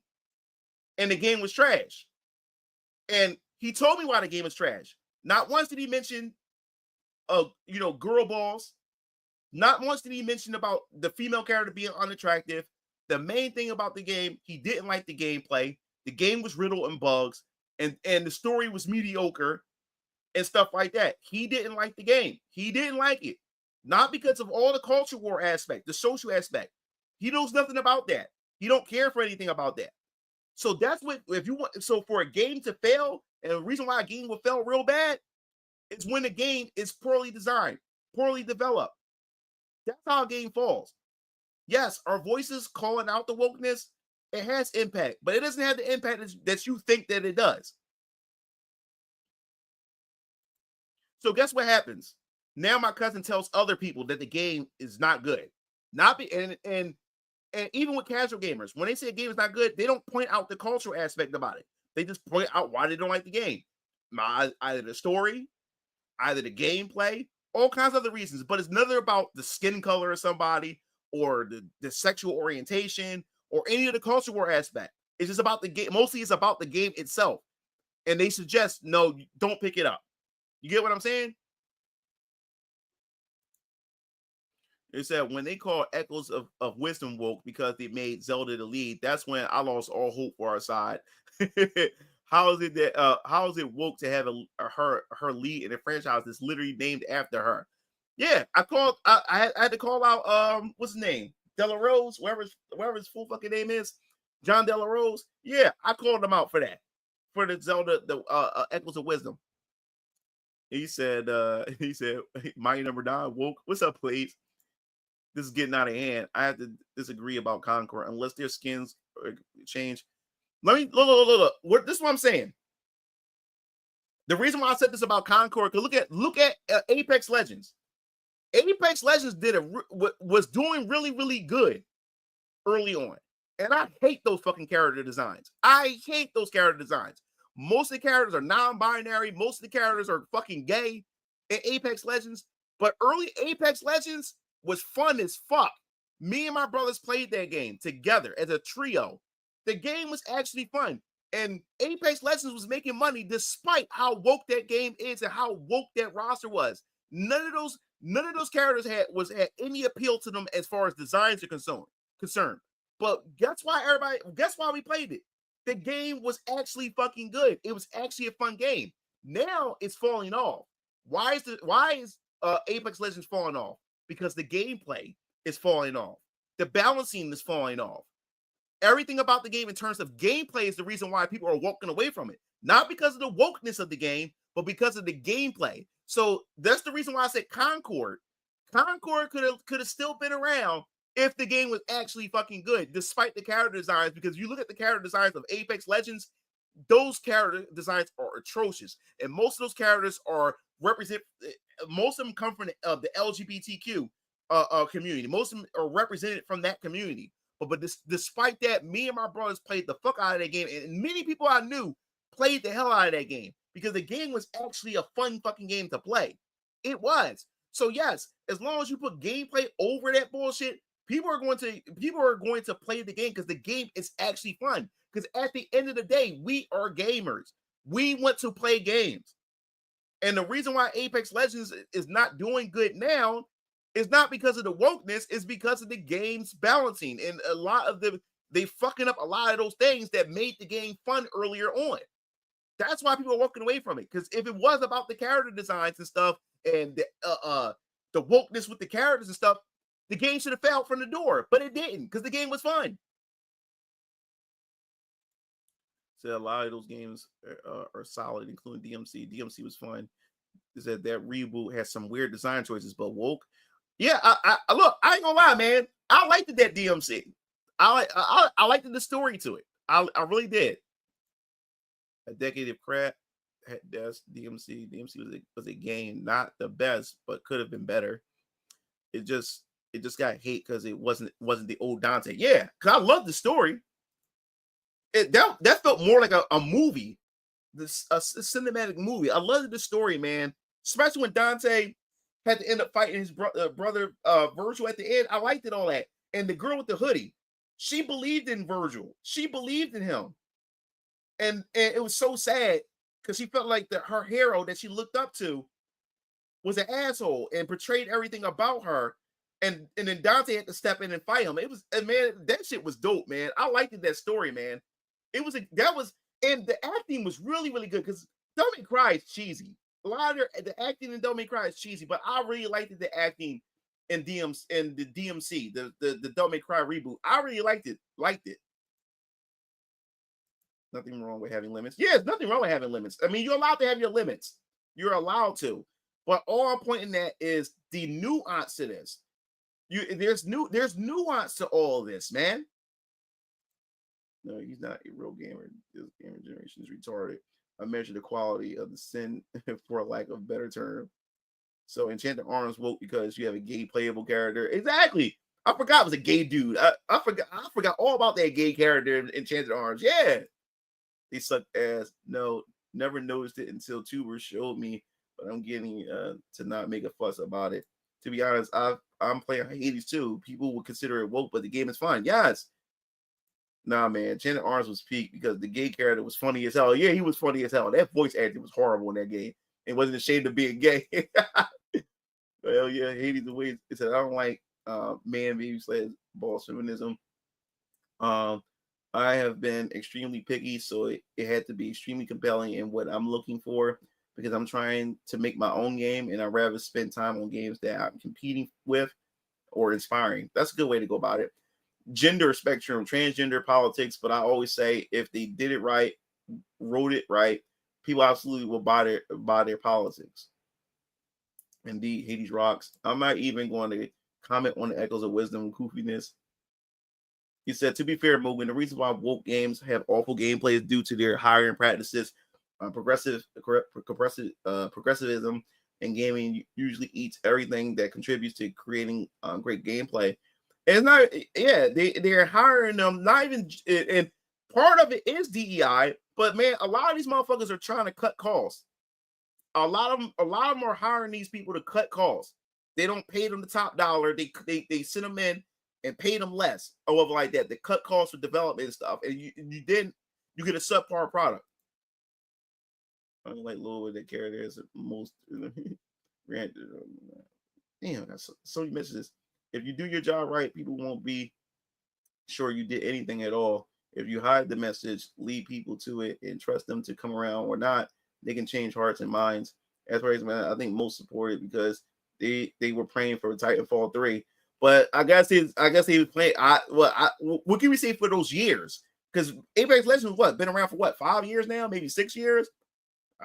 and the game was trash. And he told me why the game was trash. Not once did he mention, girl balls. Not once did he mention about the female character being unattractive. The main thing about the game, he didn't like the gameplay. The game was riddled in bugs, and the story was mediocre and stuff like that. He didn't like the game. He didn't like it. Not because of all the culture war aspect, the social aspect. He knows nothing about that. He don't care for anything about that. So that's what, if you want, so for a game to fail, and the reason why a game will fail real bad is when the game is poorly designed, poorly developed. That's how a game falls. Yes, our voices calling out the wokeness, it has impact, but it doesn't have the impact that you think that it does. So guess what happens? Now my cousin tells other people that the game is not good. And even with casual gamers, when they say a game is not good, they don't point out the cultural aspect about it. They just point out why they don't like the game. Either the story, either the gameplay, all kinds of other reasons. But it's neither about the skin color of somebody or the sexual orientation or any of the culture war aspect. It's just about the game. Mostly it's about the game itself. And they suggest, no, don't pick it up. You get what I'm saying? It said when they call Echoes of Wisdom woke because they made Zelda the lead, that's when I lost all hope for our side. How is it woke to have her lead in a franchise that's literally named after her? Yeah, I had to call out what's his name? Della Rose, wherever his full fucking name is, John Della Rose. Yeah, I called him out for that. For the Zelda, the Echoes of Wisdom. He said, my number 9 woke. What's up, please? This is getting out of hand. I have to disagree about Concord unless their skins change. Let me look. This is what I'm saying. The reason why I said this about Concord, because look at Apex Legends. Apex Legends was doing really, really good early on, and I hate those fucking character designs. I hate those character designs. Most of the characters are non-binary. Most of the characters are fucking gay in Apex Legends. But early Apex Legends was fun as fuck. Me and my brothers played that game together as a trio. The game was actually fun. And Apex Legends was making money despite how woke that game is and how woke that roster was. None of those characters had any appeal to them as far as designs are concerned. But guess why we played it? The game was actually fucking good. It was actually a fun game. Now it's falling off. Why is Apex Legends falling off? Because the gameplay is falling off. The balancing is falling off. Everything about the game in terms of gameplay is the reason why people are walking away from it. Not because of the wokeness of the game, but because of the gameplay. So that's the reason why I said Concord. Concord could have still been around if the game was actually fucking good, despite the character designs. Because you look at the character designs of Apex Legends, those character designs are atrocious. And most of those characters most of them come from the LGBTQ community. Most of them are represented from that community. But despite that, me and my brothers played the fuck out of that game. And many people I knew played the hell out of that game because the game was actually a fun fucking game to play. It was. So yes, as long as you put gameplay over that bullshit, people are going to play the game because the game is actually fun. Because at the end of the day, we are gamers. We want to play games. And the reason why Apex Legends is not doing good now is not because of the wokeness, it's because of the game's balancing. And they fucking up a lot of those things that made the game fun earlier on. That's why people are walking away from it. Because if it was about the character designs and stuff and the wokeness with the characters and stuff, the game should have failed from the door. But it didn't because the game was fun. Said a lot of those games are solid, including DMC. DMC was fun. He said that reboot has some weird design choices, but woke. Yeah, I look. I ain't gonna lie, man. I liked that DMC. I liked the story to it. I really did. A decade of crap. That's DMC. DMC was a game, not the best, but could have been better. It just got hate because it wasn't the old Dante. Yeah, because I love the story. That felt more like a movie, a cinematic movie. I loved the story, man. Especially when Dante had to end up fighting his brother Virgil at the end. I liked it all that. And the girl with the hoodie, she believed in Virgil. She believed in him. And it was so sad because she felt like her hero that she looked up to was an asshole and portrayed everything about her. And then Dante had to step in and fight him. It was, and man, that shit was dope, man. I liked that story, man. And the acting was really, really good because Don't Make Me Cry is cheesy. A lot of the acting in Don't Make Me Cry is cheesy, but I really liked the acting in the DMC, the Don't Make Me Cry reboot. I really liked it. Nothing wrong with having limits. Yeah, there's nothing wrong with having limits. I mean, you're allowed to have your limits. You're allowed to. But all I'm pointing at is the nuance to this. There's nuance to all this, man. No, he's not a real gamer. This gamer generation is retarded. I measure the quality of the sin for lack of a better term. So Enchanted Arms woke because you have a gay playable character. Exactly. I forgot it was a gay dude. I forgot all about that gay character in Enchanted Arms. Yeah. They suck ass. No, never noticed it until Tuber showed me, but I'm getting to not make a fuss about it. To be honest, I'm playing Hades too. People would consider it woke, but the game is fun. Yes. Nah, man, Enchanted Arms was peak because the gay character was funny as hell. Yeah, he was funny as hell. That voice acting was horrible in that game. And wasn't ashamed of being gay. Well, yeah, Hades the way it said I don't like man baby slash boss feminism. I have been extremely picky, so it had to be extremely compelling in what I'm looking for because I'm trying to make my own game and I'd rather spend time on games that I'm competing with or inspiring. That's a good way to go about it. Gender spectrum, transgender politics, but I always say if they did it right, wrote it right, people absolutely will buy their politics. Indeed, Hades rocks. I'm not even going to comment on the echoes of wisdom and goofiness. He said, to be fair, Mugen, the reason why woke games have awful gameplay is due to their hiring practices. Progressivism and gaming usually eats everything that contributes to creating great gameplay. And it's not, yeah, they're hiring them, not even, and part of it is DEI, but man, a lot of these motherfuckers are trying to cut costs. A lot of them are hiring these people to cut costs. They don't pay them the top dollar. They send them in and pay them less or whatever like that. They cut costs for development and stuff, and you get a subpar product. I don't like Lil with that character is the most. Damn, I got so many messages. If you do your job right, people won't be sure you did anything at all. If you hide the message, lead people to it, and trust them to come around or not, they can change hearts and minds. As far as man, I think most supported because they were praying for Titanfall 3. But I guess he was playing. What can we say for those years? Because Apex Legends been around for 5 years now, maybe 6 years.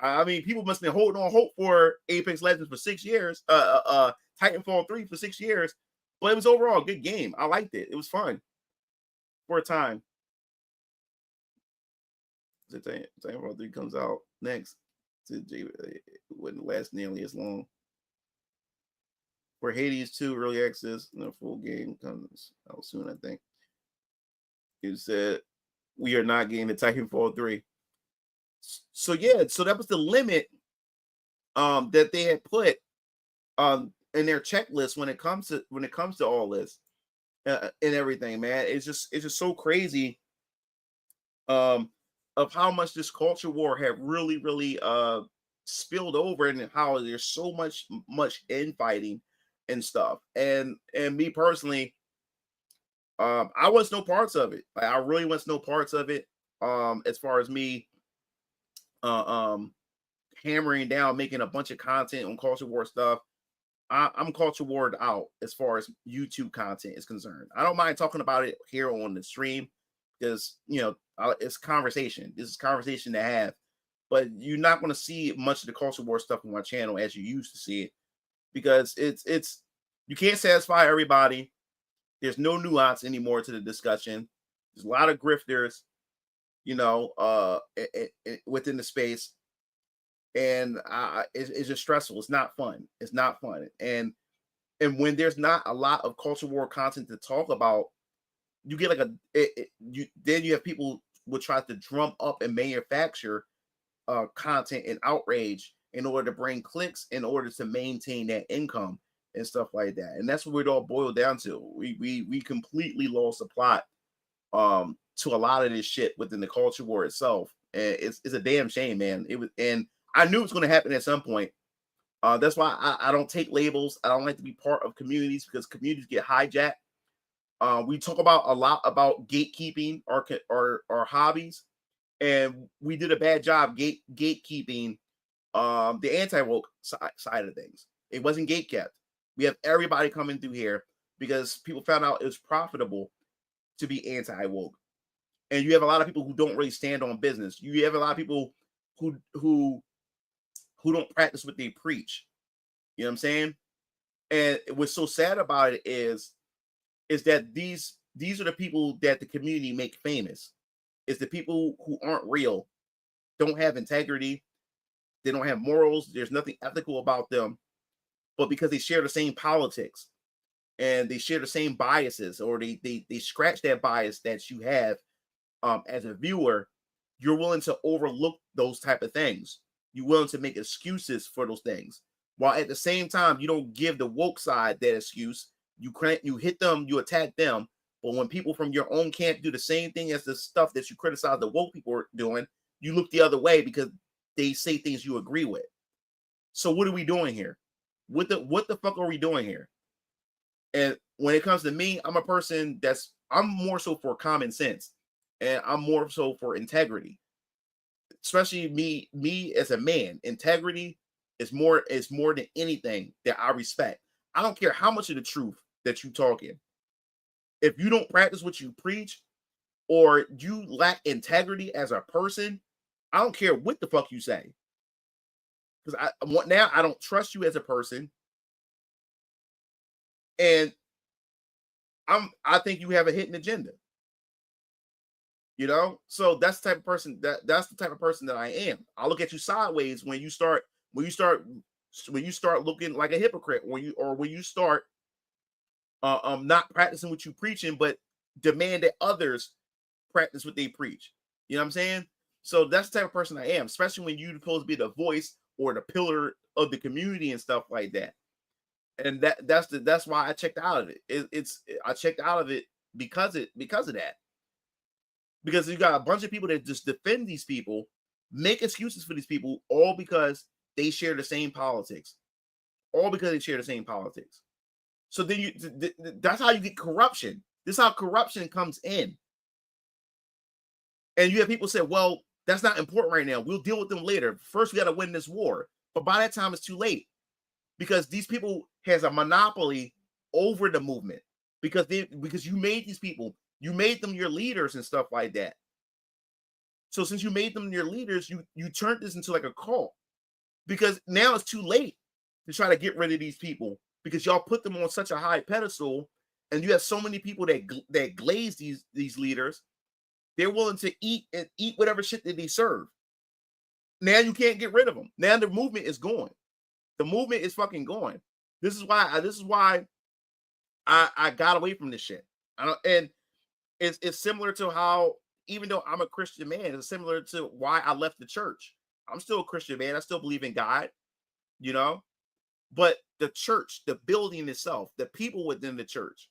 I mean, people must have been holding on hope for Apex Legends for 6 years. Titanfall 3 for 6 years, but it was overall a good game. I liked it. It was fun for a time. Titanfall 3 comes out next. It wouldn't last nearly as long. For Hades 2 early access, and the full game comes out soon, I think. It said we are not getting the Titanfall 3. So yeah, so that was the limit that they had put in their checklist when it comes to all this and everything, man. It's just so crazy of how much this culture war had really spilled over and how there's so much infighting and stuff. And me personally, I was no parts of it. Like, I really was no parts of it. As far as me hammering down, making a bunch of content on culture war stuff. I'm culture warred out as far as YouTube content is concerned. I don't mind talking about it here on the stream because it's conversation. This is conversation to have, but you're not going to see much of the culture war stuff on my channel as you used to see it, because it's you can't satisfy everybody. There's no nuance anymore to the discussion. There's a lot of grifters, within the space, and it's just stressful. It's not fun. It's not fun, and when there's not a lot of culture war content to talk about, you get like then you have people will try to drum up and manufacture content and outrage in order to bring clicks, in order to maintain that income and stuff like that. And that's what it all boiled down to. We completely lost the plot to a lot of this shit within the culture war itself. And it's a damn shame, man. And I knew it was going to happen at some point. That's why I don't take labels. I don't like to be part of communities, because communities get hijacked. We talk about a lot about gatekeeping our hobbies, and we did a bad job gatekeeping the anti-woke side of things. It wasn't gatekept. We have everybody coming through here because people found out it was profitable to be anti-woke. And you have a lot of people who don't really stand on business. You have a lot of people who don't practice what they preach. You know what I'm saying? And what's so sad about it is that these are the people that the community make famous. It's the people who aren't real, don't have integrity, they don't have morals, there's nothing ethical about them, but because they share the same politics and they share the same biases, or they scratch that bias that you have as a viewer, you're willing to overlook those type of things. You're willing to make excuses for those things, while at the same time you don't give the woke side that excuse. You hit them, you attack them, but when people from your own camp do the same thing as the stuff that you criticize the woke people are doing, you look the other way because they say things you agree with. So what are we doing here? What the fuck are we doing here? And when it comes to me, I'm a person I'm more so for common sense, and I'm more so for integrity. Especially me as a man, integrity is more than anything that I respect. I don't care how much of the truth that you talking. If you don't practice what you preach, or you lack integrity as a person, I don't care what the fuck you say. Because I don't trust you as a person, and I think you have a hidden agenda. So that's the type of person that's the type of person that I am. I'll look at you sideways when you start looking like a hypocrite, when you start not practicing what you preaching, but demand that others practice what they preach. You know what I'm saying? So that's the type of person I am, especially when you're supposed to be the voice or the pillar of the community and stuff like that. And that's why I checked out of it. I checked out of it because of that. Because you got a bunch of people that just defend these people, make excuses for these people, all because they share the same politics. All because they share the same politics. So then that's how you get corruption. This is how corruption comes in. And you have people say, well, that's not important right now. We'll deal with them later. First, we got to win this war. But by that time, it's too late. Because these people has a monopoly over the movement. Because you made these people, you made them your leaders and stuff like that. So since you made them your leaders, you turned this into like a cult. Because now it's too late to try to get rid of these people, because y'all put them on such a high pedestal, and you have so many people that glaze these leaders. They're willing to eat whatever shit that they serve. Now you can't get rid of them. Now the movement is going. The movement is fucking going. This is why I got away from this shit. And it's similar to how, even though I'm a Christian man, it's similar to why I left the church. I'm still a Christian man. I still believe in God, but the church, the building itself, the people within the church,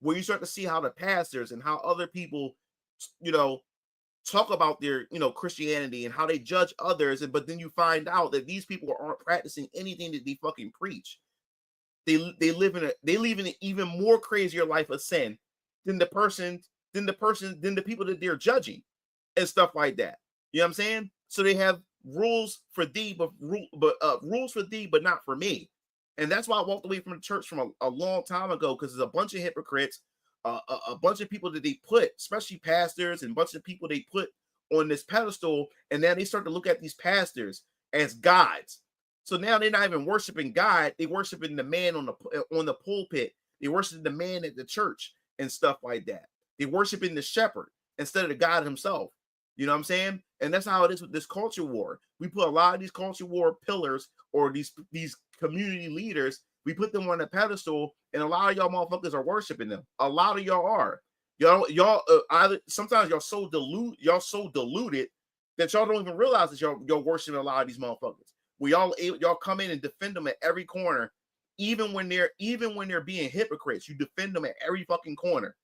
where you start to see how the pastors and how other people, talk about their, Christianity and how they judge others. But then you find out that these people aren't practicing anything that they fucking preach. They live in an even more crazier life of sin than the people that they're judging and stuff like that. You know what I'm saying? So they have rules for thee, but rules for thee, but not for me. And that's why I walked away from the church from a long time ago, because there's a bunch of hypocrites, a bunch of people that they put, especially pastors and a bunch of people they put on this pedestal, and then they start to look at these pastors as gods. So now they're not even worshiping God; they worshiping the man on the pulpit. They worshiping the man at the church and stuff like that. They worshiping the shepherd instead of the God himself. You know what I'm saying? And that's how it is with this culture war. We put a lot of these culture war pillars or these community leaders, we put them on a pedestal, and a lot of y'all motherfuckers are worshiping them. A lot of y'all are. Y'all either sometimes y'all so deluded that y'all don't even realize that y'all worshiping a lot of these motherfuckers. We y'all come in and defend them at every corner, even when they're being hypocrites. You defend them at every fucking corner,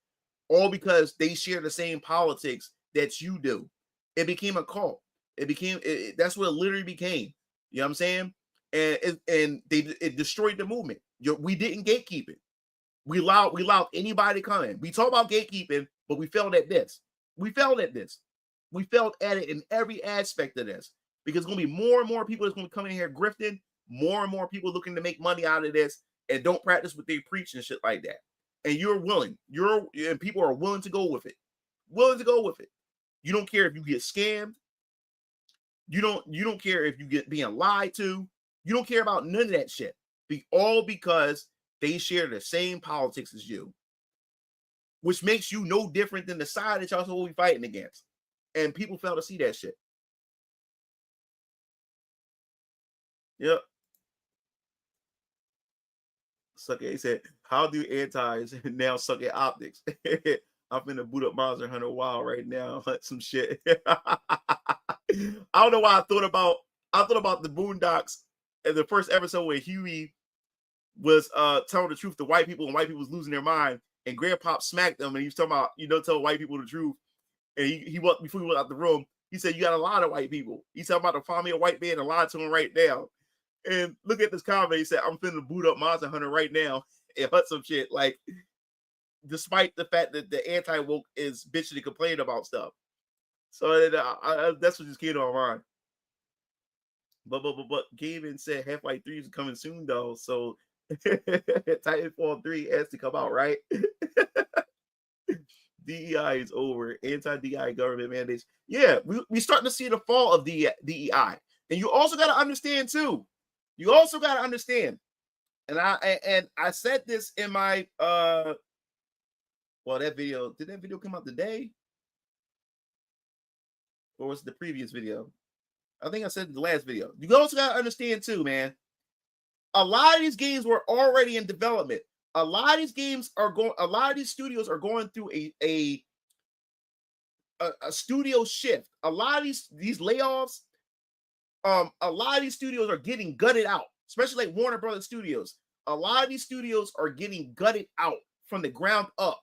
all because they share the same politics that you do. It became a cult. That's what it literally became. You know what I'm saying? And it destroyed the movement. We didn't gatekeep it. We allowed anybody to come in. We talk about gatekeeping, but we failed at this. We failed at it in every aspect of this, because it's going to be more and more people that's going to come in here grifting, more and more people looking to make money out of this and don't practice what they preach and shit like that. And you're willing. And people are willing to go with it. You don't care if you get scammed. You don't care if you get being lied to. You don't care about none of that shit. All because they share the same politics as you, which makes you no different than the side that y'all supposed to be fighting against. And people fail to see that shit. Yep. Suck it. He said, how do antis now suck at optics? I'm finna boot up Monster Hunter WoW right now. Some shit. I don't know why I thought about the Boondocks in the first episode where Huey was telling the truth to white people, and white people was losing their mind, and Grandpop smacked them, and he was talking about, tell white people the truth. And he walked before he went out the room. He said, you got a lot of white people. He's talking about to find me a white man and lie to him right now. And look at this comment. He said, I'm finna boot up Monster Hunter right now and hunt some shit. Like, despite the fact that the anti-woke is bitching and complaining about stuff. So that's what just came to my mind. But Gavin said Half-Life 3 is coming soon, though. So Titanfall 3 has to come out, right? DEI is over. Anti-DEI government mandates. Yeah, we starting to see the fall of the DEI. And you also got to understand, too. And I said this in my that video. Did that video come out today? Or was it the previous video? I think I said the last video. You also got to understand, too, man. A lot of these games were already in development. A lot of these studios are going through a studio shift. A lot of these layoffs, a lot of these studios are getting gutted out, especially like Warner Brothers Studios. A lot of these studios are getting gutted out from the ground up.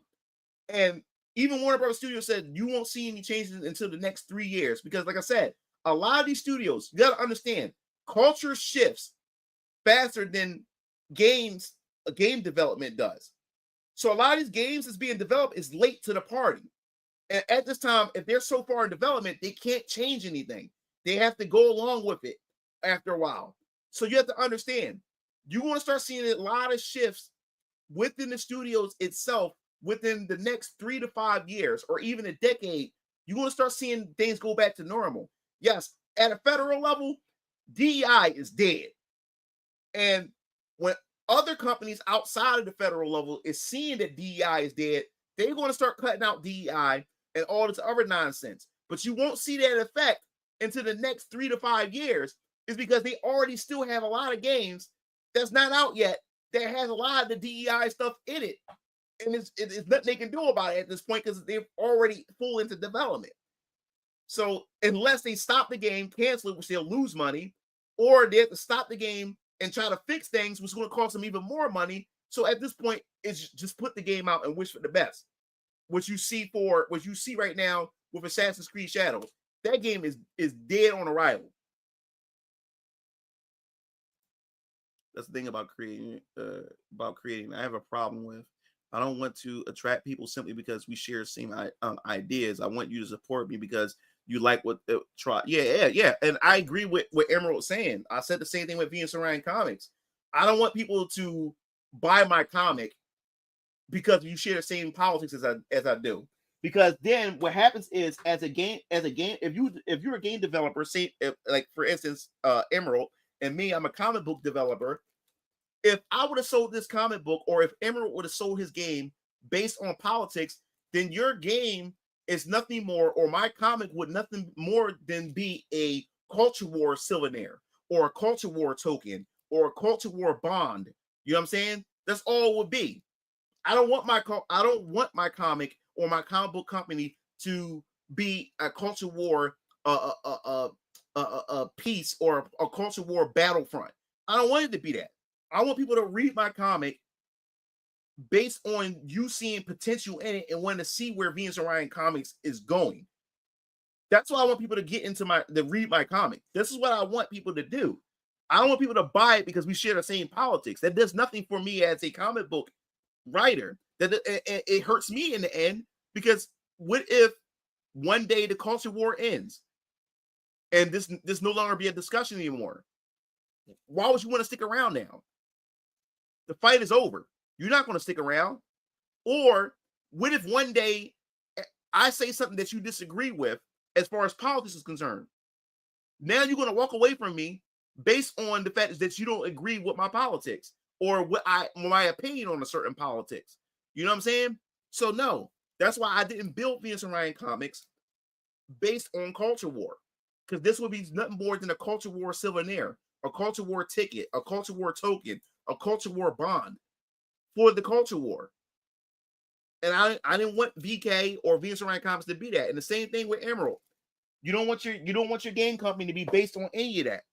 And even Warner Brothers Studios said you won't see any changes until the next 3 years. Because like I said, a lot of these studios, you got to understand, culture shifts faster than game development does. So a lot of these games that's being developed is late to the party. And at this time, if they're so far in development, they can't change anything. They have to go along with it after a while. So you have to understand, you want to start seeing a lot of shifts within the studios itself within the next 3 to 5 years, or even a decade. You want to start seeing things go back to normal. Yes, at a federal level, DEI is dead. And when other companies outside of the federal level is seeing that DEI is dead, they're going to start cutting out DEI and all this other nonsense. But you won't see that effect until the next 3 to 5 years, is because they already still have a lot of games that's not out yet that has a lot of the DEI stuff in it. And it's nothing they can do about it at this point, because they're already full into development. So unless they stop the game, cancel it, which they'll lose money, or they have to stop the game and try to fix things, which is going to cost them even more money. So at this point, it's just put the game out and wish for the best. What you see right now with Assassin's Creed Shadows, that game is dead on arrival. That's the thing about creating. I have a problem with. I don't want to attract people simply because we share the same ideas. I want you to support me because you like what the try. Yeah. And I agree with what Emerald was saying. I said the same thing with Venus Orion Comics. I don't want people to buy my comic because you share the same politics as I do. Because then what happens is as a game, if you're a game developer, say like for instance, Emerald, and me, I'm a comic book developer. If I would have sold this comic book, or if Emerald would have sold his game based on politics, then your game is nothing more, or my comic would nothing more than be a culture war souvenir, or a culture war token, or a culture war bond. You know what I'm saying? That's all it would be. I don't want my comic or my comic book company to be a culture war a piece, or a culture war battlefront. I don't want it to be that. I want people to read my comic based on you seeing potential in it and wanting to see where Venus Orion Comics is going. That's why I want people to get into to read my comic. This is what I want people to do. I don't want people to buy it because we share the same politics. That does nothing for me as a comic book writer. That it hurts me in the end, because what if one day the culture war ends and this no longer be a discussion anymore? Why would you want to stick around now? The fight is over. You're not going to stick around. Or what if one day I say something that you disagree with as far as politics is concerned? Now you're going to walk away from me based on the fact that you don't agree with my politics, or my opinion on a certain politics. You know what I'm saying? So no, that's why I didn't build Venus Orion Comics based on culture war, because this would be nothing more than a culture war souvenir, a culture war ticket, a culture war token, a culture war bond for the culture war. And I didn't want VK or Venus Orion Comics to be that. And the same thing with Emerald. You don't want your game company to be based on any of that.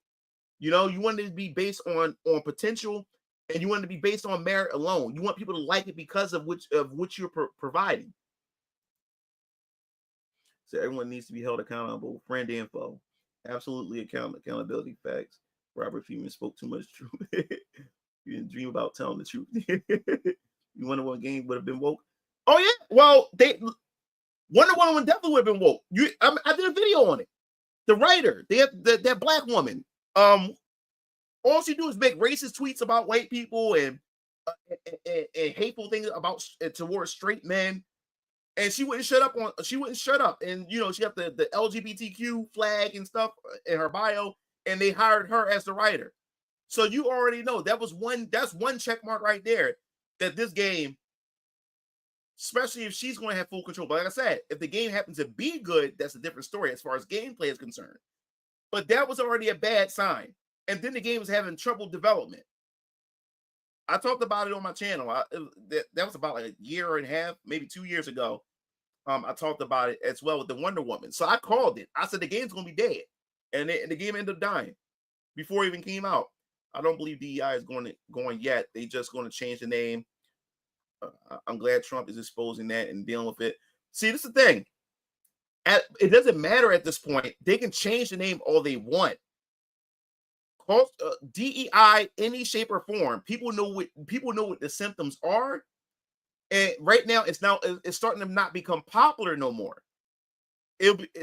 You know, you want it to be based on potential, and you want it to be based on merit alone. You want people to like it because of what you're providing. So everyone needs to be held accountable. Friend info. Absolutely accountability facts. Robert Freeman spoke too much truth. You didn't dream about telling the truth. You wonder what game would have been woke? Oh yeah. Well, Wonder Woman definitely would have been woke. I did a video on it. The writer, that black woman. All she do is make racist tweets about white people and hateful things about towards straight men. And she wouldn't shut up. And she got the LGBTQ flag and stuff in her bio, and they hired her as the writer. So you already know that's one check mark right there, that this game, especially if she's going to have full control. But like I said, if the game happens to be good, that's a different story as far as gameplay is concerned. But that was already a bad sign. And then the game was having trouble development. I talked about it on my channel. That was about like a year and a half, maybe 2 years ago. I talked about it as well with the Wonder Woman. So I called it. I said the game's going to be dead. And the game ended up dying before it even came out. I don't believe DEI is going yet. They just going to change the name. I'm glad Trump is exposing that and dealing with it. See, this is the thing. It doesn't matter at this point. They can change the name all they want. DEI, any shape or form, people know what the symptoms are, and right now it's starting to not become popular no more.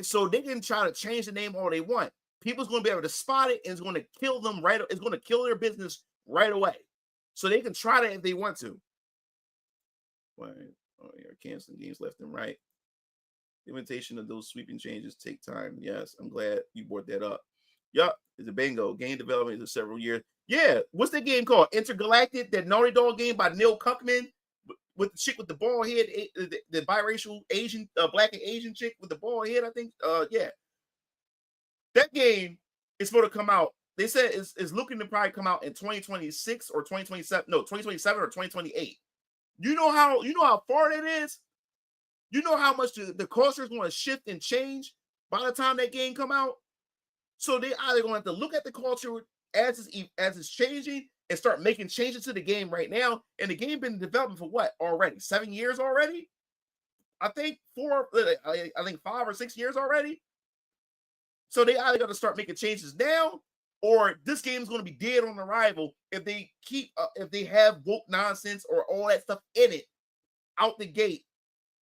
So they can try to change the name all they want. People's going to be able to spot it, and it's going to kill them it's going to kill their business right away. So they can try that if they want to. Right. Oh, you're canceling games left and right. The implementation of those sweeping changes take time. Yes, I'm glad you brought that up. Yup, it's a bingo. Game development is several years. Yeah, what's that game called? Intergalactic, that Naughty Dog game by Neil Cuckman, with the chick with the bald head, the biracial Asian, black and Asian chick with the bald head, I think. Yeah. That game is supposed to come out. They said it's looking to probably come out in 2026 or 2027. No, 2027 or 2028. You know how far that is? You know how much the culture is going to shift and change by the time that game come out? So they either going to have to look at the culture as it's changing and start making changes to the game right now. And the game been in development for what already? 7 years already? I think 5 or 6 years already. So they either got to start making changes now, or this game is going to be dead on arrival if they have woke nonsense or all that stuff in it out the gate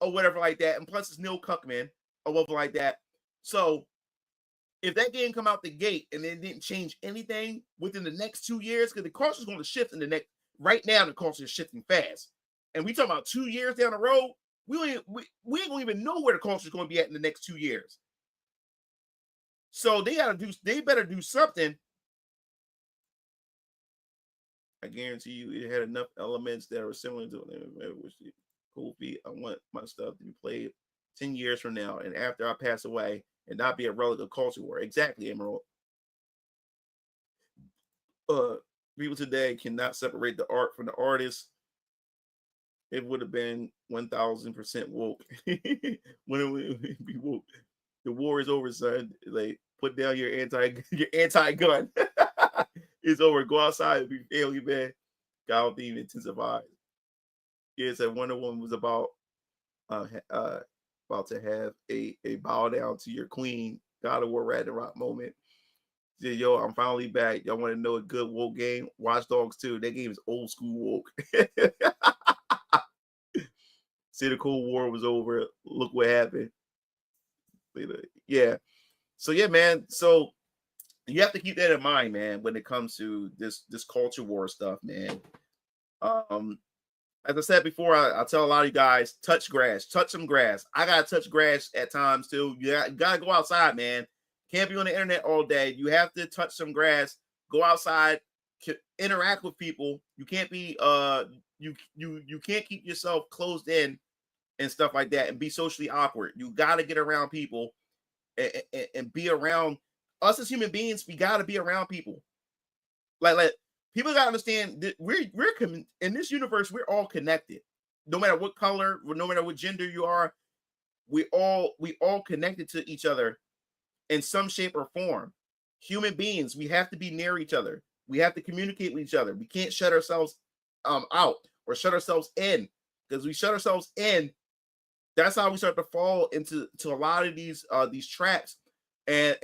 or whatever like that. And plus it's Neil Cuckman or whatever like that. So if that game come out the gate and then didn't change anything within the next 2 years, because the culture is going to shift in the next. Right now, the culture is shifting fast. and we talking about 2 years down the road, we ain't gonna even know where the culture is going to be at in the next 2 years. So they better do something. I guarantee you it had enough elements that are similar to which cool feat. I want my stuff to be played 10 years from now and after I pass away and not be a relic of culture war. Exactly, Emerald. People today cannot separate the art from the artist. It would have been 1000% woke. When it would be woke. The war is over, son. Like, put down your anti-gun. It's over. Go outside and be family, man. God theme intensified. Yeah, said Wonder Woman was about to have a bow down to your queen. God of War Ragnarok moment. Said, yo, I'm finally back. Y'all want to know a good woke game? Watch Dogs 2. That game is old school woke. See, the Cold War was over. Look what happened. Yeah. So yeah, man. So you have to keep that in mind, man, when it comes to this culture war stuff, man. As I said before, I tell a lot of you guys, touch grass, touch some grass. I gotta touch grass at times too. You gotta go outside, man. Can't be on the internet all day. You have to touch some grass. Go outside, interact with people. You can't be you can't keep yourself closed in and stuff like that and be socially awkward. You gotta get around people and be around us as human beings. We gotta be around people. Like people gotta understand that we're in this universe. We're all connected, no matter what color, no matter what gender you are. We all connected to each other in some shape or form. Human beings, we have to be near each other. We have to communicate with each other. We can't shut ourselves out or shut ourselves in, because we shut ourselves in. That's how we start to fall into a lot of these traps, and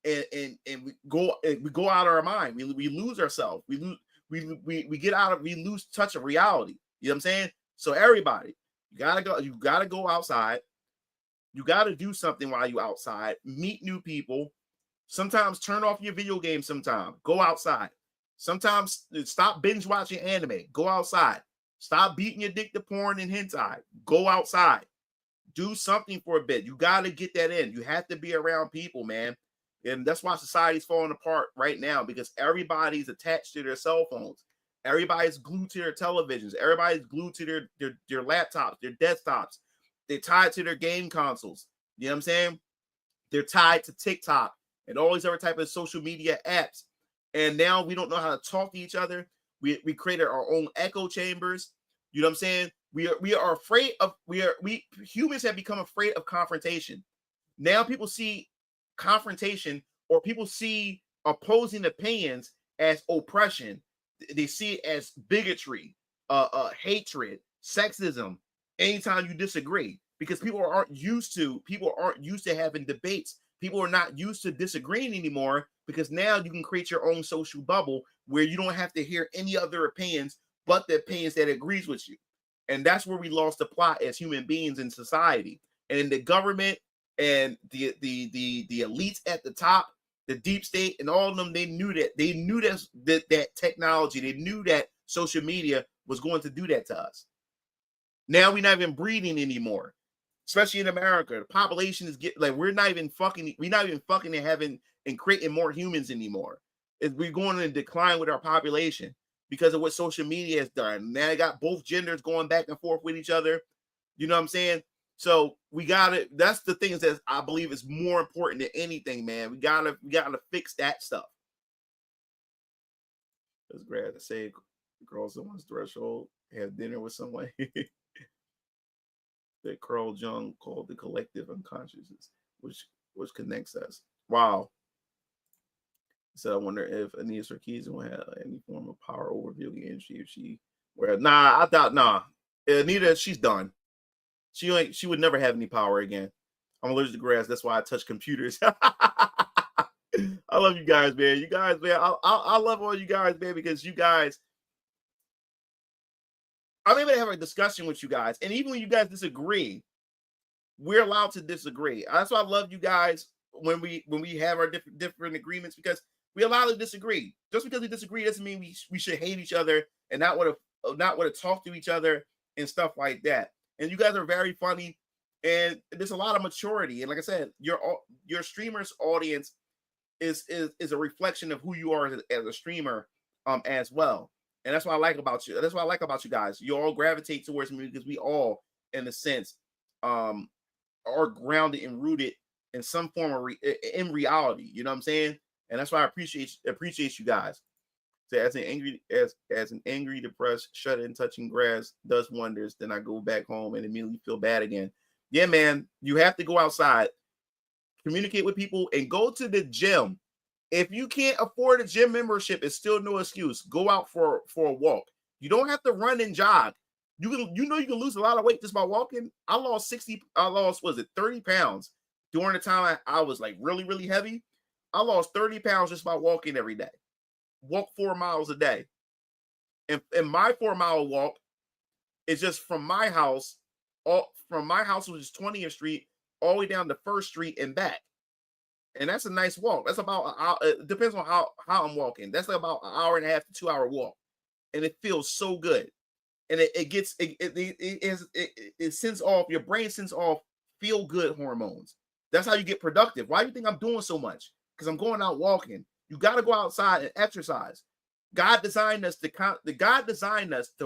we go out of our mind. We lose ourselves. We lose touch of reality. You know what I'm saying? So everybody, you gotta go outside. You gotta do something while you outside. Meet new people. Sometimes turn off your video game. Sometimes go outside. Sometimes stop binge watching anime. Go outside. Stop beating your dick to porn and hentai. Go outside. Do something for a bit. You got to get that in. You have to be around people, man. And that's why society's falling apart right now, because everybody's attached to their cell phones. Everybody's glued to their televisions. Everybody's glued to their laptops, their desktops. They're tied to their game consoles. You know what I'm saying? They're tied to TikTok and all these other type of social media apps. And now we don't know how to talk to each other. We created our own echo chambers. You know what I'm saying? We are afraid of humans have become afraid of confrontation. Now people see confrontation, or people see opposing opinions as oppression. They see it as bigotry, hatred, sexism. Anytime you disagree, because people aren't used to having debates. People are not used to disagreeing anymore, because now you can create your own social bubble where you don't have to hear any other opinions but the opinions that agrees with you. And that's where we lost the plot as human beings in society. And in the government and the elites at the top, the deep state and all of them, they knew that technology, they knew that social media was going to do that to us. Now we're not even breeding anymore, especially in America. The population is we're not even fucking and having and creating more humans anymore. We're going in decline with our population because of what social media has done. Now I got both genders going back and forth with each other. You know what I'm saying? So that's the things that I believe is more important than anything, man. We gotta fix that stuff. That's great to say. Cross someone's threshold, have dinner with someone. That Carl Jung called the collective unconsciousness, which connects us. Wow. So I wonder if Anita Sarkeesian will have any form of power over video games. I doubt. Anita, she's done. She would never have any power again. I'm allergic to grass. That's why I touch computers. I love you guys, man. You guys, man. I love all you guys, man, because you guys. I'm able to have a discussion with you guys, and even when you guys disagree, we're allowed to disagree. That's why I love you guys when we have our different agreements, because we allow to disagree. Just because we disagree doesn't mean we should hate each other and not want to talk to each other and stuff like that. And you guys are very funny, and there's a lot of maturity. And like I said, your streamer's audience is a reflection of who you are as a streamer, as well. And that's what I like about you. That's what I like about you guys. You all gravitate towards me because we all, in a sense, are grounded and rooted in some form of in reality. You know what I'm saying? And that's why I appreciate you guys. So as an angry, depressed, shut in, touching grass does wonders. Then I go back home and immediately feel bad again. Yeah, man, you have to go outside, communicate with people, and go to the gym. If you can't afford a gym membership, it's still no excuse. Go out for a walk. You don't have to run and jog. You can lose a lot of weight just by walking. I lost 30 pounds during the time I was like really, really heavy. I lost 30 pounds just by walking every day. Walk 4 miles a day. And my 4-mile walk is just from my house, which is 20th Street, all the way down to 1st Street and back. And that's a nice walk. That's about an hour. It depends on how I'm walking. That's like about an hour and a half to 2 hour walk. And it feels so good. And it sends off, your brain sends off feel good hormones. That's how you get productive. Why do you think I'm doing so much? Because I'm going out walking. You got to go outside and exercise. God designed us to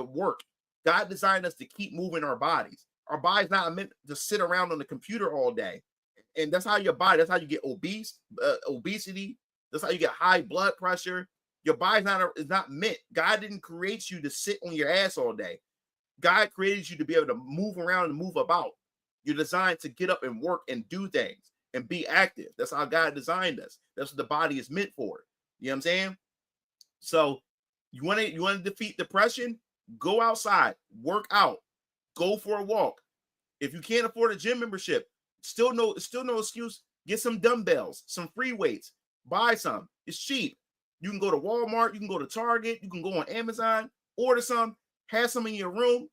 work. God designed us to keep moving our bodies. Our body's not meant to sit around on the computer all day. And that's how that's how you get obesity. That's how you get high blood pressure. Your body's is not meant. God didn't create you to sit on your ass all day. God created you to be able to move around and move about. You're designed to get up and work and do things and be active. That's how God designed us. That's what the body is meant for. You know what I'm saying? So you want to defeat depression? Go outside, work out, go for a walk. If you can't afford a gym membership, still no excuse. Get some dumbbells, some free weights, buy some. It's cheap. You can go to Walmart, you can go to Target, you can go on Amazon, order some, have some in your room,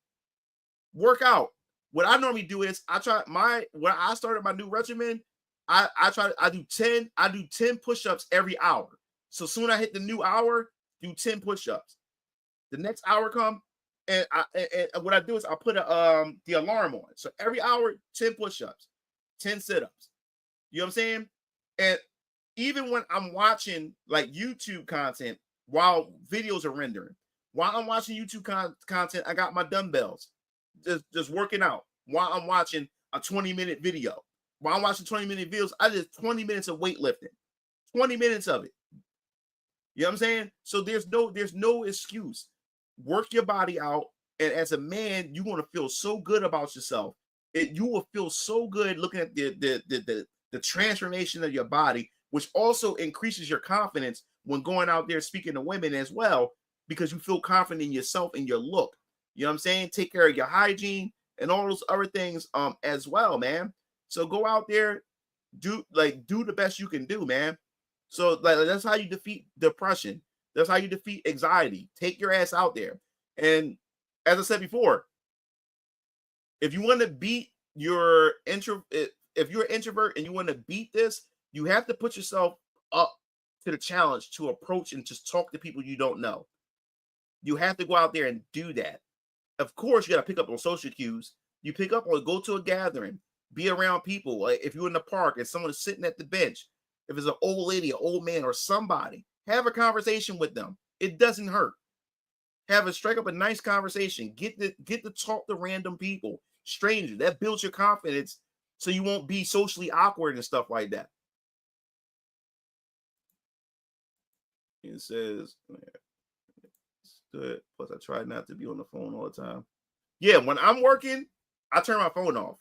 work out. What I normally do is when I started my new regimen, I do 10 push-ups every hour. So soon I hit the new hour, do 10 push-ups. The next hour come, and what I do is I put the alarm on. So every hour, 10 push-ups, 10 sit-ups. You know what I'm saying? And even when I'm watching like YouTube content while videos are rendering, while I'm watching YouTube content, I got my dumbbells just working out. While I'm watching a 20-minute video, while I'm watching 20-minute videos, I did 20 minutes of weightlifting, 20 minutes of it. You know what I'm saying? So there's no excuse. Work your body out, and as a man, you're gonna feel so good about yourself. You will feel so good looking at the transformation of your body, which also increases your confidence when going out there speaking to women as well, because you feel confident in yourself and your look. You know what I'm saying? Take care of your hygiene and all those other things as well, man. So go out there, do the best you can do, man. So like that's how you defeat depression. That's how you defeat anxiety. Take your ass out there. And as I said before, if you want to beat if you're an introvert and you want to beat this, you have to put yourself up to the challenge to approach and just talk to people you don't know. You have to go out there and do that. Of course, you got to pick up on social cues. You pick up or go to a gathering, be around people. Like if you're in the park and someone is sitting at the bench, if it's an old lady, an old man, or somebody, have a conversation with them. It doesn't hurt. Strike up a nice conversation. Get to talk to random people, strangers. That builds your confidence so you won't be socially awkward and stuff like that. It says, plus I try not to be on the phone all the time. Yeah, when I'm working, I turn my phone off.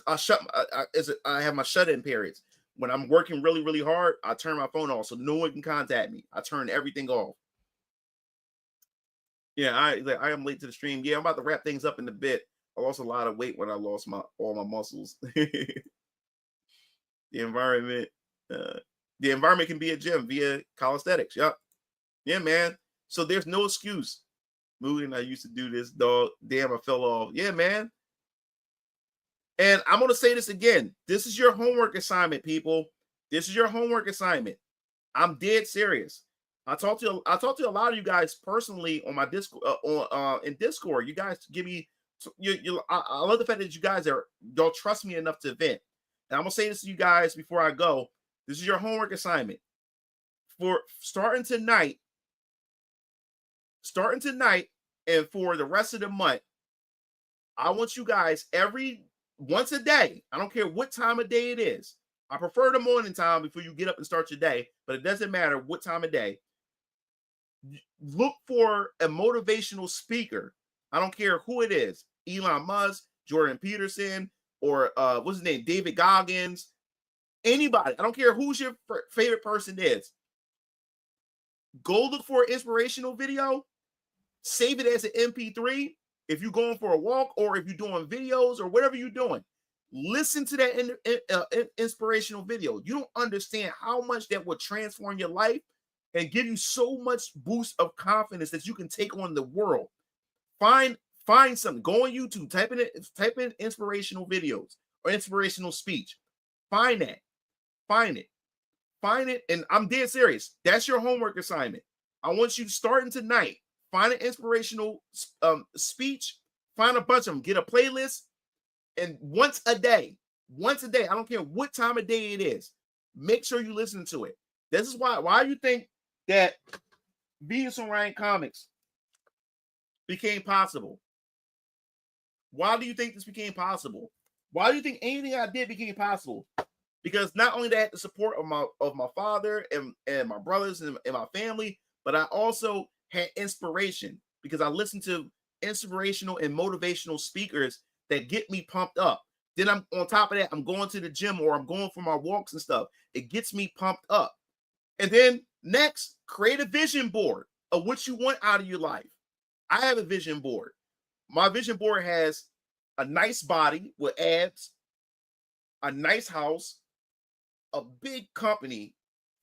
I have my shut-in periods. When I'm working really, really hard, I turn my phone off so no one can contact me. I turn everything off. Yeah, I am late to the stream. Yeah, I'm about to wrap things up in a bit. I lost a lot of weight when I lost all my muscles. The environment can be a gym via calisthenics. Yep. Yeah, man. So there's no excuse. Mugen, I used to do this, dog. Damn, I fell off. Yeah, man. And I'm going to say this again. This is your homework assignment, people. This is your homework assignment. I'm dead serious. I talked to a lot of you guys personally on my Discord, in Discord. You guys give me So I love the fact that you guys y'all trust me enough to vent. And I'm gonna say this to you guys before I go. This is your homework assignment for starting tonight, and for the rest of the month. I want you guys once a day. I don't care what time of day it is. I prefer the morning time before you get up and start your day, but it doesn't matter what time of day. Look for a motivational speaker. I don't care who it is. Elon Musk, Jordan Peterson, or what's his name? David Goggins. Anybody. I don't care who's your favorite person is. Go look for an inspirational video. Save it as an MP3. If you're going for a walk or if you're doing videos or whatever you're doing, listen to that inspirational video. You don't understand how much that will transform your life and give you so much boost of confidence that you can take on the world. Find something. Go on YouTube. Type in inspirational videos or inspirational speech. Find that. Find it. And I'm dead serious. That's your homework assignment. I want you starting tonight. Find an inspirational speech. Find a bunch of them. Get a playlist. And once a day, I don't care what time of day it is, make sure you listen to it. This is why you think that Venus on Ryan Comics became possible. Why do you think this became possible? Why do you think anything I did became possible? Because not only did I have the support of my father and my brothers and my family, but I also had inspiration because I listened to inspirational and motivational speakers that get me pumped up. Then I'm on top of that, I'm going to the gym or I'm going for my walks and stuff. It gets me pumped up. And then next, create a vision board of what you want out of your life. I have a vision board. My vision board has a nice body with abs, a nice house, a big company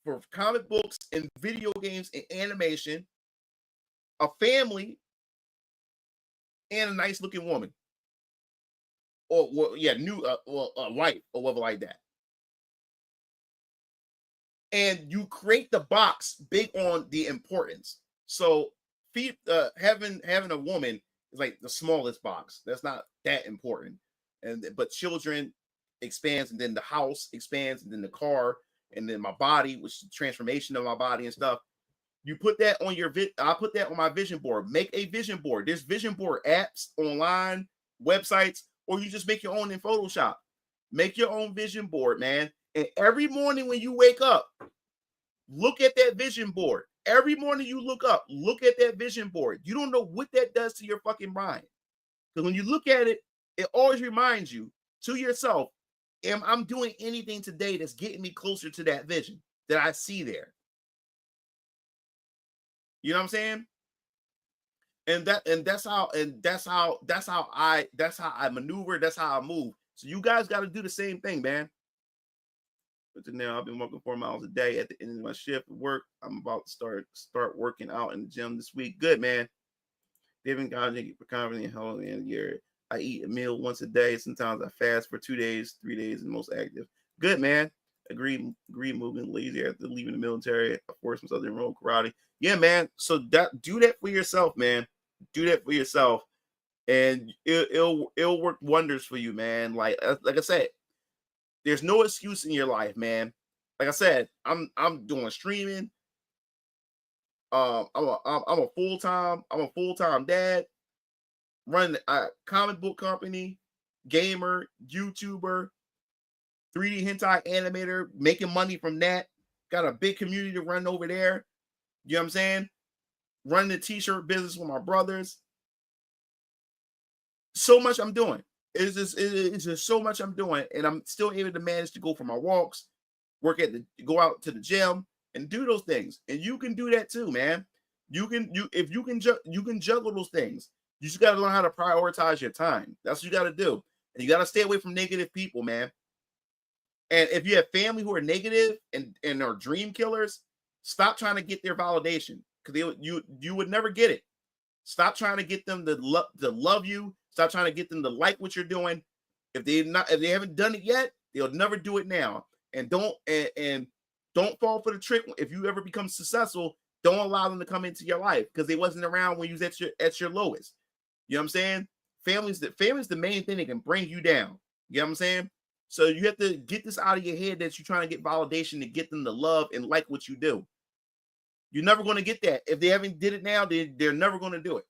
for comic books and video games and animation, a family, and a nice looking woman. Or a wife or whatever like that. And you create the box big on the importance. So having a woman is like the smallest box. That's not that important. But children expands, and then the house expands, and then the car, and then my body, which is the transformation of my body and stuff. You put that on I put that on my vision board. Make a vision board. There's vision board apps online, websites, or you just make your own in Photoshop. Make your own vision board, man. And every morning when you wake up, look at that vision board. Every morning you look up, look at that vision board. You don't know what that does to your fucking mind. Because when you look at it, it always reminds you to yourself, I'm doing anything today that's getting me closer to that vision that I see there. You know what I'm saying? And that's how I maneuver. That's how I move. So you guys got to do the same thing, man. But now I've been working 4 miles a day. At the end of my shift at work, I'm about to start working out in the gym this week. Good, man. Giving God for confidence and health in the year. I eat a meal once a day. Sometimes I fast for 2 days, 3 days, and most active. Good, man. Agree moving lazy after leaving the military. I forced myself to enroll karate. Yeah, man. So do that for yourself, man. Do that for yourself, and it'll work wonders for you, man. Like I said, there's no excuse in your life, man. Like I said, I'm doing streaming. I'm a full-time dad, running a comic book company, gamer, YouTuber, 3D hentai animator, making money from that. Got a big community to run over there. You know what I'm saying? Running the t-shirt business with my brothers. So much I'm doing. It's just so much I'm doing, and I'm still able to manage to go for my walks, go out to the gym, and do those things. And you can do that too, man. You can juggle those things. You just got to learn how to prioritize your time. That's what you got to do, and you got to stay away from negative people, man. And if you have family who are negative and are dream killers, stop trying to get their validation, because you would never get it. Stop trying to get them to love you. Stop trying to get them to like what you're doing. If they haven't done it yet, they'll never do it now. And don't fall for the trick. If you ever become successful, don't allow them to come into your life, because they wasn't around when you was at your lowest. You know what I'm saying? Family's the main thing that can bring you down. You know what I'm saying? So you have to get this out of your head that you're trying to get validation to get them to love and like what you do. You're never going to get that. If they haven't did it now, they're never going to do it.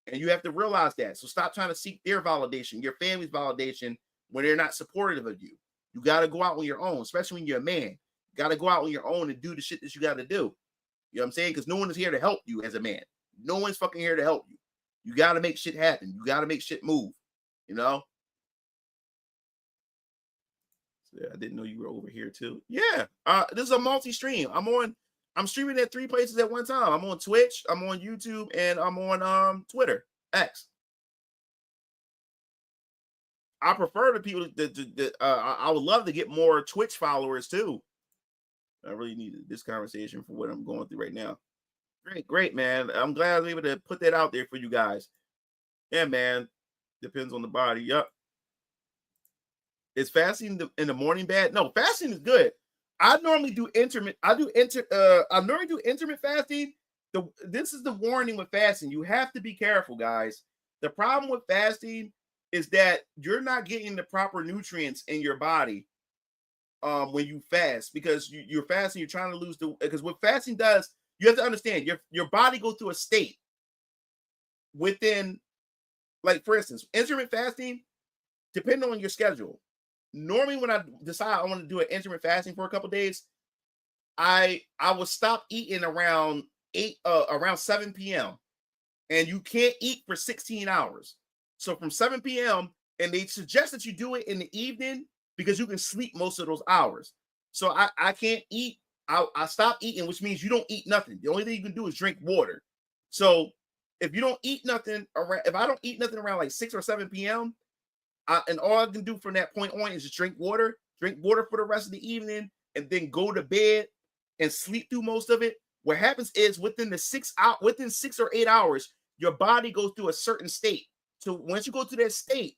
And you have to realize that. So stop trying to seek their validation, your family's validation, when they're not supportive of you. You got to go out on your own, especially when you're a man. You got to go out on your own and do the shit that you got to do. You know what I'm saying? Because no one is here to help you as a man. No one's fucking here to help you. You got to make shit happen. You got to make shit move. You know? So, yeah, I didn't know you were over here too. Yeah. This is a multi-stream. I'm streaming at 3 places at one time. I'm on Twitch, I'm on YouTube, and I'm on Twitter, X. I prefer the people that I would love to get more Twitch followers too. I really needed this conversation for what I'm going through right now. Great, man. I'm glad I was able to put that out there for you guys. Yeah, man. Depends on the body. Yup. Is fasting in the morning bad? No, fasting is good. I normally do intermittent. I normally do intermittent fasting. This is the warning with fasting. You have to be careful, guys. The problem with fasting is that you're not getting the proper nutrients in your body when you fast, because you're fasting. You're trying to lose because what fasting does, you have to understand your body goes through a state within, like for instance, intermittent fasting, depending on your schedule. Normally, when I decide I want to do an intermittent fasting for a couple days, I will stop eating around 7 p.m. and you can't eat for 16 hours. So from 7 p.m. and they suggest that you do it in the evening because you can sleep most of those hours. So I can't eat. I stop eating, which means you don't eat nothing. The only thing you can do is drink water. So if you don't eat nothing if I don't eat nothing around like 6 or 7 p.m. And all I can do from that point on is just drink water for the rest of the evening, and then go to bed and sleep through most of it. What happens is within 6 or 8 hours, your body goes through a certain state. So once you go to that state,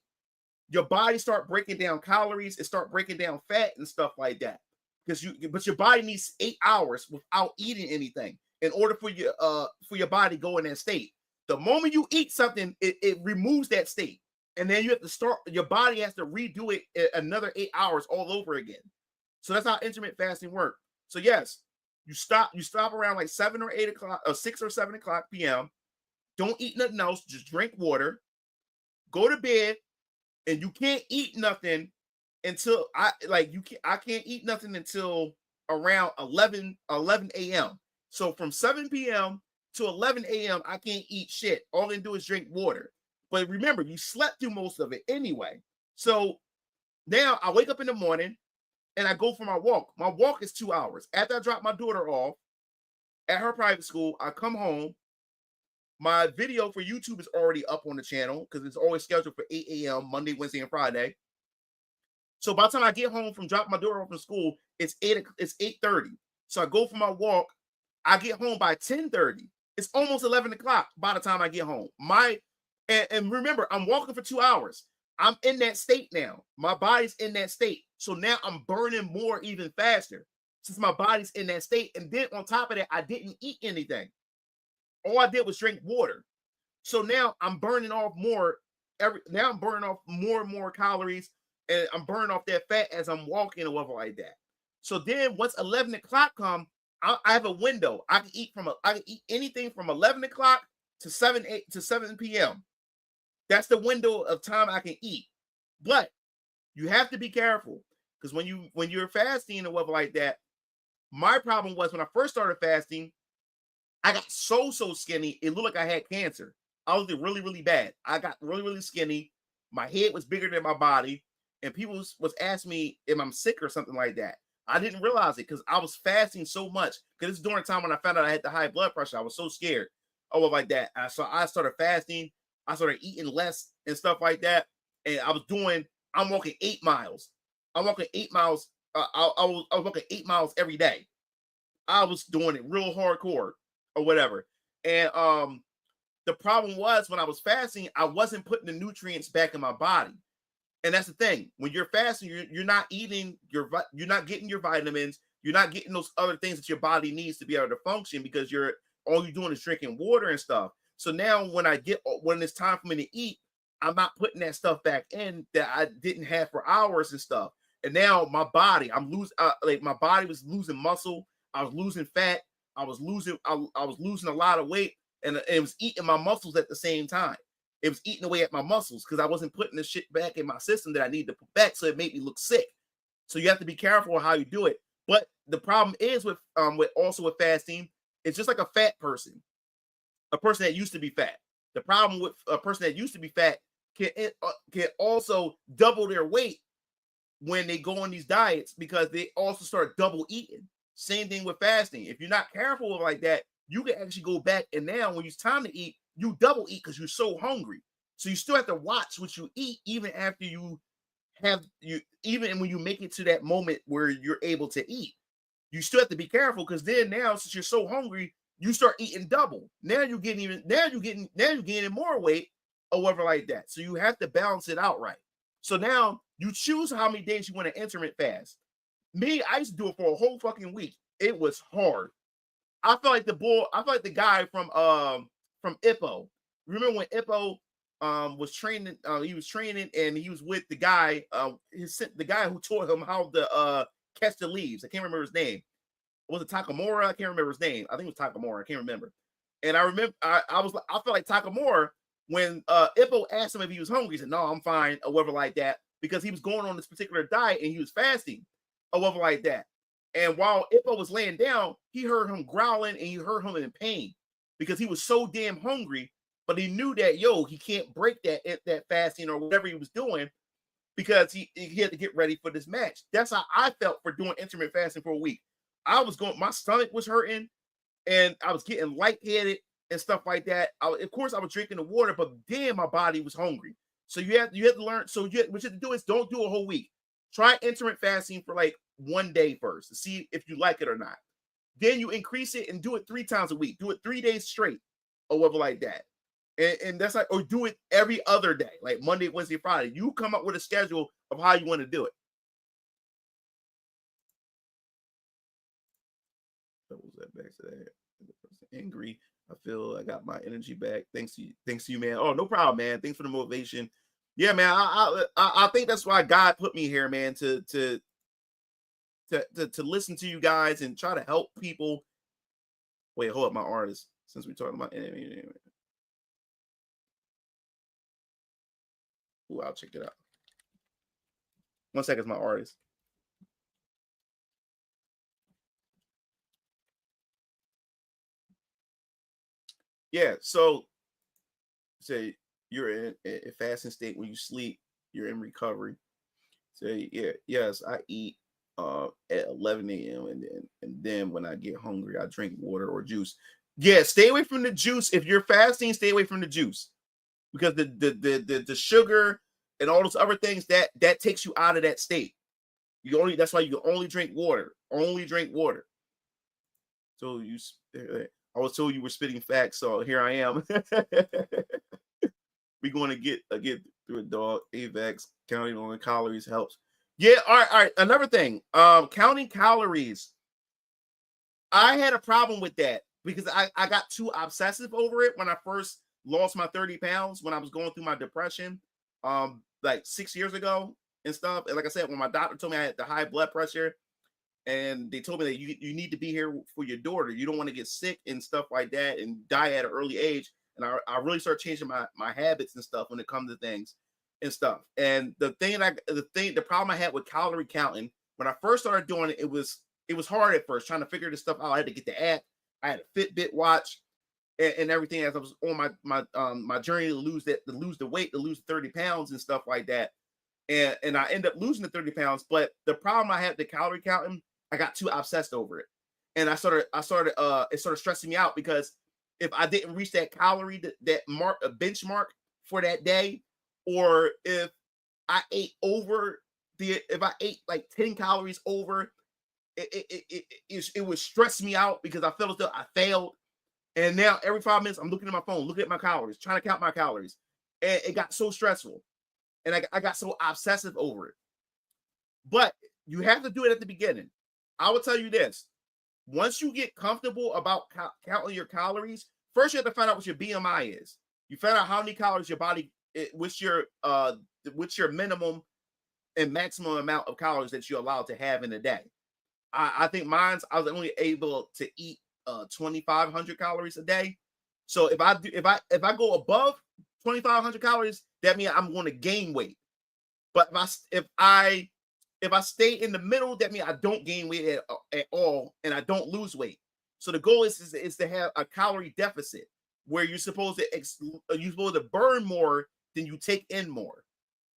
your body start breaking down calories, it start breaking down fat and stuff like that. But your body needs 8 hours without eating anything in order for your body to go in that state. The moment you eat something, it removes that state. And then you have to start, your body has to redo it another 8 hours all over again. So that's how intermittent fasting works. So yes, you stop around like 7 or 8 o'clock, or 6 or 7 o'clock p.m. Don't eat nothing else, just drink water, go to bed, and you can't eat nothing until I can't eat nothing until around 11 a.m. So from 7 p.m. to 11 a.m. I can't eat shit. All I can do is drink water. But remember, you slept through most of it anyway. So now I wake up in the morning and I go for my walk. My walk is 2 hours. After I drop my daughter off at her private school, I come home. My video for YouTube is already up on the channel because it's always scheduled for 8 a.m. Monday, Wednesday, and Friday. So by the time I get home from dropping my daughter off from school, it's 8:30. So I go for my walk. I get home by 10:30. It's almost 11 o'clock by the time I get home. And remember, I'm walking for 2 hours. I'm in that state now. My body's in that state. So now I'm burning more even faster since my body's in that state. And then on top of that, I didn't eat anything. All I did was drink water. So now I'm burning off more. Now I'm burning off more and more calories, and I'm burning off that fat as I'm walking or whatever like that. So then once 11 o'clock comes, I have a window. I can eat anything from 11 o'clock to 7 p.m. That's the window of time I can eat. But you have to be careful because when you're fasting or whatever like that, my problem was when I first started fasting, I got so skinny, it looked like I had cancer. I was really, really bad. I got really, really skinny. My head was bigger than my body. And people was asking me if I'm sick or something like that. I didn't realize it because I was fasting so much. Because it's during the time when I found out I had the high blood pressure. I was so scared. Oh, like that. So I started fasting. I started eating less and stuff like that. And I'm walking 8 miles. I'm walking 8 miles. I was walking 8 miles every day. I was doing it real hardcore or whatever. And the problem was when I was fasting, I wasn't putting the nutrients back in my body. And that's the thing. When you're fasting, you're not eating you're not getting your vitamins. You're not getting those other things that your body needs to be able to function because all you're doing is drinking water and stuff. So now when it's time for me to eat, I'm not putting that stuff back in that I didn't have for hours and stuff. And now my body, I'm losing, like my body was losing muscle. I was losing fat. I was losing a lot of weight, and it was eating my muscles at the same time. It was eating away at my muscles because I wasn't putting the shit back in my system that I need to put back, so it made me look sick. So you have to be careful how you do it. But the problem is with fasting, it's just like a fat person, a person that used to be fat. The problem with a person that used to be fat can also double their weight when they go on these diets because they also start double eating. Same thing with fasting. If you're not careful like that, you can actually go back, and now when it's time to eat, you double eat because you're so hungry. So you still have to watch what you eat even after even when you make it to that moment where you're able to eat. You still have to be careful because then now, since you're so hungry, you start eating double. Now you're getting more weight or whatever like that. So you have to balance it out right. So now you choose how many days you want to intermittent fast. Me, I used to do it for a whole fucking week. It was hard. I felt like the guy from Ippo. Remember when Ippo was training? He was training and he was with the guy, the guy who taught him how to catch the leaves. I can't remember his name. Was it Takamura? I can't remember his name. I think it was Takamura. I can't remember. And I remember I felt like Takamura when Ippo asked him if he was hungry. He said, "No, I'm fine," or whatever like that, because he was going on this particular diet and he was fasting, or whatever like that. And while Ippo was laying down, he heard him growling and he heard him in pain because he was so damn hungry. But he knew that he can't break that fasting or whatever he was doing because he had to get ready for this match. That's how I felt for doing intermittent fasting for a week. My stomach was hurting and I was getting lightheaded and stuff like that. Of course, I was drinking the water, but damn, my body was hungry. So you have to learn. So what you have to do is don't do a whole week. Try intermittent fasting for like one day first to see if you like it or not. Then you increase it and do it 3 times a week. Do it 3 days straight or whatever like that. And that's like, or do it every other day, like Monday, Wednesday, Friday. You come up with a schedule of how you want to do it. What was that back to that? Angry. I feel I got my energy back. Thanks to you, man. Oh, no problem, man. Thanks for the motivation. Yeah, man. I think that's why God put me here, man, to listen to you guys and try to help people. Wait, hold up, my artist. Since we're talking about ooh, I'll check it out. 1 second, it's my artist. Yeah, so say you're in a fasting state when you sleep, you're in recovery. Say, yes, I eat at 11 a.m. and then when I get hungry, I drink water or juice. Yeah, stay away from the juice. If you're fasting, stay away from the juice because the sugar and all those other things that takes you out of that state. That's why you can only drink water. Only drink water. So I was told you were spitting facts, so here I am. We're going to get through a dog. AVAX, counting on the calories helps. Yeah, all right. Another thing, counting calories. I had a problem with that because I got too obsessive over it when I first lost my 30 pounds when I was going through my depression, like 6 years ago and stuff. And like I said, when my doctor told me I had the high blood pressure, and they told me that you need to be here for your daughter. You don't want to get sick and stuff like that and die at an early age. And I really started changing my habits and stuff when it comes to things and stuff. And the problem I had with calorie counting when I first started doing it, it was hard at first trying to figure this stuff out. I had to get the app. I had a Fitbit watch and everything as I was on my journey to lose the weight, to lose 30 pounds and stuff like that. And I end up losing the 30 pounds. But the problem I had with the calorie counting, I got too obsessed over it. And it started stressing me out because if I didn't reach that calorie, that mark, a benchmark for that day, or if I ate like 10 calories over, it would stress me out because I felt as though I failed. And now every 5 minutes, I'm looking at my phone, looking at my calories, trying to count my calories. And it got so stressful. And I got so obsessive over it. But you have to do it at the beginning. I will tell you this. Once you get comfortable about counting your calories, first you have to find out what your BMI is. You find out how many calories your body what's your minimum and maximum amount of calories that you're allowed to have in a day. I think I was only able to eat 2,500 calories a day. So if I go above 2,500 calories, that means I'm going to gain weight. But if I stay in the middle, that means I don't gain weight at all, and I don't lose weight. So the goal is to have a calorie deficit where you're supposed to burn more than you take in more.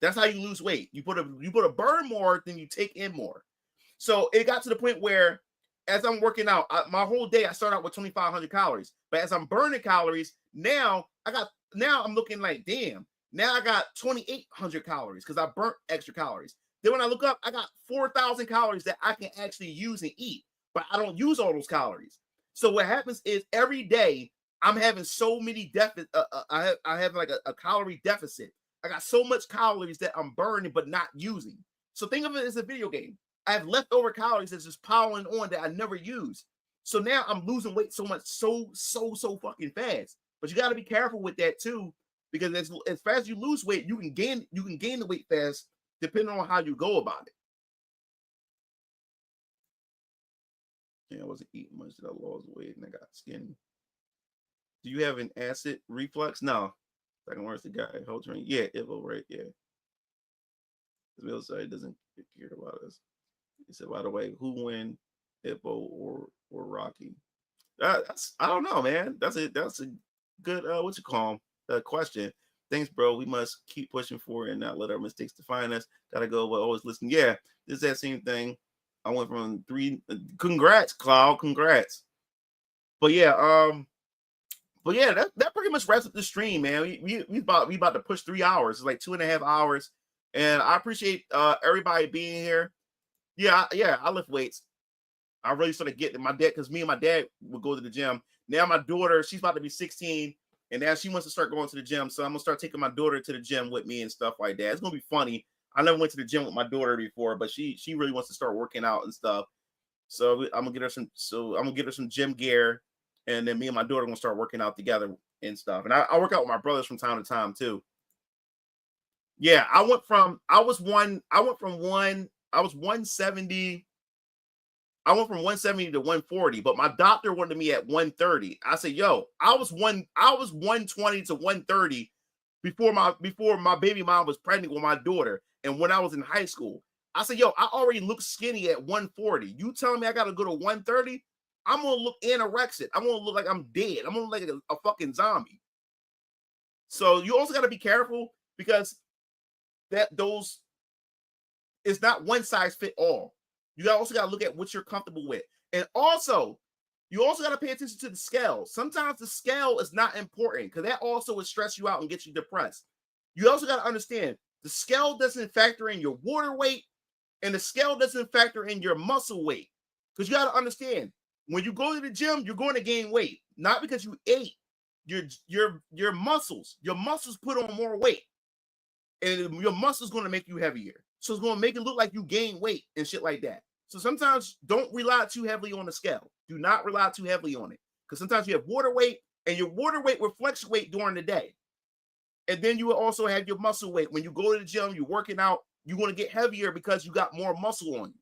That's how you lose weight. You put a burn more than you take in more. So it got to the point where, as I'm working out, my whole day I start out with 2,500 calories. But as I'm burning calories, now I'm looking like, damn. Now I got 2,800 calories because I burnt extra calories. Then when I look up, I got 4,000 calories that I can actually use and eat, but I don't use all those calories. So what happens is every day I'm having so many deficit. I have like a calorie deficit. I got so much calories that I'm burning but not using. So think of it as a video game. I have leftover calories that's just piling on that I never use. So now I'm losing weight so much, so fucking fast. But you got to be careful with that too, because as fast as you lose weight, you can gain the weight fast, depending on how you go about it. Yeah, I wasn't eating much that I lost weight and I got skinny. Do you have an acid reflux? No. Second worst the guy. Whole train. Yeah, Ivo, right? Yeah. The middle side doesn't care about us. He said, by the way, who win, Hippo or Rocky? I don't know, man. That's a good question. Thanks, bro. We must keep pushing forward and not let our mistakes define us. Gotta go, but always listen. Yeah, it's that same thing. I went from 3. Congrats, Cloud. Congrats. But yeah, that pretty much wraps up the stream, man. We about to push 3 hours. It's like 2.5 hours, and I appreciate everybody being here. Yeah, I lift weights. I really started getting my dad, because me and my dad would go to the gym. Now my daughter, she's about to be 16, and now she wants to start going to the gym. So I'm gonna start taking my daughter to the gym with me and stuff like that. It's gonna be funny. I never went to the gym with my daughter before, but she really wants to start working out and stuff. So I'm gonna get her some gym gear, and then me and my daughter are gonna start working out together and stuff. And I work out with my brothers from time to time too. Yeah, I was 170. I went from 170 to 140, but my doctor wanted me at 130. I said, yo, I was 120 to 130 before my baby mom was pregnant with my daughter. And when I was in high school, I said, yo, I already look skinny at 140. You telling me I gotta go to 130? I'm gonna look anorexic. I'm gonna look like I'm dead. I'm gonna look like a fucking zombie. So you also gotta be careful, because it's not one size fit all. You also got to look at what you're comfortable with. And also, you also got to pay attention to the scale. Sometimes the scale is not important, because that also will stress you out and get you depressed. You also got to understand the scale doesn't factor in your water weight, and the scale doesn't factor in your muscle weight. Because you got to understand, when you go to the gym, you're going to gain weight, not because you ate. Your muscles put on more weight, and your muscles going to make you heavier. So it's going to make it look like you gain weight and shit like that. So sometimes don't rely too heavily on the scale. Do not rely too heavily on it, because sometimes you have water weight, and your water weight will fluctuate during the day. And then you will also have your muscle weight. When you go to the gym, you're working out, you're going to get heavier because you got more muscle on you.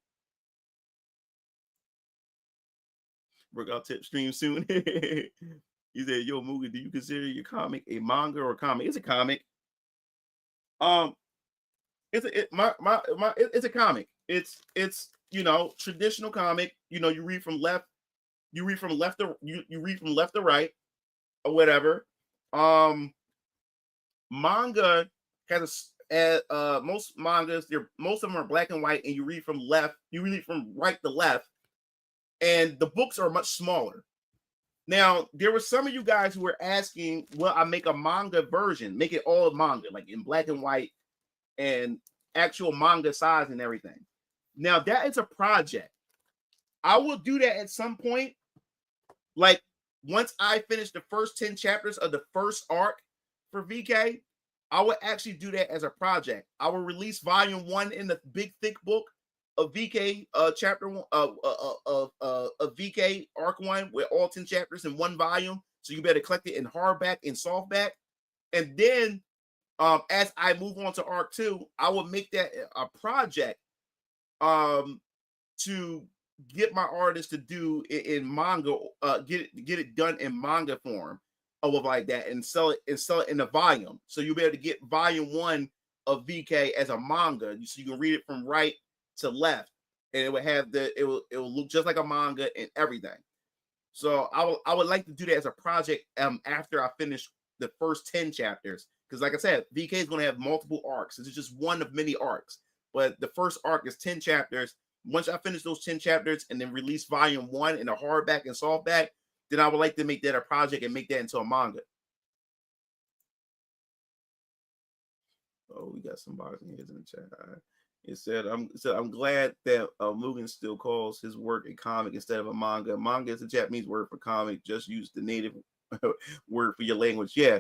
Workout tip stream soon. He said, yo, Mugen, do you consider your comic a manga or a comic? It's a comic. It's a comic. It's traditional comic. You read from left to right or whatever. Manga has most mangas, most of them are black and white, and you read from right to left, and the books are much smaller. Now, there were some of you guys who were asking, well, I make a manga version, make it all manga, like in black and white and actual manga size and everything. Now, that is a project. I will do that at some point. Like, once I finish the first 10 chapters of the first arc for VK, I will actually do that as a project. I will release volume 1 in the big thick book of VK chapter 1 of VK arc 1 with all 10 chapters in one volume. So you better collect it in hardback and softback. And then as I move on to arc 2, I will make that a project to get my artist to do it in manga, get it done in manga form or like that, and sell it in a volume. So you'll be able to get volume 1 of VK as a manga, so you can read it from right to left, and it will have it will look just like a manga and everything. So I would like to do that as a project after I finish the first 10 chapters, because like I said, VK is going to have multiple arcs. It's just one of many arcs, but the first arc is 10 chapters. Once I finish those 10 chapters and then release volume 1 in a hardback and softback, then I would like to make that a project and make that into a manga. Oh, we got some boxing heads in the chat. It said, I'm glad that Mugen still calls his work a comic instead of a manga. Manga is a Japanese word for comic. Just use the native word for your language. Yeah.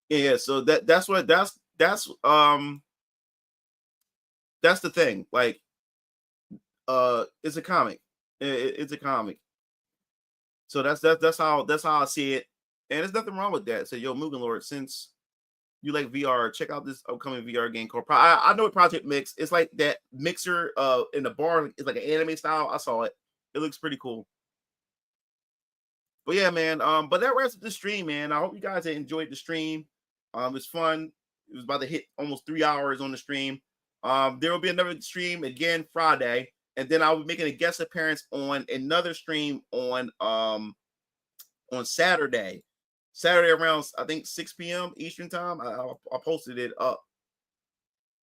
Yeah. So that's the thing. Like, it's a comic. It's a comic. So that's how I see it. And there's nothing wrong with that. So, yo, Mugen Lord, since you like VR, check out this upcoming VR game called I know it, Project Mix. It's like that mixer in the bar. It's like an anime style. I saw it. It looks pretty cool. But yeah, man. But that wraps up the stream, man. I hope you guys enjoyed the stream. It's fun. It was about to hit almost 3 hours on the stream. There will be another stream again Friday, and then I'll be making a guest appearance on another stream on Saturday. Saturday around, I think, 6 p.m. Eastern time. I posted it up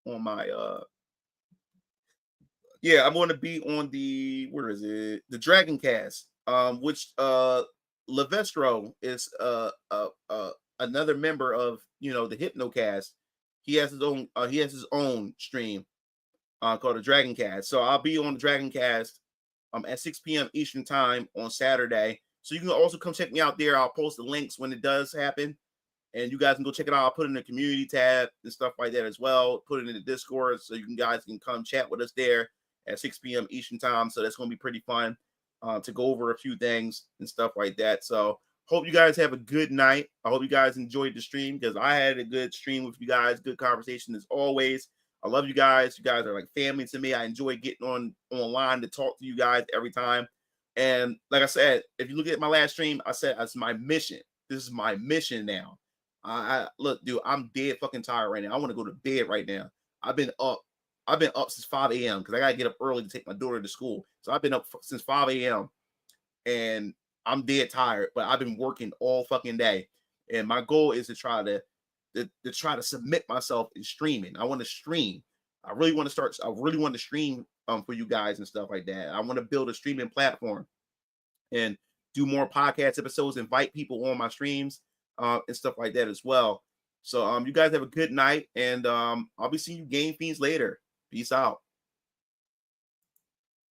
on my yeah, I'm going to be on the, where is it? The Dragon Cast, which Levestro is another member of, the Hypnocast. He has his own stream called the Dragon Cast. So I'll be on the Dragon Cast at 6 p.m. Eastern time on Saturday. So you can also come check me out there. I'll post the links when it does happen, and you guys can go check it out. I'll put it in the community tab and stuff like that as well. Put it in the Discord so you guys can come chat with us there at 6 p.m. Eastern time. So that's going to be pretty fun to go over a few things and stuff like that. So hope you guys have a good night. I hope you guys enjoyed the stream, because I had a good stream with you guys. Good conversation as always. I love you guys. You guys are like family to me. I enjoy getting online to talk to you guys every time. And like I said, if you look at my last stream, I said it's my mission. This is my mission now. I look, dude, I'm dead fucking tired right now. I want to go to bed right now. I've been up since 5 a.m. because I gotta get up early to take my daughter to school. So I've been up since 5 a.m. and I'm dead tired, but I've been working all fucking day. And my goal is to try to submit myself in streaming. I want to stream. I really want to stream for you guys and stuff like that. I want to build a streaming platform and do more podcast episodes, invite people on my streams and stuff like that as well. So you guys have a good night, and I'll be seeing you Game Fiends later. Peace out.